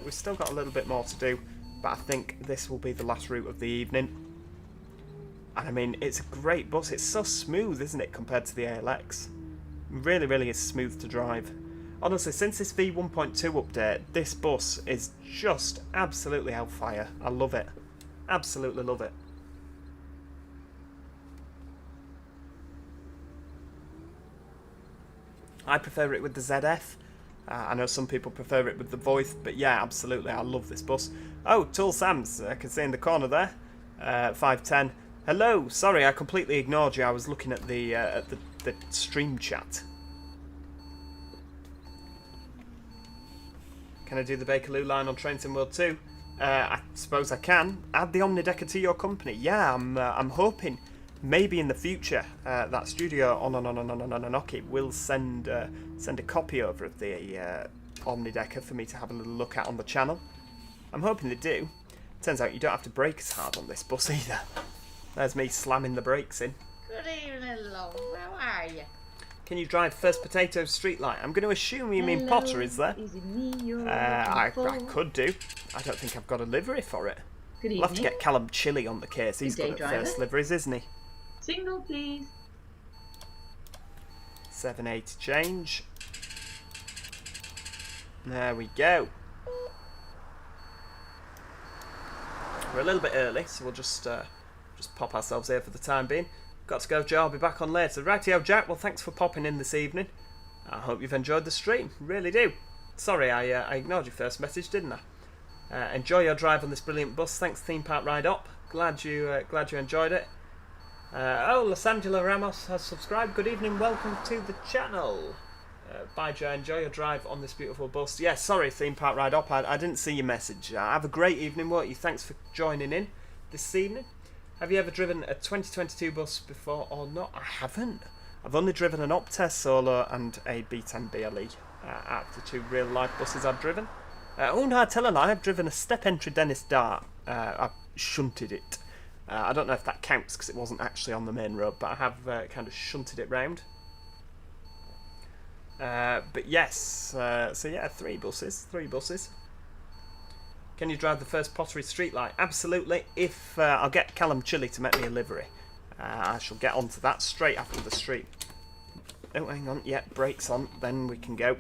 we've still got a little bit more to do. But I think this will be the last route of the evening. And I mean, it's a great bus. It's so smooth, isn't it, compared to the ALX? Really, really is smooth to drive. Honestly, since this V1.2 update, this bus is just absolutely hellfire. I love it. Absolutely love it. I prefer it with the ZF. I know some people prefer it with the Voith, but yeah, absolutely, I love this bus. Oh, Tool Sam's, I can see in the corner there. 510. Hello, sorry, I completely ignored you. I was looking at the stream chat. Can I do the Bakerloo line on Train Sim World 2? I suppose I can. Add the Omnidecker to your company. Yeah, I'm hoping maybe in the future that Studio Onononononononoki will send a copy over of the Omnidecker for me to have a little look at on the channel. I'm hoping they do. Turns out you don't have to brake as hard on this bus either. There's me slamming the brakes in. Good evening, love. How are you? Can you drive First Potato Streetlight? I'm going to assume you mean Potter, is there? Is it me you're I could do. I don't think I've got a livery for it. Good evening. I'll have to get Callum Chilly on the case. He's Good good day, at driver. first liveries, isn't he? Single, please. 780 change. There we go. We're a little bit early, so we'll just pop ourselves here for the time being. Got to go, Joe. I'll be back on later. Rightio, Jack. Well, thanks for popping in this evening. I hope you've enjoyed the stream. Really do. Sorry, I ignored your first message, didn't I? Enjoy your drive on this brilliant bus. Thanks, Theme Park Ride Up. Glad you enjoyed it. Los Angeles Ramos has subscribed. Good evening, welcome to the channel. Bye, Joe. Enjoy your drive on this beautiful bus. Yeah, sorry, Theme Park Ride Up. I didn't see your message. Have a great evening, won't you? Thanks for joining in this evening. Have you ever driven a 2022 bus before or not? I haven't. I've only driven an Optess Solo and a B10 BLE out of the 2 real life buses I've driven. Oh no, I tell a lie, I've driven a step entry Dennis Dart. I've shunted it. I don't know if that counts because it wasn't actually on the main road, but I have kind of shunted it round. But yes, so yeah, 3 buses. Can you drive the first Pottery Streetlight? Absolutely, if I'll get Callum Chilly to make me a livery. I shall get onto that straight after the street. Oh, hang on, yeah, brakes on, then we can go.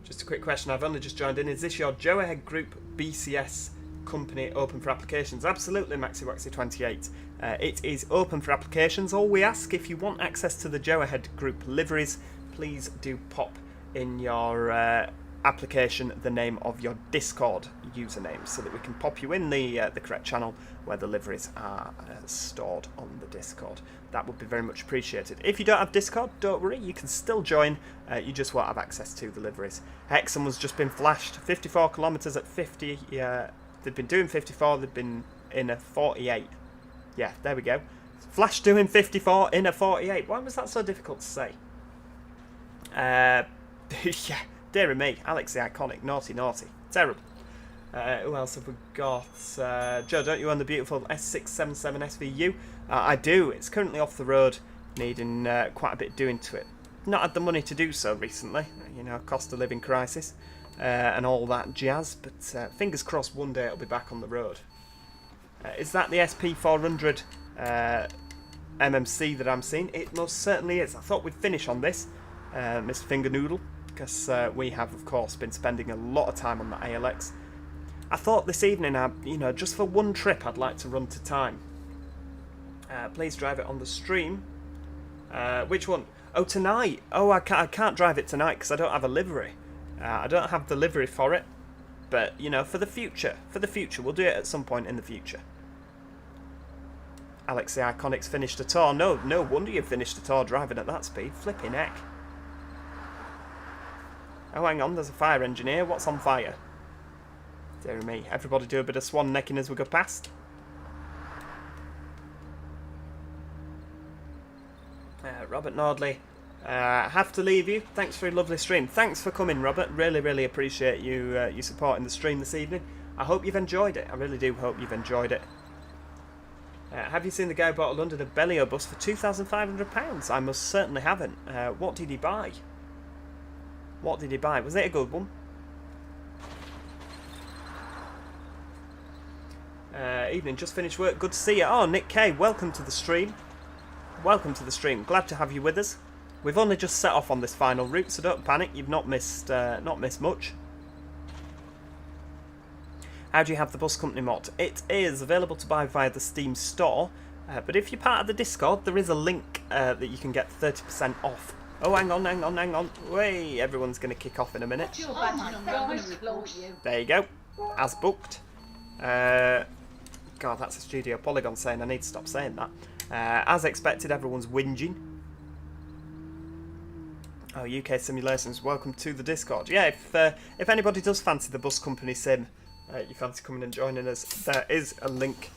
Just a quick question, I've only just joined in. Is this your Joe Ahead Group BCS company open for applications? Absolutely, MaxiWaxy28. It is open for applications. All we ask, if you want access to the Joe Ahead Group liveries, please do pop in your application the name of your Discord username so that we can pop you in the correct channel where the liveries are stored on the Discord. That would be very much appreciated. If you don't have Discord, don't worry, you can still join, you just won't have access to the liveries. Hexham's just been flashed, 54 kilometres at 50, they've been doing 54, they've been in a 48. Yeah, there we go. Flash doing 54 in a 48. Why was that so difficult to say? Yeah. Dear me, Alex the Iconic, naughty, terrible. Who else have we got? Joe, don't you own the beautiful S677 SVU? I do. It's currently off the road, needing quite a bit doing to it. Not had the money to do so recently, you know, cost of living crisis and all that jazz. But fingers crossed, one day it'll be back on the road. Is that the SP400 MMC that I'm seeing? It most certainly is. I thought we'd finish on this, Mr. Finger Noodle. Because we have, of course, been spending a lot of time on the ALX. I thought this evening, you know, just for one trip, I'd like to run to time. Please drive it on the stream. Which one? Oh, tonight. Oh, I can't drive it tonight because I don't have a livery. I don't have the livery for it. But, you know, for the future. We'll do it at some point in the future. Alex the Iconic's finished a tour. No wonder you've finished a tour driving at that speed. Flipping heck. Oh, hang on, there's a fire engineer. What's on fire? Dear me. Everybody do a bit of swan necking as we go past. Robert Nordley. Have to leave you. Thanks for a lovely stream. Thanks for coming, Robert. Really appreciate you supporting the stream this evening. I hope you've enjoyed it. I really do hope you've enjoyed it. Have you seen the guy who bought a London Bellio bus for £2,500? I most certainly haven't. What did he buy? What did he buy? Was it a good one? Evening, just finished work. Good to see you. Oh, Nick K, welcome to the stream. Welcome to the stream. Glad to have you with us. We've only just set off on this final route, so don't panic. You've not missed much. How do you have the bus company mod? It is available to buy via the Steam store, but if you're part of the Discord, there is a link that you can get 30% off. Oh, hang on. Wait, everyone's going to kick off in a minute. Oh my gosh, there you go. As booked. God, that's a Studio Polygon saying I need to stop saying that. As expected, everyone's whinging. Oh, UK Simulations, welcome to the Discord. Yeah, if anybody does fancy the bus company sim, you fancy coming and joining us, there is a link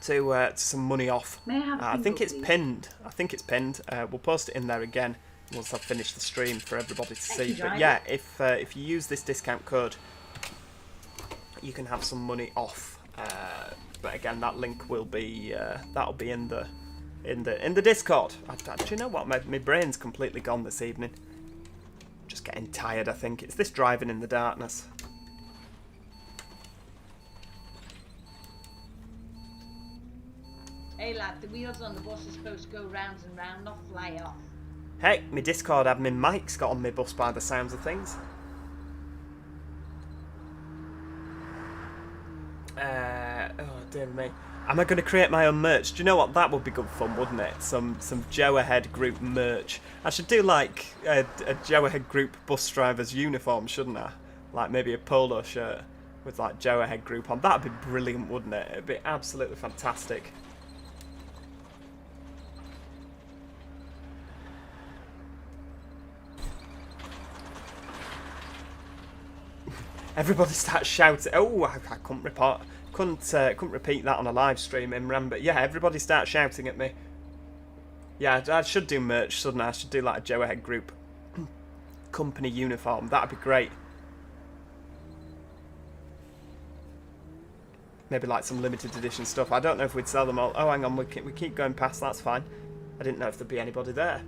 to some money off. I think it's pinned. We'll post it in there again once I've finished the stream for everybody to see. But yeah, if you use this discount code, you can have some money off. But again, that link will be that'll be in the Discord. Do you know what? My brain's completely gone this evening. Just getting tired. I think it's this driving in the darkness. Hey lad, the wheels on the bus are supposed to go round and round, not fly off. Hey, my Discord admin Mike's got on my bus by the sounds of things. Oh Dear me. Am I going to create my own merch? Do you know what? That would be good fun, wouldn't it? Some Joe Ahead Group merch. I should do like a Joe Ahead Group bus driver's uniform, shouldn't I? Like maybe a polo shirt with like Joe Ahead Group on. That'd be brilliant, wouldn't it? It'd be absolutely fantastic. Everybody starts shouting. Oh, I couldn't report. Couldn't repeat that on a live stream, Imran. But yeah, everybody starts shouting at me. Yeah, I should do merch, shouldn't I? I should do like a Joe Ahead Group company uniform. That'd be great. Maybe like some limited edition stuff. I don't know if we'd sell them all. Oh, hang on, we keep going past. That's fine. I didn't know if there'd be anybody there.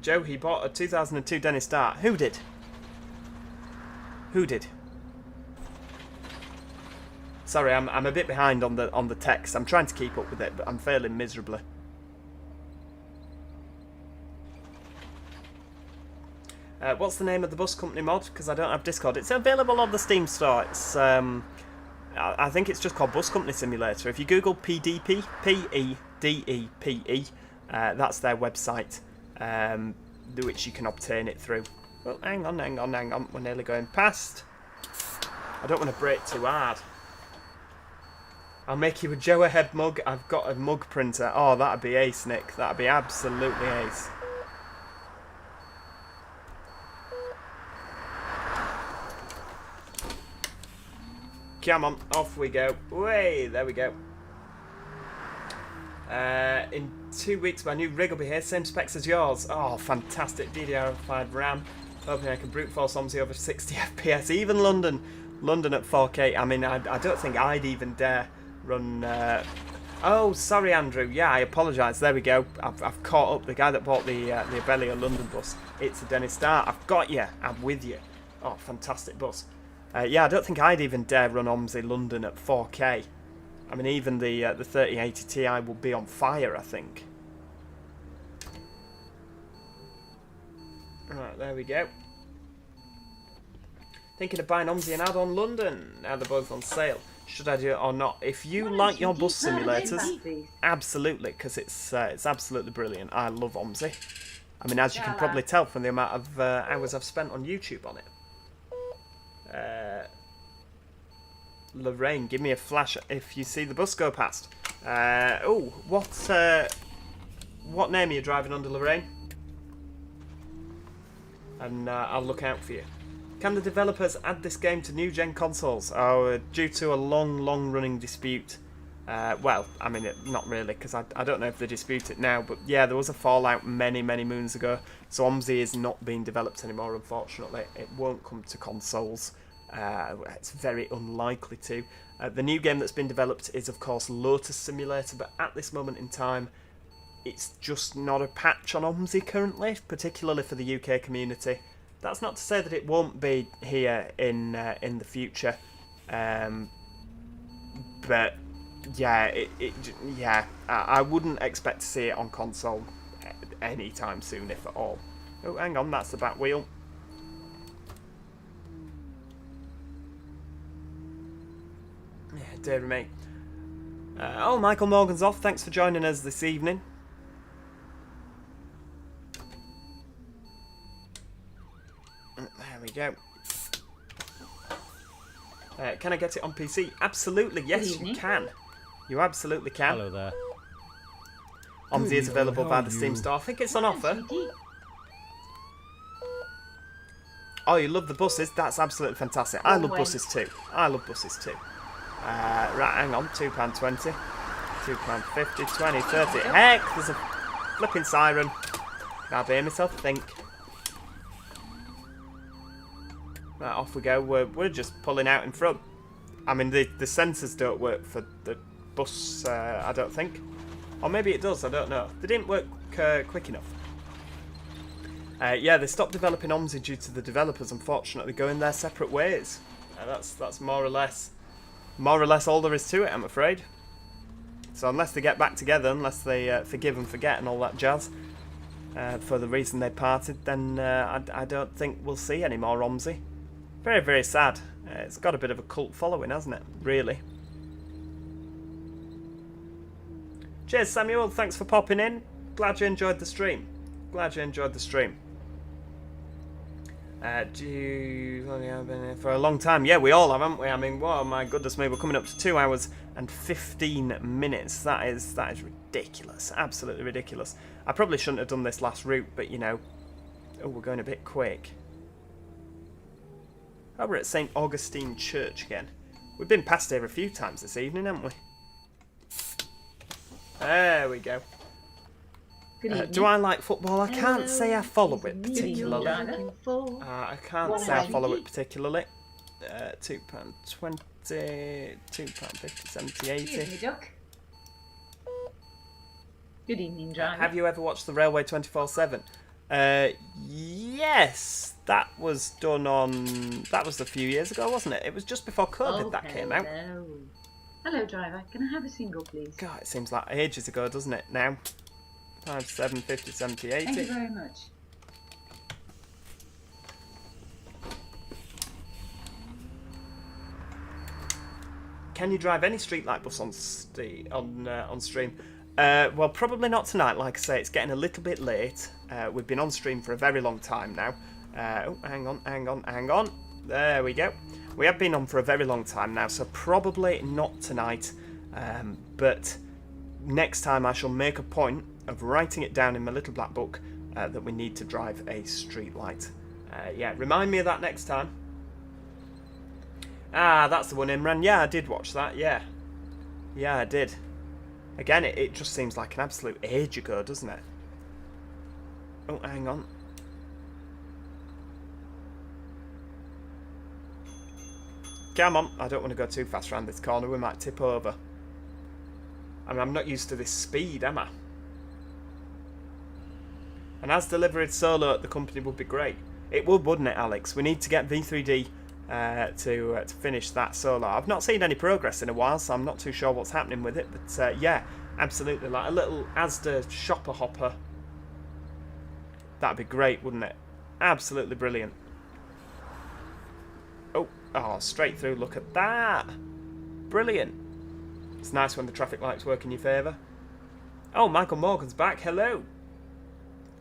Joe, he bought a 2002 Dennis Dart. Who did? Who did? Sorry, I'm a bit behind on the text. I'm trying to keep up with it, but I'm failing miserably. What's the name of the bus company mod? Because I don't have Discord. It's available on the Steam store. It's I think it's just called Bus Company Simulator. If you Google PDP, P-E-D-E-P-E, that's their website, which you can obtain it through. Well, hang on. We're nearly going past. I don't want to brake too hard. I'll make you a Joe Ahead mug. I've got a mug printer. Oh, that'd be ace, Nick. That'd be absolutely ace. Come on, off we go. Way, there we go. In 2 weeks, my new rig will be here. Same specs as yours. Oh, fantastic. DDR5 RAM. Hoping I can brute force OMSI over 60 FPS. Even London at 4K. I mean, I don't think I'd even dare run... Oh, sorry, Andrew. Yeah, I apologise. There we go. I've caught up. The guy that bought the Abellio London bus. It's a Dennis Dart. I've got you. I'm with you. Oh, fantastic bus. Yeah, I don't think I'd even dare run OMSI London at 4K. I mean, even the 3080 Ti will be on fire, I think. Right, there we go. Thinking of buying OMSI and add-on London. Now they're both on sale. Should I do it or not? If you like your bus simulators, absolutely, because it's absolutely brilliant. I love OMSI. I mean, as you can probably tell from the amount of hours I've spent on YouTube on it. Lorraine, give me a flash if you see the bus go past. Oh, what name are you driving under, Lorraine? And I'll look out for you. Can the developers add this game to new-gen consoles? Oh, due to a long-running dispute. Well, I mean, not really, because I don't know if they dispute it now, but yeah, there was a fallout many moons ago, so OMSI is not being developed anymore, unfortunately. It won't come to consoles. It's very unlikely to. The new game that's been developed is, of course, Lotus Simulator, but at this moment in time, it's just not a patch on OMSI currently, particularly for the UK community. That's not to say that it won't be here in the future, but yeah, I wouldn't expect to see it on console anytime soon, if at all. Oh, hang on, that's the back wheel. Yeah, dear me. Oh, Michael Morgan's off. Thanks for joining us this evening. There we go. Can I get it on PC? Absolutely, yes, you can. You absolutely can. Hello there. OMSI is available via the Steam store. I think it's on offer. Oh, you love the buses? That's absolutely fantastic. I love buses too. Right, hang on. £2.20. £2.50. 20, 30. Heck, there's a flipping siren. I'll hear myself think. Right, off we go. We're just pulling out in front. I mean, the sensors don't work for the bus, I don't think. Or maybe it does, I don't know. They didn't work quick enough. Yeah, they stopped developing OMSI due to the developers, unfortunately, going their separate ways. That's more or less all there is to it, I'm afraid. So unless they get back together, unless they forgive and forget and all that jazz, for the reason they parted, then I don't think we'll see any more OMSI. Very, very sad. It's got a bit of a cult following, hasn't it? Really. Cheers, Samuel. Thanks for popping in. Glad you enjoyed the stream. Glad you enjoyed the stream. Do you... I've been here for a long time. Yeah, we all have, haven't we? I mean, oh my goodness me, we're coming up to 2 hours and 15 minutes. That is ridiculous. Absolutely ridiculous. I probably shouldn't have done this last route, but you know... Oh, we're going a bit quick. Oh, we're at St. Augustine Church again. We've been past here a few times this evening, haven't we? There we go. Do I like football? I can't say I follow it particularly. I can't say I follow it particularly. £2.20, £2.50, 70, 80. Excuse me, duck. Good evening, driver. Have you ever watched the Railway 24/7? Yes, that was done on... That was a few years ago, wasn't it? It was just before COVID that came out. Hello, driver. Can I have a single, please? God, it seems like ages ago, doesn't it, now? 5, 7, 50, 70, 80. Thank you very much. Can you drive any streetlight bus on stream? Well, probably not tonight. Like I say, it's getting a little bit late. We've been on stream for a very long time now. Oh, hang on. There we go. We have been on for a very long time now, so probably not tonight. But next time I shall make a point of writing it down in my little black book that we need to drive a streetlight. Yeah, remind me of that next time. Ah, that's the one, Imran. Yeah, I did watch that, yeah. Yeah, I did. Again, it just seems like an absolute age ago, doesn't it? Oh, hang on. Come on, I don't want to go too fast around this corner, we might tip over. I mean, I'm not used to this speed, am I? And as delivered solo at the company would be great. It would, wouldn't it, Alex? We need to get V3D to finish that solo. I've not seen any progress in a while, so I'm not too sure what's happening with it. But yeah, absolutely, like a little Asda shopper hopper. That'd be great, wouldn't it? Absolutely brilliant. Oh, straight through. Look at that. Brilliant. It's nice when the traffic lights work in your favour. Oh, Michael Morgan's back. Hello.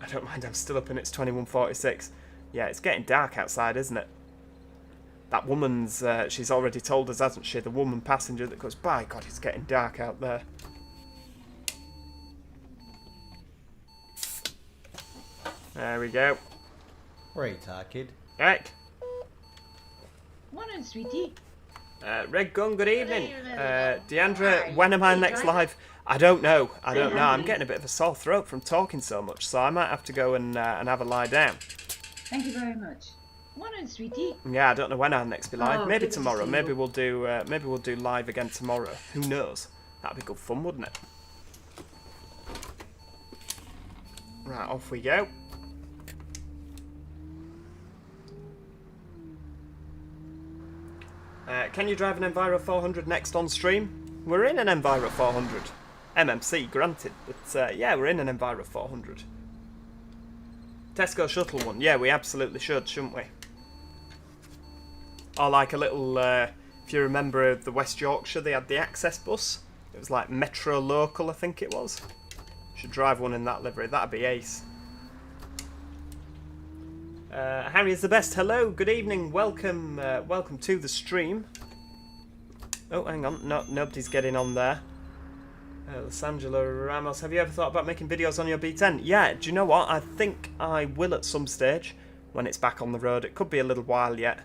I don't mind, I'm still up and it's 21:46. Yeah, it's getting dark outside, isn't it? That woman's, she's already told us, hasn't she? The woman passenger that goes, by God, it's getting dark out there. There we go. Right, kid. Right. Morning, sweetie. Red Gun, good evening. Deandra, when am I next live? I don't know. I'm getting a bit of a sore throat from talking so much, so I might have to go and have a lie down. Thank you very much. Morning, sweetie. Yeah, I don't know when I'll next be live. Maybe good to tomorrow. see Maybe you. we'll do live again tomorrow. Who knows? That'd be good fun, wouldn't it? Right, off we go. Can you drive an Enviro 400 next on stream? We're in an Enviro 400. MMC, granted. But yeah, we're in an Enviro 400. Tesco shuttle one. Yeah, we absolutely should, shouldn't we? Or like a little, if you remember the West Yorkshire, they had the access bus. It was like Metro Local, I think it was. Should drive one in that livery. That'd be ace. Harry is the best. Hello, good evening. Welcome, welcome to the stream. Oh, hang on. No, nobody's getting on there. Los Angeles Ramos, have you ever thought about making videos on your B10? Yeah, do you know what? I think I will at some stage when it's back on the road. It could be a little while yet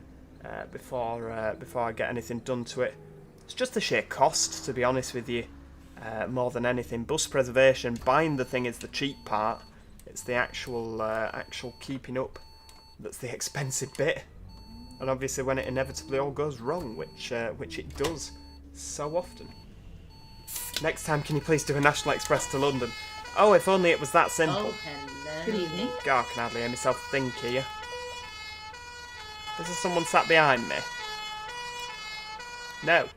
before I get anything done to it. It's just the sheer cost, to be honest with you, more than anything. Bus preservation, buying the thing is the cheap part. It's the actual keeping up that's the expensive bit. And obviously when it inevitably all goes wrong, which it does so often. Next time, can you please do a National Express to London? Oh, if only it was that simple. Oh, hello. Good evening. God, I can hardly hear myself think here. Is there someone sat behind me? No.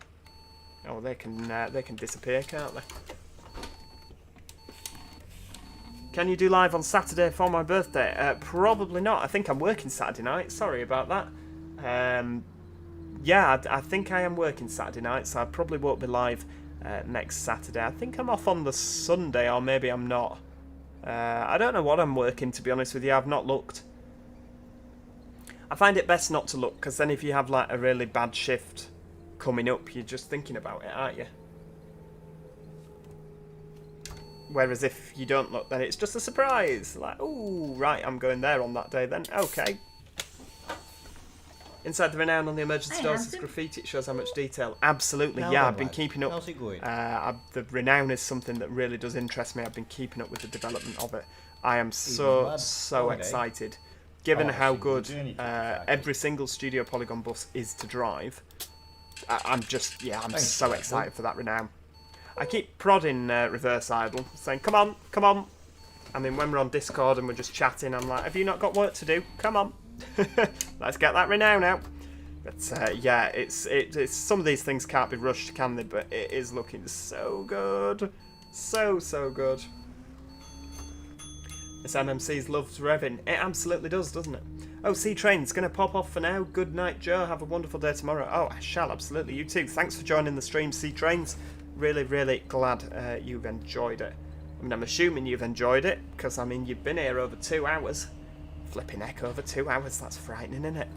Oh, they can disappear, can't they? Can you do live on Saturday for my birthday? Probably not. I think I'm working Saturday night. Sorry about that. yeah, I think I am working Saturday night, so I probably won't be live next Saturday. I think I'm off on the Sunday, or maybe I'm not. I don't know what I'm working, to be honest with you. I've not looked. I find it best not to look, because then if you have like a really bad shift coming up, you're just thinking about it, aren't you? Whereas if you don't look, then it's just a surprise. Like, ooh, right, I'm going there on that day then. Okay. Inside the renown on the emergency doors is graffiti. It shows how much detail. Absolutely, Now yeah, then, I've been lad, keeping up. how's it going? The renown is something that really does interest me. I've been keeping up with the development of it. I am so excited. Given how good every single Studio Polygon bus is to drive, I'm so excited for that renown. I keep prodding Reverse Idle, saying, come on, come on. I mean, when we're on Discord and we're just chatting, I'm like, have you not got work to do? Come on. Let's get that renown out. But yeah, it's some of these things can't be rushed, can they? But it is looking so good. So good. This MMC's loves revving. It absolutely does, doesn't it? Oh, C-Train's going to pop off for now. Good night, Joe. Have a wonderful day tomorrow. Oh, I shall, absolutely. You too. Thanks for joining the stream, C-Trains. Really, really glad you've enjoyed it. I mean, I'm assuming you've enjoyed it, because, I mean, you've been here over 2 hours. Flipping heck, over 2 hours. That's frightening, isn't it?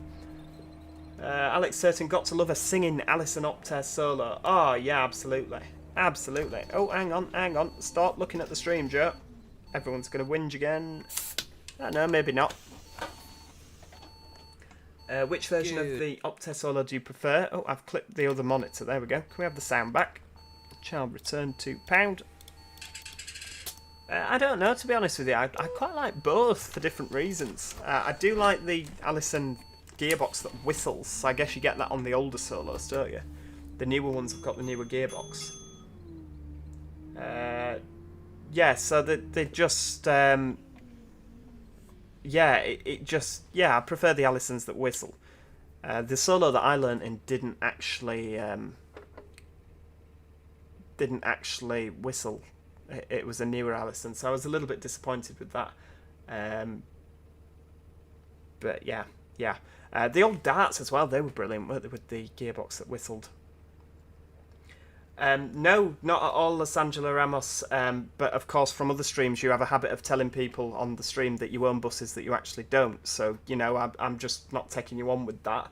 Alex Certain got to love a singing Alison Opter solo. Oh, yeah, absolutely. Absolutely. Oh, hang on. Stop looking at the stream, Joe. Everyone's going to whinge again. Oh, no, maybe not. Which version of the Opter solo do you prefer? Oh, I've clipped the other monitor. There we go. Can we have the sound back? Child return to pound. I don't know, to be honest with you. I quite like both for different reasons. I do like the Allison gearbox that whistles. So I guess you get that on the older solos, don't you? The newer ones have got the newer gearbox. Yeah, so they just... I prefer the Allisons that whistle. The solo that I learnt in didn't actually whistle. It was a newer Allison, so I was a little bit disappointed with that. But yeah. The old darts as well, they were brilliant, weren't they, with the gearbox that whistled. No, not at all, Los Angeles Ramos. But of course, from other streams, you have a habit of telling people on the stream that you own buses that you actually don't. So, you know, I'm just not taking you on with that.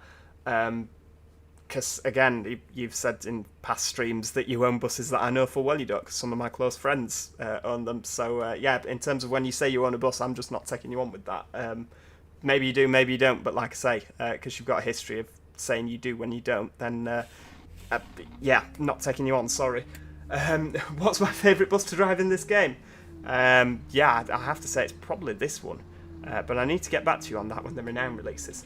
Because, again, you've said in past streams that you own buses that I know full well you don't, because some of my close friends own them. So, yeah, in terms of when you say you own a bus, I'm just not taking you on with that. Maybe you do, maybe you don't. But like I say, because you've got a history of saying you do when you don't, then... yeah, not taking you on, sorry. What's my favourite bus to drive in this game? Yeah, I have to say it's probably this one. But I need to get back to you on that when the Renown releases.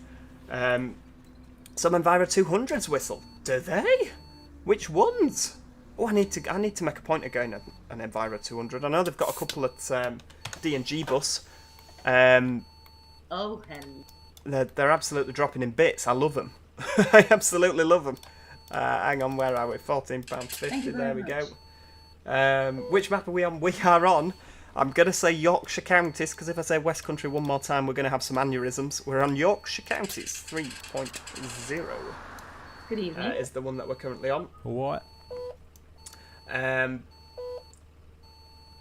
Some Enviro 200s whistle. Do they? Which ones? Oh, I need to make a point of going an Enviro 200. I know they've got a couple at D&G Bus. Oh, hell. They're absolutely dropping in bits. I love them. I absolutely love them. Hang on, where are we? £14.50, there we go. Which map are we on? We are on, I'm going to say Yorkshire Counties, because if I say West Country one more time, we're going to have some aneurysms. We're on Yorkshire Counties 3.0. Good evening. Is the one that we're currently on. What? Yeah,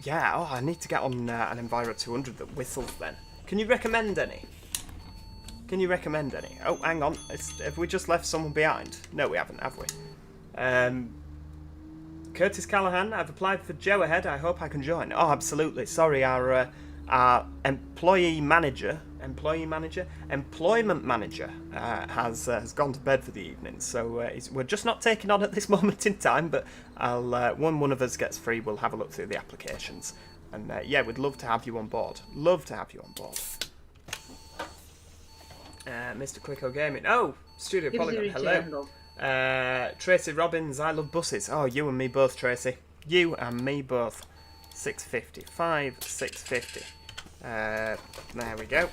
I need to get on an Enviro 200 that whistles then. Can you recommend any? Oh, hang on. Have we just left someone behind? No, we haven't, have we? Curtis Callahan, I've applied for Joe Ahead. I hope I can join. Oh, absolutely. Sorry, our employment manager has gone to bed for the evening. So we're just not taking on at this moment in time. But I'll when one of us gets free, we'll have a look through the applications. And yeah, we'd love to have you on board. Mr. Clicko Gaming. Oh, Studio Polygon. Hello. Tracy Robbins. I love buses. Oh, you and me both, Tracy. You and me both. 650. 650. There we go.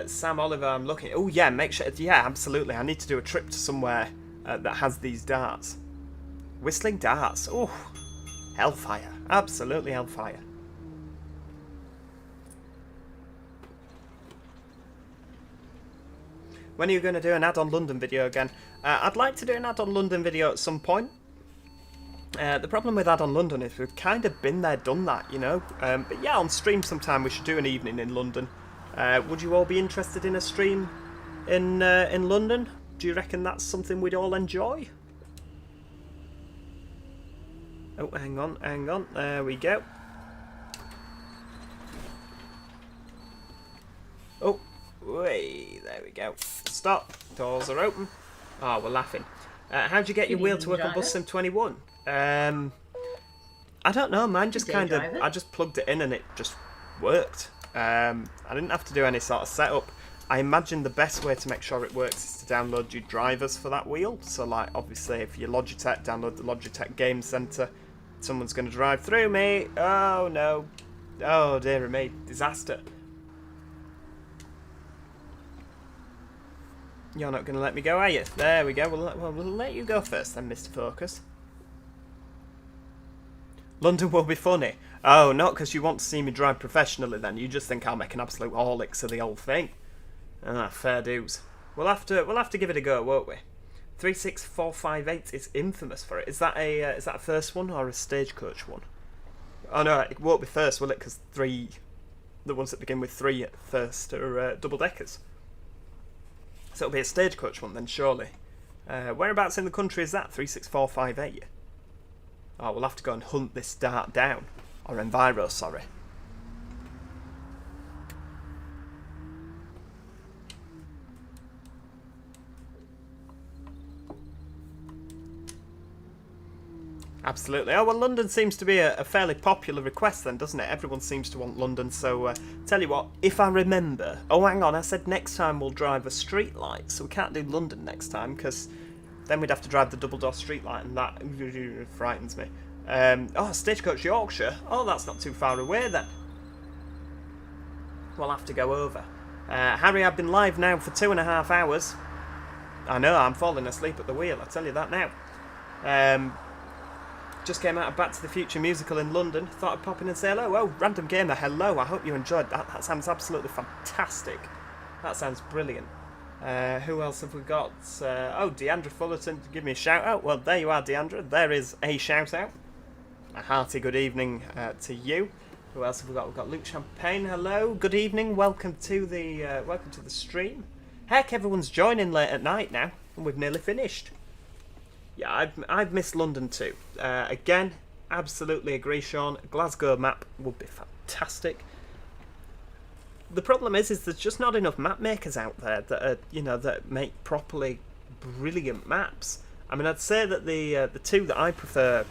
Sam Oliver, I'm looking. Oh yeah, make sure. Yeah, absolutely. I need to do a trip to somewhere that has these darts. Whistling darts. Oh. Hellfire. Absolutely hellfire. When are you going to do an Add-on London video again? I'd like to do an Add-on London video at some point. The problem with Add-on London is we've kind of been there, done that, you know. But yeah, on stream sometime we should do an evening in London. Would you all be interested in a stream in London? Do you reckon that's something we'd all enjoy? Oh, hang on. There we go. Oh, way, there we go. Stop. Doors are open. Oh, we're laughing. How'd you get your wheel to work on Bus Sim 21? I don't know. Mine just kind of. I just plugged it in and it just worked. I didn't have to do any sort of setup. I imagine the best way to make sure it works is to download your drivers for that wheel. So, like, obviously, if you're Logitech, download the Logitech Game Center. Someone's going to drive through me. Oh no. Oh dear me. Disaster. You're not going to let me go, are you? There we go. We'll let you go first then, Mr. Focus. London will be funny. Oh, not because you want to see me drive professionally then. You just think I'll make an absolute horlicks of the whole thing. Ah, fair dues. We'll have to give it a go, won't we? 36458 is infamous for it. Is that a first one or a stagecoach one? Oh no, it won't be first, will it? Because the ones that begin with 3 at first are double deckers. So it'll be a stagecoach one then, surely. Whereabouts in the country is that? 36458. Oh, we'll have to go and hunt this dart down. Or Enviro, sorry. Absolutely. Oh, well, London seems to be a fairly popular request then, doesn't it? Everyone seems to want London, so tell you what, if I remember... Oh, hang on, I said next time we'll drive a street light, so we can't do London next time, because then we'd have to drive the double-door street light, and that frightens me. Oh, Stagecoach Yorkshire. Oh, that's not too far away then. We'll have to go over. Harry, I've been live now for 2.5 hours. I know, I'm falling asleep at the wheel, I tell you that now. Just came out of Back to the Future musical in London. Thought I'd pop in and say hello. Oh, random gamer, hello. I hope you enjoyed that. That sounds absolutely fantastic. That sounds brilliant. Who else have we got? Oh, Deandra Fullerton, give me a shout out. Well, there you are, Deandra. There is a shout out. A hearty good evening to you. Who else have we got? We've got Luke Champagne. Hello, good evening. Welcome to the stream. Heck, everyone's joining late at night now, and we've nearly finished. Yeah, I've missed London too. Again, absolutely agree, Sean. A Glasgow map would be fantastic. The problem is there's just not enough map makers out there that are, that make properly brilliant maps. I mean, I'd say that the two that I prefer,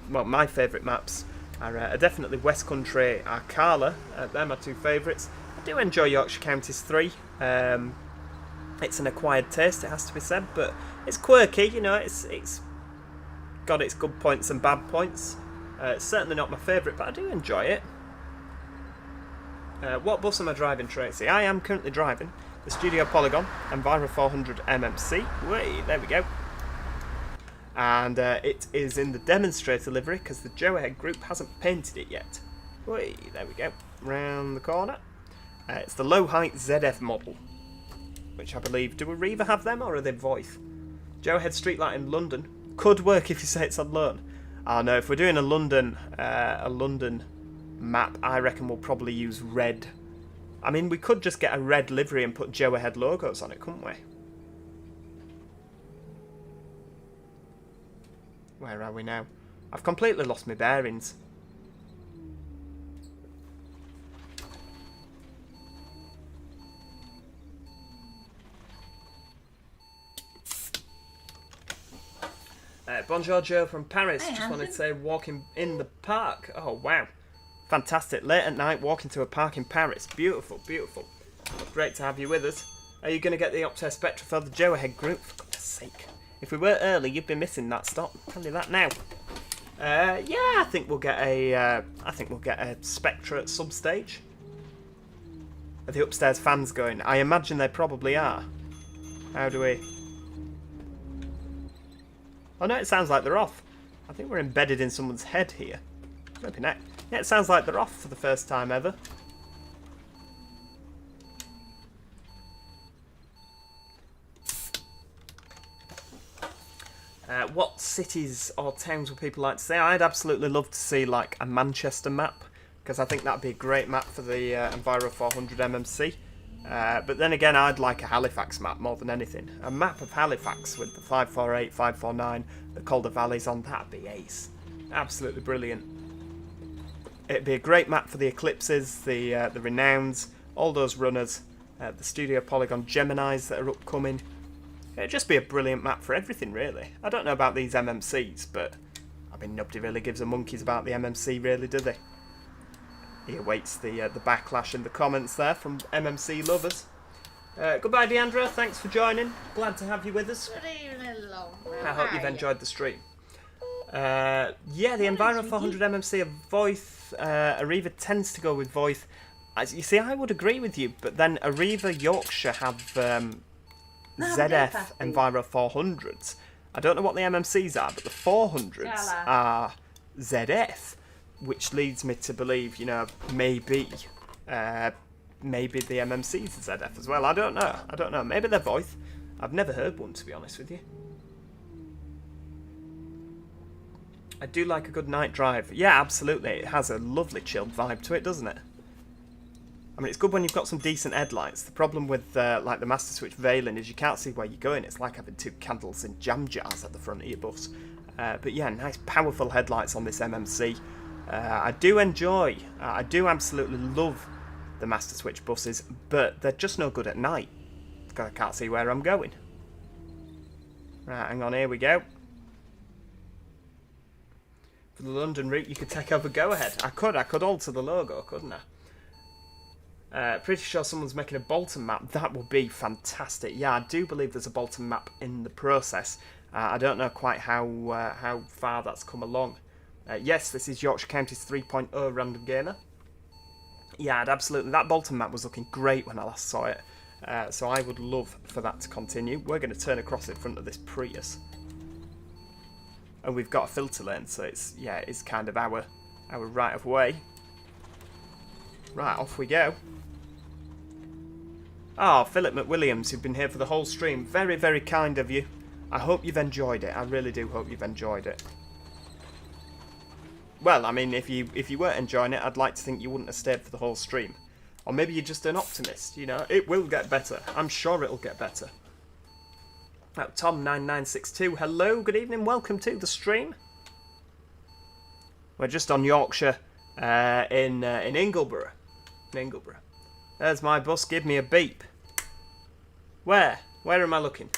well, my favourite maps are definitely West Country, Arcala. They're my two favourites. I do enjoy Yorkshire Counties 3. It's an acquired taste, it has to be said, but it's quirky, it's got its good points and bad points. It's certainly not my favourite, but I do enjoy it. What bus am I driving, Tracy? I am currently driving the Studio Polygon I've 400 MMC. Wait, there we go. And it is in the demonstrator livery because the Joehead group hasn't painted it yet. Wait, there we go. Round the corner. It's the low height ZF model, which I believe, do Arriva have them or are they Voith? Joehead Streetlight in London could work if you say it's on loan. Oh no, if we're doing a London map, I reckon we'll probably use red. I mean, we could just get a red livery and put Joehead logos on it, couldn't we? Where are we now? I've completely lost my bearings. Bonjour Joe from Paris. Hi, just wanted to say walking in the park. Oh wow. Fantastic. Late at night walking to a park in Paris. Beautiful, beautiful. Great to have you with us. Are you going to get the Optare Spectra for the Joehead group? For goodness sake. If we were early, you'd be missing that stop. I'll tell you that now. Yeah, I think we'll get a Spectra at some stage. Are the upstairs fans going? I imagine they probably are. How do we... Oh no, it sounds like they're off. I think we're embedded in someone's head here. Maybe not. Yeah, it sounds like they're off for the first time ever. What cities or towns would people like to see? I'd absolutely love to see like a Manchester map, because I think that'd be a great map for the Enviro 400 MMC. But then again, I'd like a Halifax map more than anything. A map of Halifax with the 548, 549, the Calder Valleys on, that'd be ace. Absolutely brilliant. It'd be a great map for the Eclipses, the Renowns, all those runners, the Studio Polygon Geminis that are upcoming. It'd just be a brilliant map for everything, really. I don't know about these MMCs, but I mean, nobody really gives a monkeys about the MMC, really, do they? He awaits the backlash in the comments there from MMC lovers. Goodbye, Deandra. Thanks for joining. Glad to have you with us. Good evening, love. I hope you've enjoyed the stream. Yeah, the Enviro 400 MMC of Voith. Arriva tends to go with Voith. As you see, I would agree with you, but then Arriva Yorkshire have ZF Enviro 400s. I don't know what the MMCs are, but the 400s are ZF, which leads me to believe, you know, maybe the MMCs are ZF as well. I don't know. Maybe they're Voith. I've never heard one, to be honest with you. I do like a good night drive. Yeah, absolutely. It has a lovely chilled vibe to it, doesn't it? I mean, it's good when you've got some decent headlights. The problem with like the Master Switch Veiling is you can't see where you're going. It's like having two candles in jam jars at the front of your bus. But yeah, nice powerful headlights on this MMC. I do absolutely love the Master Switch buses, but they're just no good at night because I can't see where I'm going. Right, hang on, here we go. For the London route, you could take over Go Ahead. I could alter the logo, couldn't I? Pretty sure someone's making a Bolton map. That would be fantastic. Yeah, I do believe there's a Bolton map in the process. I don't know quite how far that's come along. Yes, this is Yorkshire Counties 3.0 Random Gamer. Yeah, that Bolton map was looking great when I last saw it. So I would love for that to continue. We're going to turn across in front of this Prius. And we've got a filter lane, so it's kind of our right of way. Right, off we go. Oh, Philip McWilliams, you've been here for the whole stream. Very, very kind of you. I hope you've enjoyed it. I really do hope you've enjoyed it. Well, I mean, if you weren't enjoying it, I'd like to think you wouldn't have stayed for the whole stream. Or maybe you're just an optimist, you know. It will get better. I'm sure it'll get better. Oh, Tom9962, hello, good evening, welcome to the stream. We're just on Yorkshire in Ingleborough. There's my bus, give me a beep. Where? Where am I looking?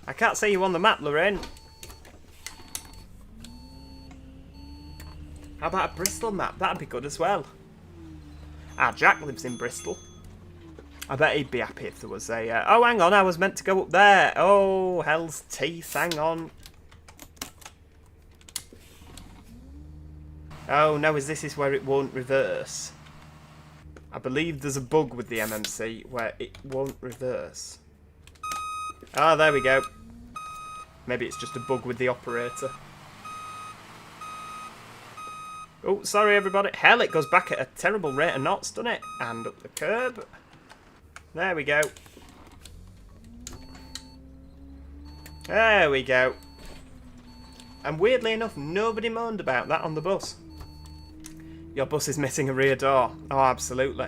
I can't see you on the map, Lorraine. How about a Bristol map? That'd be good as well. Ah, Jack lives in Bristol. I bet he'd be happy if there was a... oh, hang on, I was meant to go up there. Oh, hell's teeth, hang on. Oh, no, this is where it won't reverse. I believe there's a bug with the MMC where it won't reverse. Ah, there we go. Maybe it's just a bug with the operator. Oh, sorry, everybody. Hell, it goes back at a terrible rate of knots, doesn't it? And up the curb. There we go. There we go. And weirdly enough, nobody moaned about that on the bus. Your bus is missing a rear door. Oh, absolutely.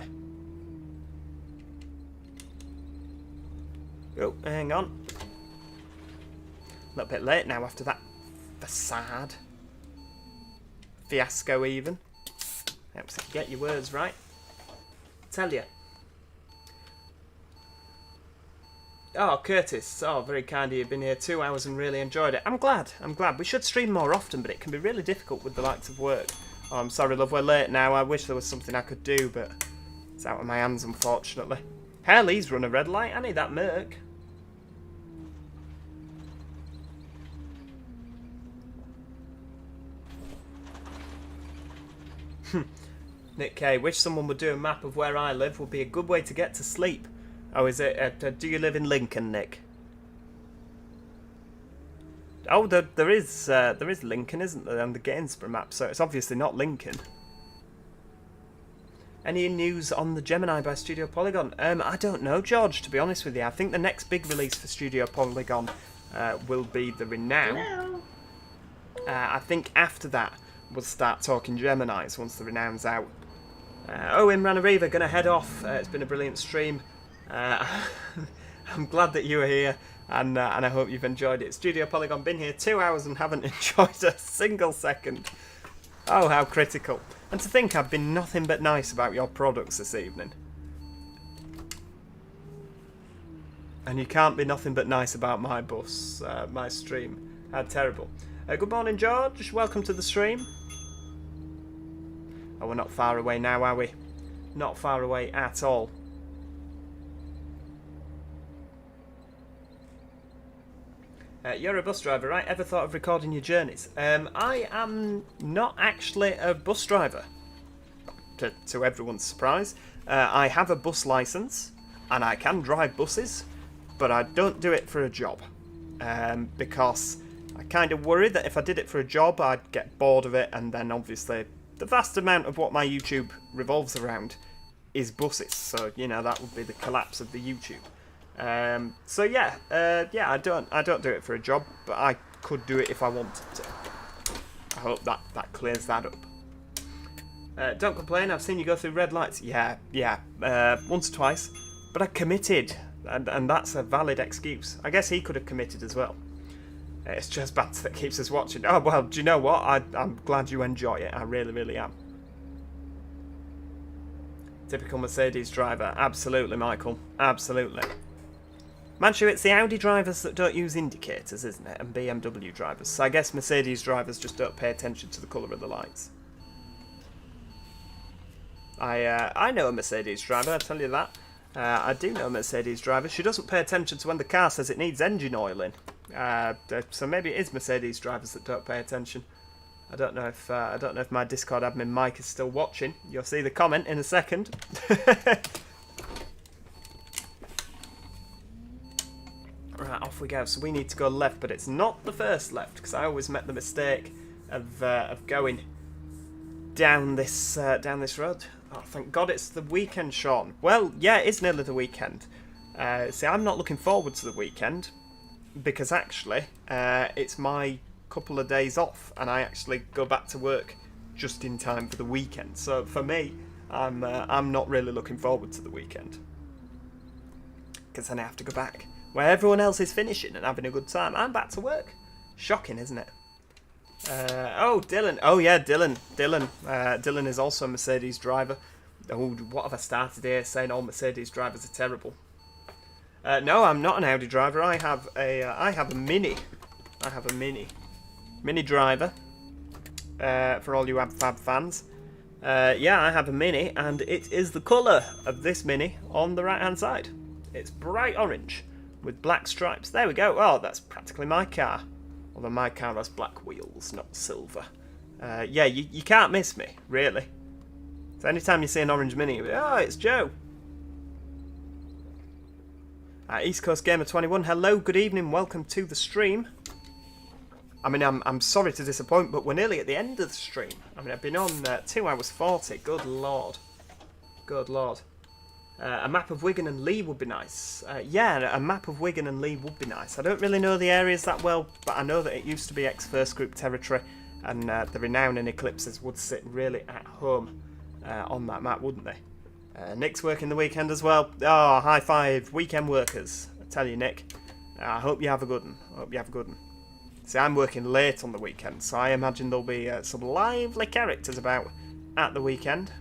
Oh, hang on. A little bit late now after that facade. Fiasco even. Helps if you get your words right. Tell you. Oh, Curtis. Oh, very kind of you. Been here 2 hours and really enjoyed it. I'm glad. We should stream more often, but it can be really difficult with the likes of work. Oh, I'm sorry, love. We're late now. I wish there was something I could do, but it's out of my hands, unfortunately. Hell, he's run a red light. I need that Merc. Nick K. Wish someone would do a map of where I live. Would be a good way to get to sleep. Oh, is it? Do you live in Lincoln, Nick? Oh, there is Lincoln, isn't there, on the Gainsborough map? So it's obviously not Lincoln. Any news on the Gemini by Studio Polygon? I don't know, George, to be honest with you. I think the next big release for Studio Polygon will be the Renown. Hello. I think after that, we'll start talking Geminis once the Renown's out. Owen Ranariva, going to head off. It's been a brilliant stream. I'm glad that you were here, and I hope you've enjoyed it. Studio Polygon, been here 2 hours and haven't enjoyed a single second. Oh, how critical. And to think I've been nothing but nice about your products this evening. And you can't be nothing but nice about my bus, my stream. How terrible. Good morning, George. Welcome to the stream. Oh, we're not far away now, are we? Not far away at all. You're a bus driver, right? Ever thought of recording your journeys? I am not actually a bus driver, to everyone's surprise. I have a bus licence, and I can drive buses, but I don't do it for a job. Because I kind of worry that if I did it for a job, I'd get bored of it, and then obviously the vast amount of what my YouTube revolves around is buses. So, you know, that would be the collapse of the YouTube. So yeah, I don't do it for a job, but I could do it if I wanted to. I hope that clears that up. Don't complain, I've seen you go through red lights. Yeah, once or twice, but I committed, and that's a valid excuse. I guess he could have committed as well. It's just Bats that keeps us watching. Oh, well, do you know what? I'm glad you enjoy it. I really, really am. Typical Mercedes driver. Absolutely, Michael. Absolutely. Manchu, it's the Audi drivers that don't use indicators, isn't it? And BMW drivers. So I guess Mercedes drivers just don't pay attention to the colour of the lights. I know a Mercedes driver, I tell you that. I do know a Mercedes driver. She doesn't pay attention to when the car says it needs engine oiling. So maybe it is Mercedes drivers that don't pay attention. I don't know if my Discord admin Mike is still watching. You'll see the comment in a second. Right, off we go. So we need to go left, but it's not the first left, because I always make the mistake of going down this road. Oh, thank God it's the weekend, Sean. Well, yeah, it is nearly the weekend. See, I'm not looking forward to the weekend, because actually, it's my couple of days off, and I actually go back to work just in time for the weekend. So for me, I'm not really looking forward to the weekend, because then I have to go back where everyone else is finishing and having a good time. I'm back to work. Shocking, isn't it? Oh, Dylan. Oh, yeah, Dylan. Dylan is also a Mercedes driver. Oh, what have I started here saying all Mercedes drivers are terrible? No, I'm not an Audi driver. I have a Mini. I have a Mini driver. For all you Fab fans. Yeah, I have a Mini, and it is the colour of this Mini on the right-hand side. It's bright orange with black stripes. There we go. Oh, that's practically my car. Although my car has black wheels, not silver. Yeah, you can't miss me, really. So anytime you see an orange Mini, oh, it's Joe. East Coast Gamer 21, hello, good evening, welcome to the stream. I mean, I'm sorry to disappoint, but we're nearly at the end of the stream. I mean, I've been on 2 hours 40. Good lord. Good lord. A map of Wigan and Lee would be nice. Yeah, a map of Wigan and Lee would be nice. I don't really know the areas that well, but I know that it used to be ex-First Group territory, and the Renown and Eclipses would sit really at home on that map, wouldn't they? Nick's working the weekend as well. Oh, high five, weekend workers. I tell you, Nick, I hope you have a good one. See, I'm working late on the weekend, so I imagine there'll be some lively characters about at the weekend.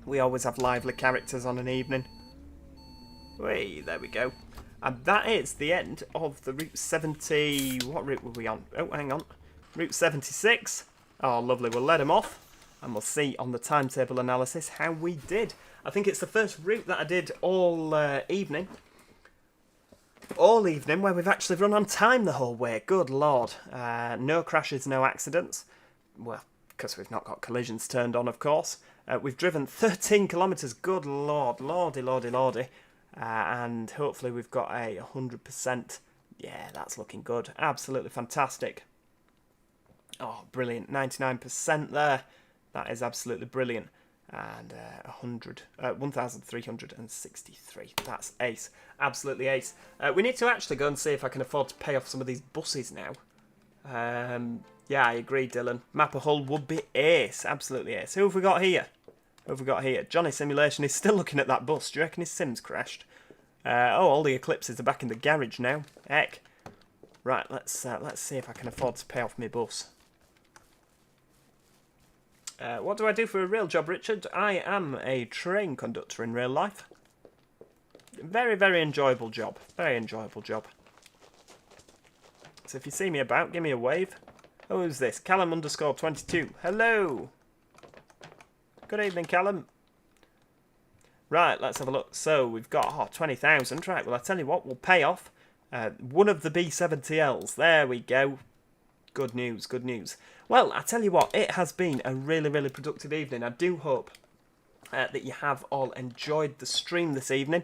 We always have lively characters on an evening. Whey, there we go. And that is the end of the Route 70... What route were we on? Oh, hang on. Route 76. Oh, lovely. We'll let them off. And we'll see on the timetable analysis how we did. I think it's the first route that I did all evening. All evening, where we've actually run on time the whole way. Good lord. No crashes, no accidents. Well, because we've not got collisions turned on, of course. We've driven 13 kilometres, good lord, lordy. And hopefully we've got a 100%. Yeah, that's looking good. Absolutely fantastic. Oh, brilliant. 99% there. That is absolutely brilliant. And 1,363. That's ace. Absolutely ace. We need to actually go and see if I can afford to pay off some of these buses now. Yeah, I agree, Dylan. Map a hull would be ace. Absolutely ace. Who have we got here? Who have we got here? Johnny Simulation is still looking at that bus. Do you reckon his Sim's crashed? Oh, all the Eclipses are back in the garage now. Heck. Right, let's see if I can afford to pay off my bus. What do I do for a real job, Richard? I am a train conductor in real life. Very, very enjoyable job. Very enjoyable job. So if you see me about, give me a wave. Oh, who's this? Callum_22. Hello. Good evening, Callum. Right, let's have a look. So we've got 20,000. Right, well, I tell you what, we'll pay off one of the B70Ls. There we go. Good news, good news. Well, I tell you what, it has been a really, really productive evening. I do hope that you have all enjoyed the stream this evening.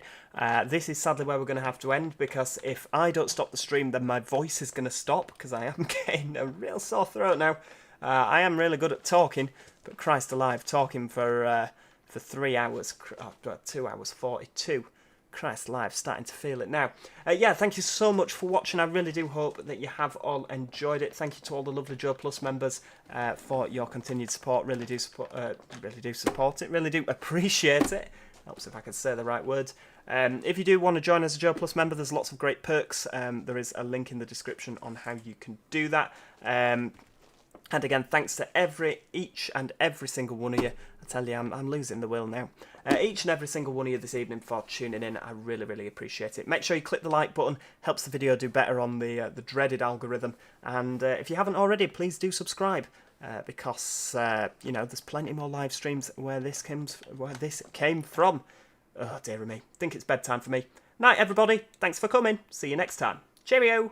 This is sadly where we're going to have to end, because if I don't stop the stream, then my voice is going to stop, because I am getting a real sore throat now. I am really good at talking, but Christ alive, talking for 3 hours, 2 hours 42. Christ alive, starting to feel it now. Yeah, thank you so much for watching. I really do hope that you have all enjoyed it. Thank you to all the lovely Joe Plus members for your continued support. Really do support it. Really do appreciate it. Helps if I can say the right words. If you do want to join as a Joe Plus member, there's lots of great perks. There is a link in the description on how you can do that. And again, thanks to each and every single one of you. I tell you, I'm losing the will now. Each and every single one of you this evening for tuning in. I really, really appreciate it. Make sure you click the like button. Helps the video do better on the dreaded algorithm. And if you haven't already, please do subscribe. Because, you know, there's plenty more live streams where this came from. Oh, dear me. I think it's bedtime for me. Night, everybody. Thanks for coming. See you next time. Cheerio.